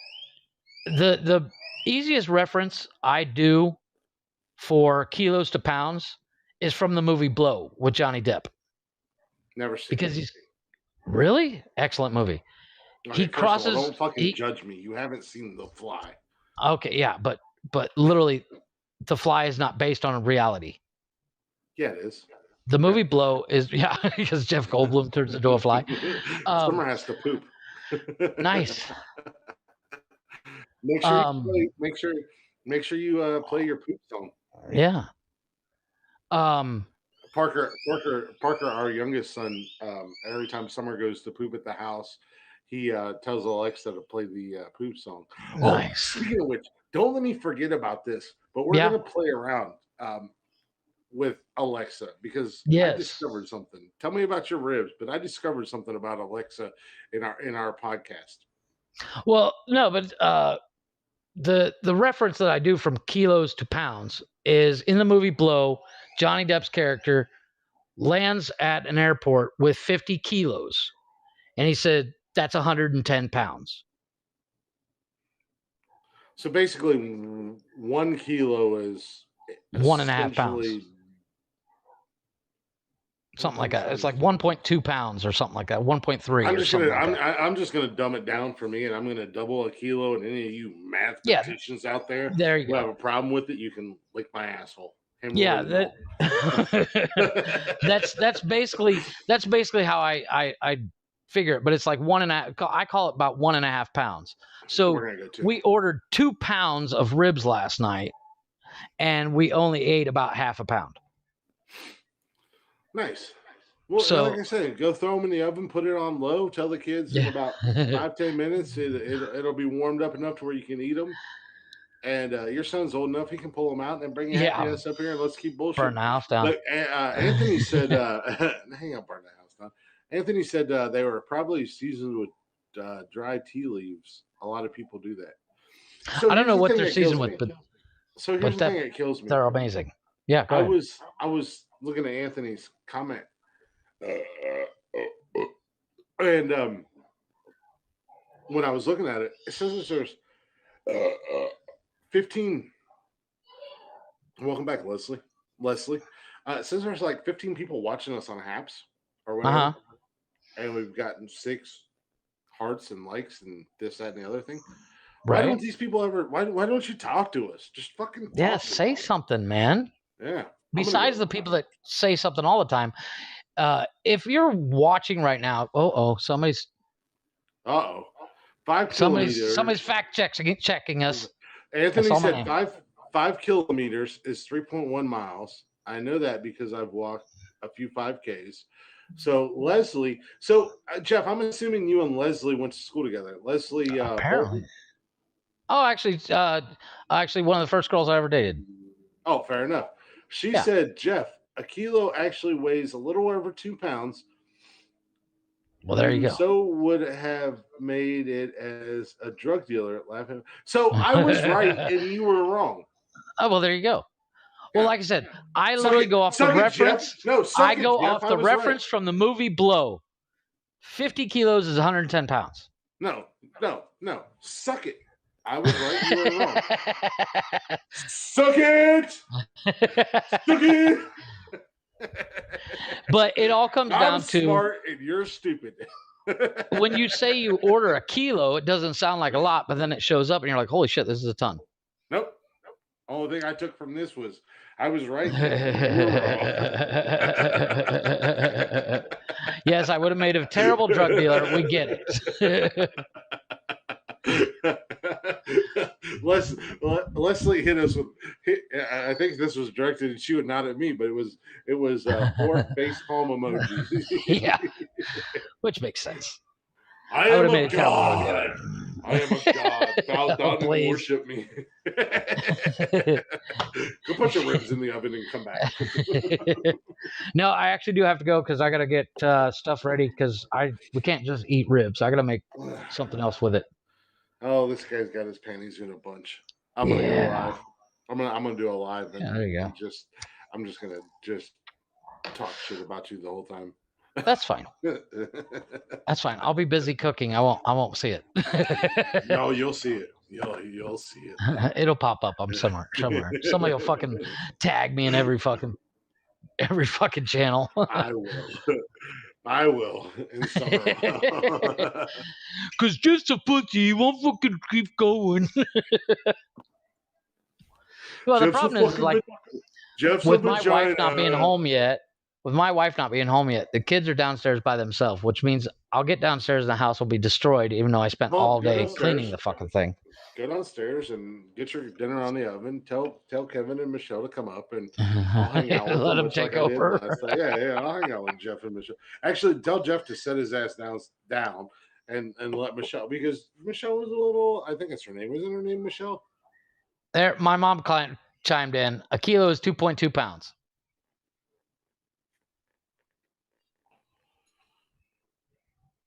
the easiest reference I do for kilos to pounds is from the movie Blow with Johnny Depp. Never seen. Because he's really excellent movie. Right, he crosses. All, don't fucking judge me. You haven't seen The Fly. Okay, yeah, but literally, The Fly is not based on reality. Yeah, it is. The movie Blow is because Jeff Goldblum turns into a fly. Summer has to poop. Nice. Make sure you play your poop song. Yeah. Parker, our youngest son, every time Summer goes to poop at the house, he tells Alexa to play the poop song. Nice. Oh, speaking of which, don't let me forget about this, but we're going to play around with Alexa, because I discovered something. Tell me about your ribs, but I discovered something about Alexa in our podcast. Well, no, but the reference that I do from kilos to pounds is in the movie Blow. Johnny Depp's character lands at an airport with 50 kilos, and he said that's 110 pounds. So basically, 1 kilo is 1.5 pounds. Something like that. It's like 1.2 pounds or something like that. 1.3. I'm just gonna dumb it down for me, and I'm gonna double a kilo. And any of you mathematicians out there who have a problem with it, you can lick my asshole. Yeah, that's basically how I figure it. But it's like 1.5. I call it about 1.5 pounds. So we ordered 2 pounds of ribs last night, and we only ate about half a pound. Nice. Well, so, like I said, go throw them in the oven, put it on low. Tell the kids in about 5-10 minutes it'll be warmed up enough to where you can eat them. And your son's old enough; he can pull them out and bring happiness up here. And let's keep bullshit. Burn the house down. But Anthony said, "Hang on, burn the house down." Anthony said they were probably seasoned with dry tea leaves. A lot of people do that. So I don't know what they're seasoned with, but here's the thing that kills me. They're amazing. Yeah, I was looking at Anthony's comment, and when I was looking at it, it says there's 15. Welcome back, Leslie. It says there's like 15 people watching us on Haps or whatever, and we've gotten 6 hearts and likes and this, that, and the other thing. Why don't these people ever? Why don't you talk to us? Just fucking say something, man. Yeah. Besides the people that say something all the time, if you're watching right now, somebody's. 5 kilometers. Somebody's fact checking us. Anthony said 5 kilometers is 3.1 miles. I know that because I've walked a few 5Ks. So Leslie, Jeff, I'm assuming you and Leslie went to school together. Leslie, apparently. Oh, actually, one of the first girls I ever dated. Oh, fair enough. She said, Jeff, a kilo actually weighs a little over 2 pounds. Well, there you go. So would have made it as a drug dealer at Laughing. So I was right and you were wrong. Oh, well, there you go. Well, like I said, I literally go off the reference. I go off the reference from the movie Blow. 50 kilos is 110 pounds. No. Suck it. I was right. You were wrong. Suck it. Suck it. But it all comes down to. I'm smart and you're stupid. When you say you order a kilo, it doesn't sound like a lot, but then it shows up and you're like, holy shit, this is a ton. Nope. Only thing I took from this was I was right. Yes, I would have made a terrible drug dealer. We get it. Leslie hit us with. I think this was directed at you and not at me, but it was 4 face palm emojis. Yeah, which makes sense. I am a god. I am a god. Bow down and worship me. Go put your ribs in the oven and come back. No, I actually do have to go because I got to get stuff ready because we can't just eat ribs. I got to make something else with it. Oh, this guy's got his panties in a bunch. I'm gonna go live. I'm gonna do a live. And there you go. I'm just gonna talk shit about you the whole time. That's fine. That's fine. I'll be busy cooking. I won't see it. No, you'll see it. You'll see it. It'll pop up. I'm somewhere. Somebody will fucking tag me in every fucking channel. I will in summer. Cause just a pussy, you won't fucking keep going. Well, the problem is like with my wife not being home yet. With my wife not being home yet, the kids are downstairs by themselves, which means I'll get downstairs and the house will be destroyed, even though I spent all day cleaning the fucking thing. Go downstairs and get your dinner on the oven. Tell Kevin and Michelle to come up, and I'll hang out with let them take over. Yeah, I'll hang out with Jeff and Michelle. Actually, tell Jeff to set his ass down and let Michelle, because Michelle was a little. I think it's her name. Isn't her name Michelle? There, my mom chimed in. A kilo is 2.2 pounds.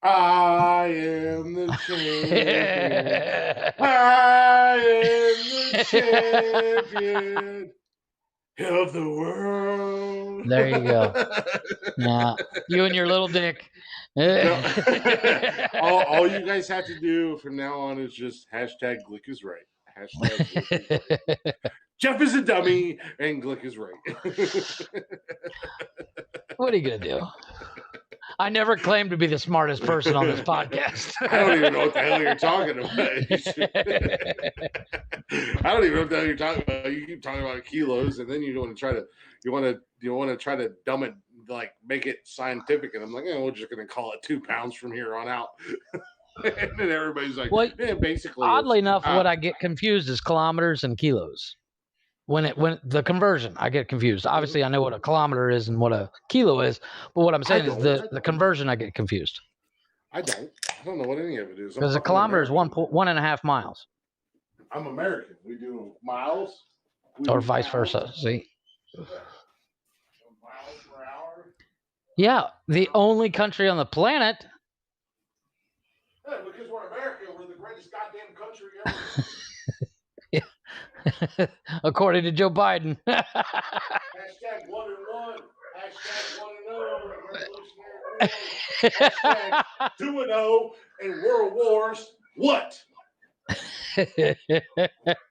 I am the champion. I am the champion of the world. There you go. Yeah, you and your little dick. all you guys have to do from now on is just hashtag Glick is right. Hashtag Glick is right. Jeff is a dummy, and Glick is right. What are you gonna do? I never claimed to be the smartest person on this podcast. I don't even know what the hell you're talking about. I don't even know what the hell you're talking about. You keep talking about kilos, and then you want to try to dumb it, like make it scientific. And I'm like, we're just gonna call it 2 pounds from here on out. And then everybody's like, well, basically. Oddly enough, what I get confused is kilometers and kilos. When the conversion, I get confused. Obviously, I know what a kilometer is and what a kilo is, but what I'm saying is the conversion, I get confused. I don't know what any of it is. Because a kilometer is 1.5 miles. I'm American. We do miles. Or vice versa. See? Miles per hour. Yeah, the only country on the planet. Yeah, because we're America. We're the greatest goddamn country ever. According to Joe Biden. Hashtag 1 and 1. Hashtag 1 and 0. Hashtag 2 and 0 in World Wars. What?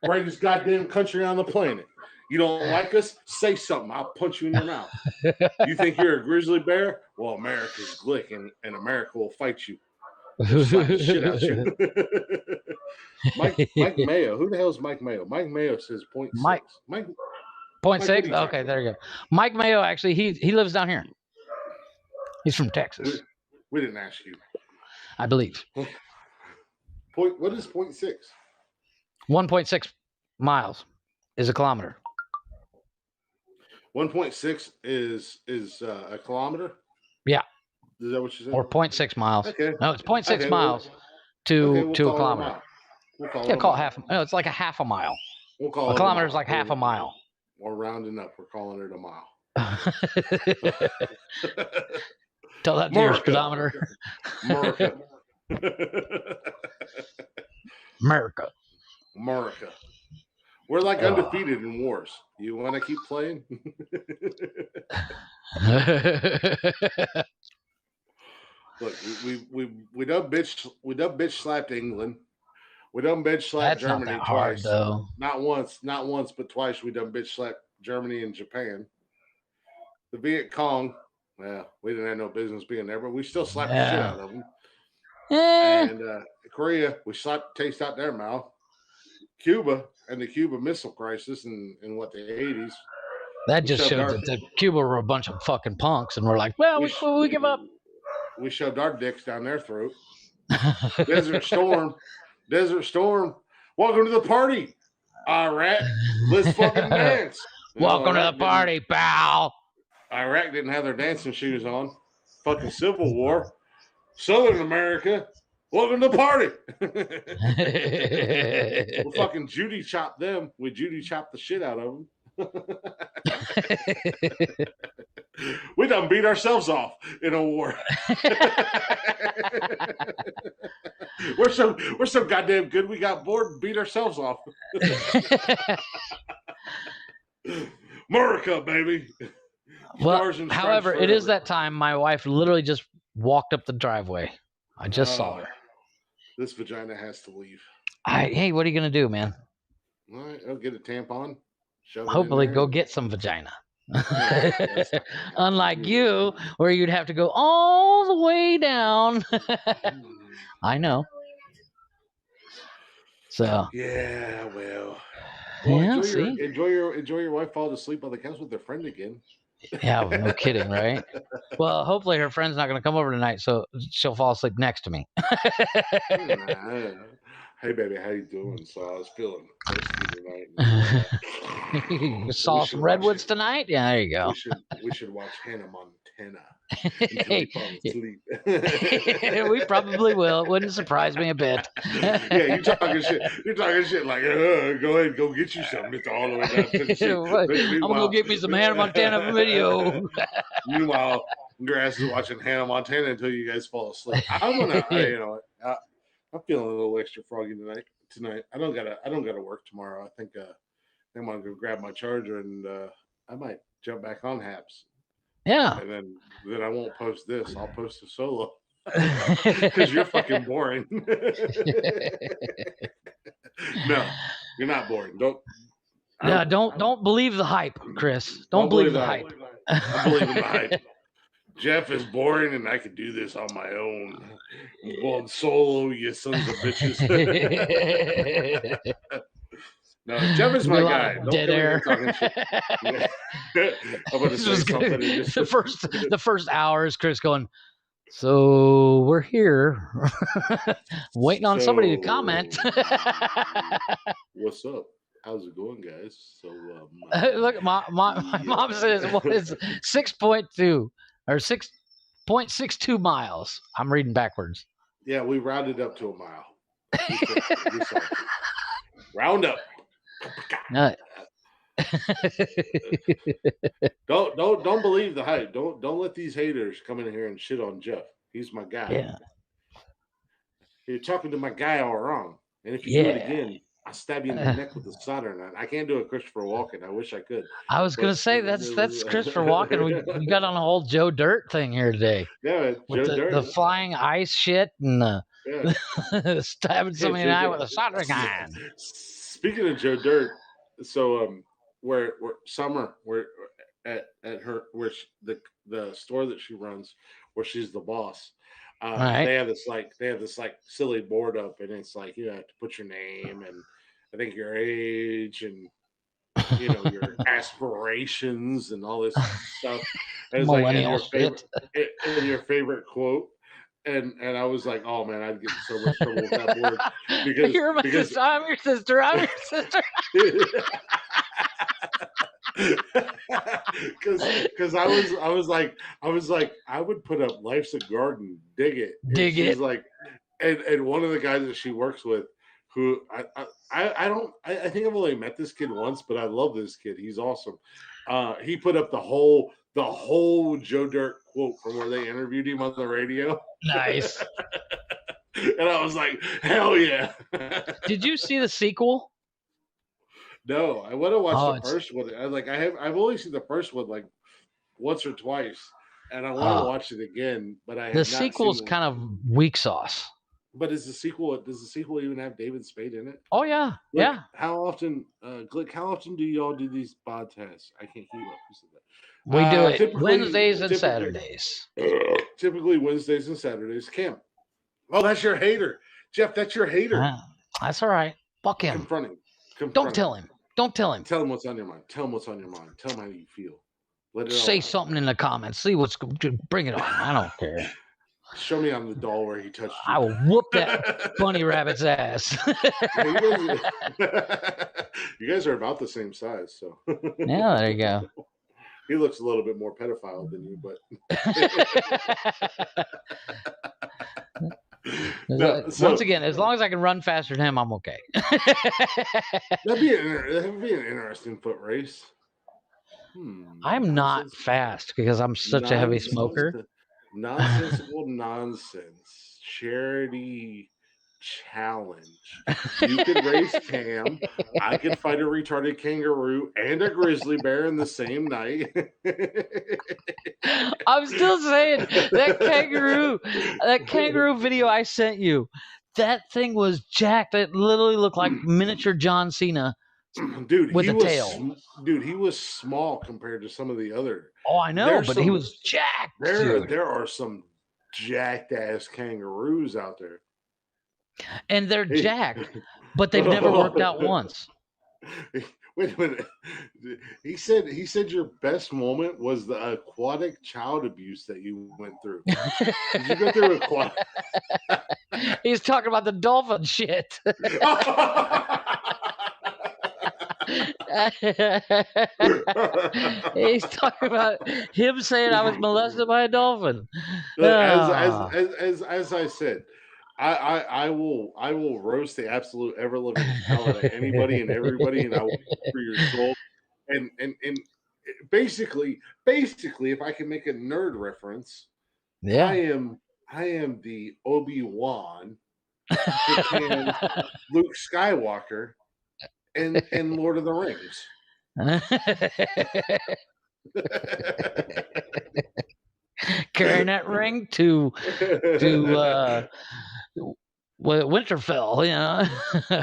Greatest goddamn country on the planet. You don't like us? Say something. I'll punch you in your mouth. You think you're a grizzly bear? Well, America's Glick, and America will fight you. Slap the shit out you. Mike Mayo. Who the hell is Mike Mayo? Mike Mayo says 0.6. Mike 0.6? Okay, there you go. Mike Mayo, actually, he lives down here. He's from Texas. We didn't ask you. I believe. What is 0.6? 1.6 miles is a kilometer. 1.6 is a kilometer? Yeah. Is that what you said? Or 0.6 miles. Okay. No, it's 0.6 miles to a kilometer. Call it half. No, it's like a half a mile. We'll call a kilometer is like half a mile. We're rounding up. We're calling it a mile. Tell that to your speedometer. America. We're like undefeated in wars. You want to keep playing? Look, we done bitch slapped England. We done bitch slapped Germany twice. Though. Not once, but twice. We done bitch slapped Germany and Japan. The Viet Cong, well, we didn't have no business being there, but we still slapped the shit out of them. And Korea, we slapped the taste out their mouth. Cuba and the Cuba Missile Crisis in the 80s. That just showed that Cuba were a bunch of fucking punks, and we're like, well, we give up. We shoved our dicks down their throat. Desert Storm. Welcome to the party, Iraq. Let's fucking dance. Welcome to the party, pal. Iraq didn't have their dancing shoes on. Fucking Civil War. Southern America. Welcome to the party. We'll fucking Judy chop them. We Judy chop the shit out of them. We done beat ourselves off in a war. We're so goddamn good. We got bored and beat ourselves off. America, baby. Well, however, it is that time. My wife literally just walked up the driveway. I just saw her. This vagina has to leave. Hey, what are you gonna do, man? All right, I'll get a tampon. Hopefully, go get some vagina. Unlike you, where you'd have to go all the way down. I know. So. Yeah, well. Yeah, enjoy your wife falling asleep on the couch with their friend again. Yeah, no kidding, right? Well, hopefully her friend's not going to come over tonight, so she'll fall asleep next to me. Hey, baby, how you doing? So I was feeling thirsty tonight. You saw some redwoods tonight? Yeah, there you go. We should watch Hannah Montana. We probably will. It wouldn't surprise me a bit. Yeah, you're talking shit. Like, go ahead, go get you something. It's all the way down to the shit. I'm gonna go get me some Hannah Montana video. Meanwhile, your ass is watching Hannah Montana until you guys fall asleep. I'm feeling a little extra froggy tonight. I don't gotta work tomorrow. I think I'm gonna go grab my charger and I might jump back on Haps. Yeah. And then I won't post this. I'll post a solo. Because you're fucking boring. No, you're not boring. Yeah, don't believe the hype, Chris. Don't believe the hype. I'm believing the hype. Jeff is boring, and I can do this on my own. I'm going solo, you sons of bitches. No, Jeff is my guy. Don't dead air. Talking shit. I'm going to say something. The first hour is Chris going, so we're here waiting on somebody to comment. What's up? How's it going, guys? So look, my mom says what is 6.2 or 6.62 miles. I'm reading backwards. Yeah, we rounded up to a mile. We round up. Don't believe the hype. Don't let these haters come in here and shit on Jeff. He's my guy. Yeah. You're talking to my guy all wrong. And if you do it again, I'll stab you in the neck with a soldering iron. I can't do a Christopher Walken. I wish I could. I was going to say that's Christopher Walken. We got on a whole Joe Dirt thing here today. Yeah, with the flying ice shit and stabbing somebody in the eye with a soldering iron. Speaking of Joe Dirt, so where Summer, where at her the store that she runs, where she's the boss. Right. They have this silly board up, and it's like you have to put your name and I think your age and your aspirations and all this stuff. And it's like and your favorite quote. And I was like, oh man, I'd get so much trouble with that board because you're my sister. I'm your sister. I'm your sister. Because I was like I would put up Life's a Garden, dig it. She's like, and one of the guys that she works with, who I think I've only met this kid once, but I love this kid. He's awesome. He put up the whole Joe Dirt quote from where they interviewed him on the radio. Nice. And I was like, hell yeah. Did you see the sequel? No, I want to watch the first one. I've only seen the first one like once or twice, and I want to watch it again. But the sequel's kind of weak sauce. But does the sequel even have David Spade in it? Oh yeah, yeah. How often, Glick? How often do y'all do these podcasts? I can't keep up. Who said that? We do it Wednesdays and Saturdays. Typically Wednesdays and Saturdays. Cam. Oh, that's your hater, Jeff. That's your hater. That's all right. Fuck him. Confront him. Don't tell him. Don't tell him. Tell him what's on your mind. Tell him what's on your mind. Tell him how you feel. Let it say something in the comments. See what's. Bring it on. I don't care. Show me on the doll where he touched you. I will whoop that bunny rabbit's ass. You guys are about the same size, so. Yeah, there you go. He looks a little bit more pedophile than you, but. Once again, as long as I can run faster than him, I'm okay. That'd be an interesting foot race. I'm not fast because I'm such a heavy smoker. Nonsensical nonsense charity challenge. You could race Cam. I could fight a retarded kangaroo and a grizzly bear in the same night. I'm still saying that kangaroo video I sent you, that thing was jacked. It literally looked like miniature John Cena. Dude, with a tail. Dude, he was small compared to some of the other. Oh, I know, but he was jacked. There are some jacked ass kangaroos out there. And they're jacked, but they've never worked out once. Wait a minute. He said your best moment was the aquatic child abuse that you went through. Did you go through aquatic? He's talking about the dolphin shit. He's talking about him saying I was molested by a dolphin. As I said, I will roast the absolute ever living hell out of anybody and everybody, and I will for your soul. And basically, if I can make a nerd reference, yeah, I am the Obi-Wan, Luke Skywalker. And Lord of the Rings. Carrying that ring to Winterfell,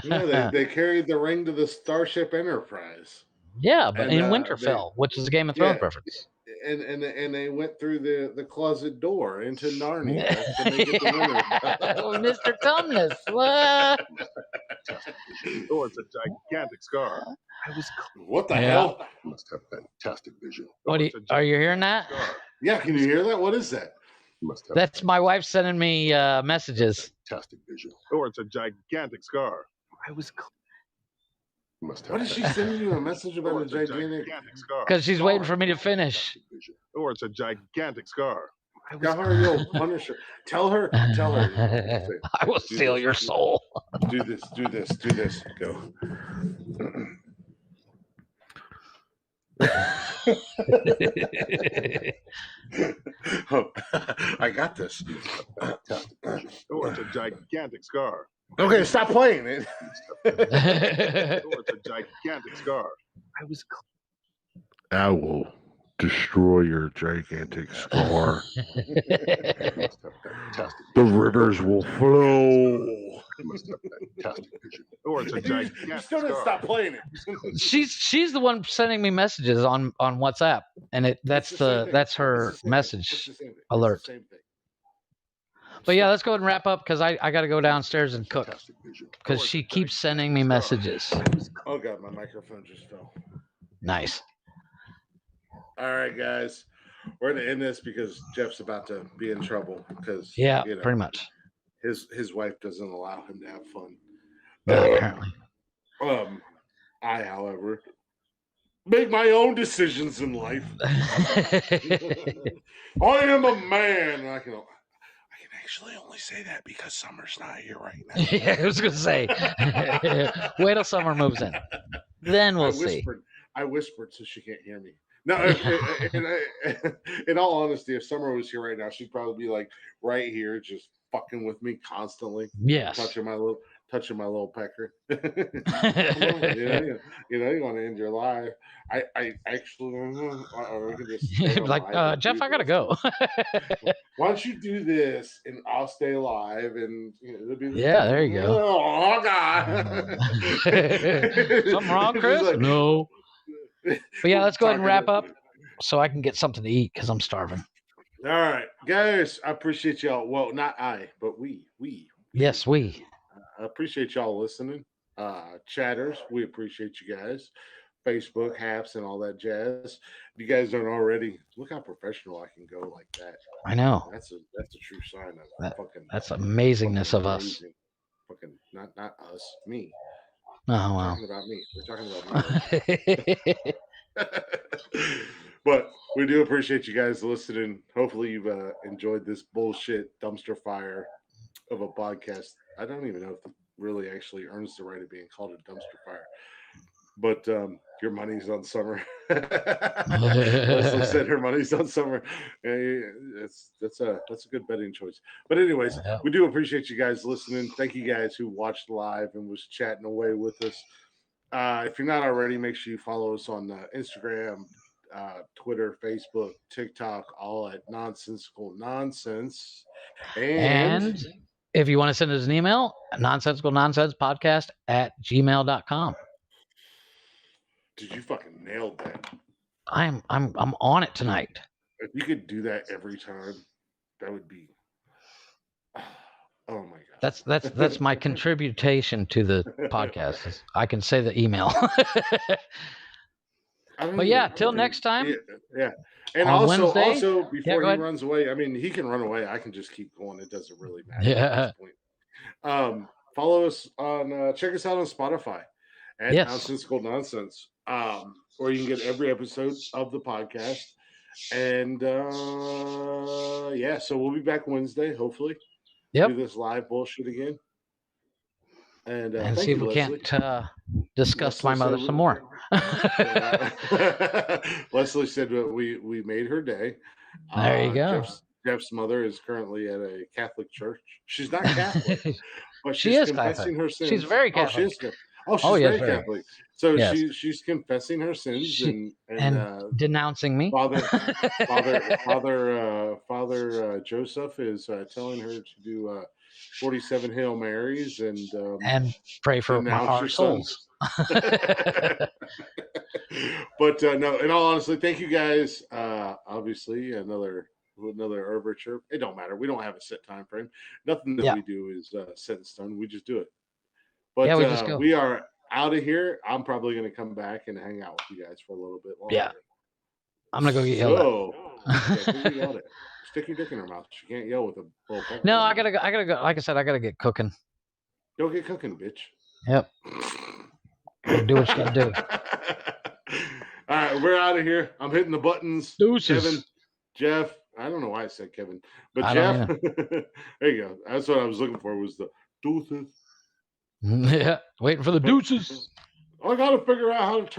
Yeah, they carried the ring to the Starship Enterprise. Yeah, but in Winterfell, which is a Game of Thrones reference. And they went through the closet door into Narnia to make it the winter. Mr. Tumnus. Oh, it's a gigantic scar. What the hell? You must have fantastic vision. Are you hearing that? Yeah, can you hear that? What is that? That's my wife sending me messages. Fantastic vision. Oh, it's a gigantic scar. What is she sending you a message about a gigantic scar? Because she's waiting for me to finish. Oh, it's a gigantic scar. Got her, you'll punish her. Tell her. I will steal your soul. Do this. Go. Oh, I got this. Oh, it's a gigantic scar. Okay, stop playing it. Oh, it's a gigantic scar. I will destroy your gigantic scar. The rivers will flow. Oh, it's a gigantic You still didn't stop playing it. She's the one sending me messages on WhatsApp, and that's her message alert. But yeah, let's go ahead and wrap up because I got to go downstairs and cook because she keeps sending me messages. Oh God, my microphone just fell. Nice. All right, guys, we're gonna end this because Jeff's about to be in trouble because pretty much his wife doesn't allow him to have fun. Apparently. I, however, make my own decisions in life. I am a man. I can actually only say that because Summer's not here right now. Yeah, I was gonna say. Wait till Summer moves in, then we'll see. I whispered so she can't hear me. No, in all honesty, if Summer was here right now, she'd probably be like right here, just fucking with me constantly. Yes, touching my little pecker. You want to end your life. I actually we can just like Jeff, I gotta go. Why don't you do this and I'll stay alive and it'll be there you go. Oh God. Something wrong, Chris? Like, no. But yeah, let's go ahead and wrap up so I can get something to eat because I'm starving. All right, guys, I appreciate y'all. Well, not I, but we. Yes, we. I appreciate y'all listening. Chatters, we appreciate you guys. Facebook, Haps, and all that jazz. If you guys don't already, look how professional I can go like that. I know. That's a true sign of that's amazingness of us. Fucking not us, me. Oh wow. We're talking about me. But we do appreciate you guys listening. Hopefully you've enjoyed this bullshit dumpster fire of a podcast. I don't even know if it really actually earns the right of being called a dumpster fire. But your money's on Summer. Leslie said her money's on Summer. That's a good betting choice. But anyways, we do appreciate you guys listening. Thank you guys who watched live and was chatting away with us. If you're not already, make sure you follow us on Instagram, Twitter, Facebook, TikTok, all at Nonsensical Nonsense. And if you want to send us an email, nonsensicalnonsensepodcast@gmail.com. Dude, you fucking nailed that. I'm on it tonight. If you could do that every time, that would be. Oh my God. That's my contribution to the podcast. I can say the email. But yeah, till next time. Yeah. And also before he runs away, I mean, he can run away. I can just keep going. It doesn't really matter at this point. Follow us on, check us out on Spotify at Nonsensical Nonsense, where you can get every episode of the podcast. And so we'll be back Wednesday, hopefully. Yep. Do this live bullshit again. And see if we can't discuss my mother some more. Leslie said we made her day. There you go. Jeff's mother is currently at a Catholic church. She's not Catholic, but she is confessing Catholic. her sins. She's very Catholic. She's very Catholic. So she's confessing her sins and denouncing me. Father Joseph is telling her to do 47 Hail Marys and pray for our souls. But no, in all honesty, thank you guys. Obviously, another Herber chirp. It don't matter. We don't have a set time frame. Nothing that we do is set in stone. We just do it. But we just go. We are out of here. I'm probably going to come back and hang out with you guys for a little bit longer. Yeah. I'm going to go get yelled at. Stick your dick in her mouth. She can't yell with a bull. No, I gotta go. Like I said, I gotta get cooking. Go get cooking, bitch. Yep. Do what you gotta do. All right, we're out of here. I'm hitting the buttons. Deuces. Kevin, Jeff. I don't know why I said Kevin, but Jeff. There you go. That's what I was looking for. Was the deuces. Yeah, waiting for the deuces. I gotta figure out how to turn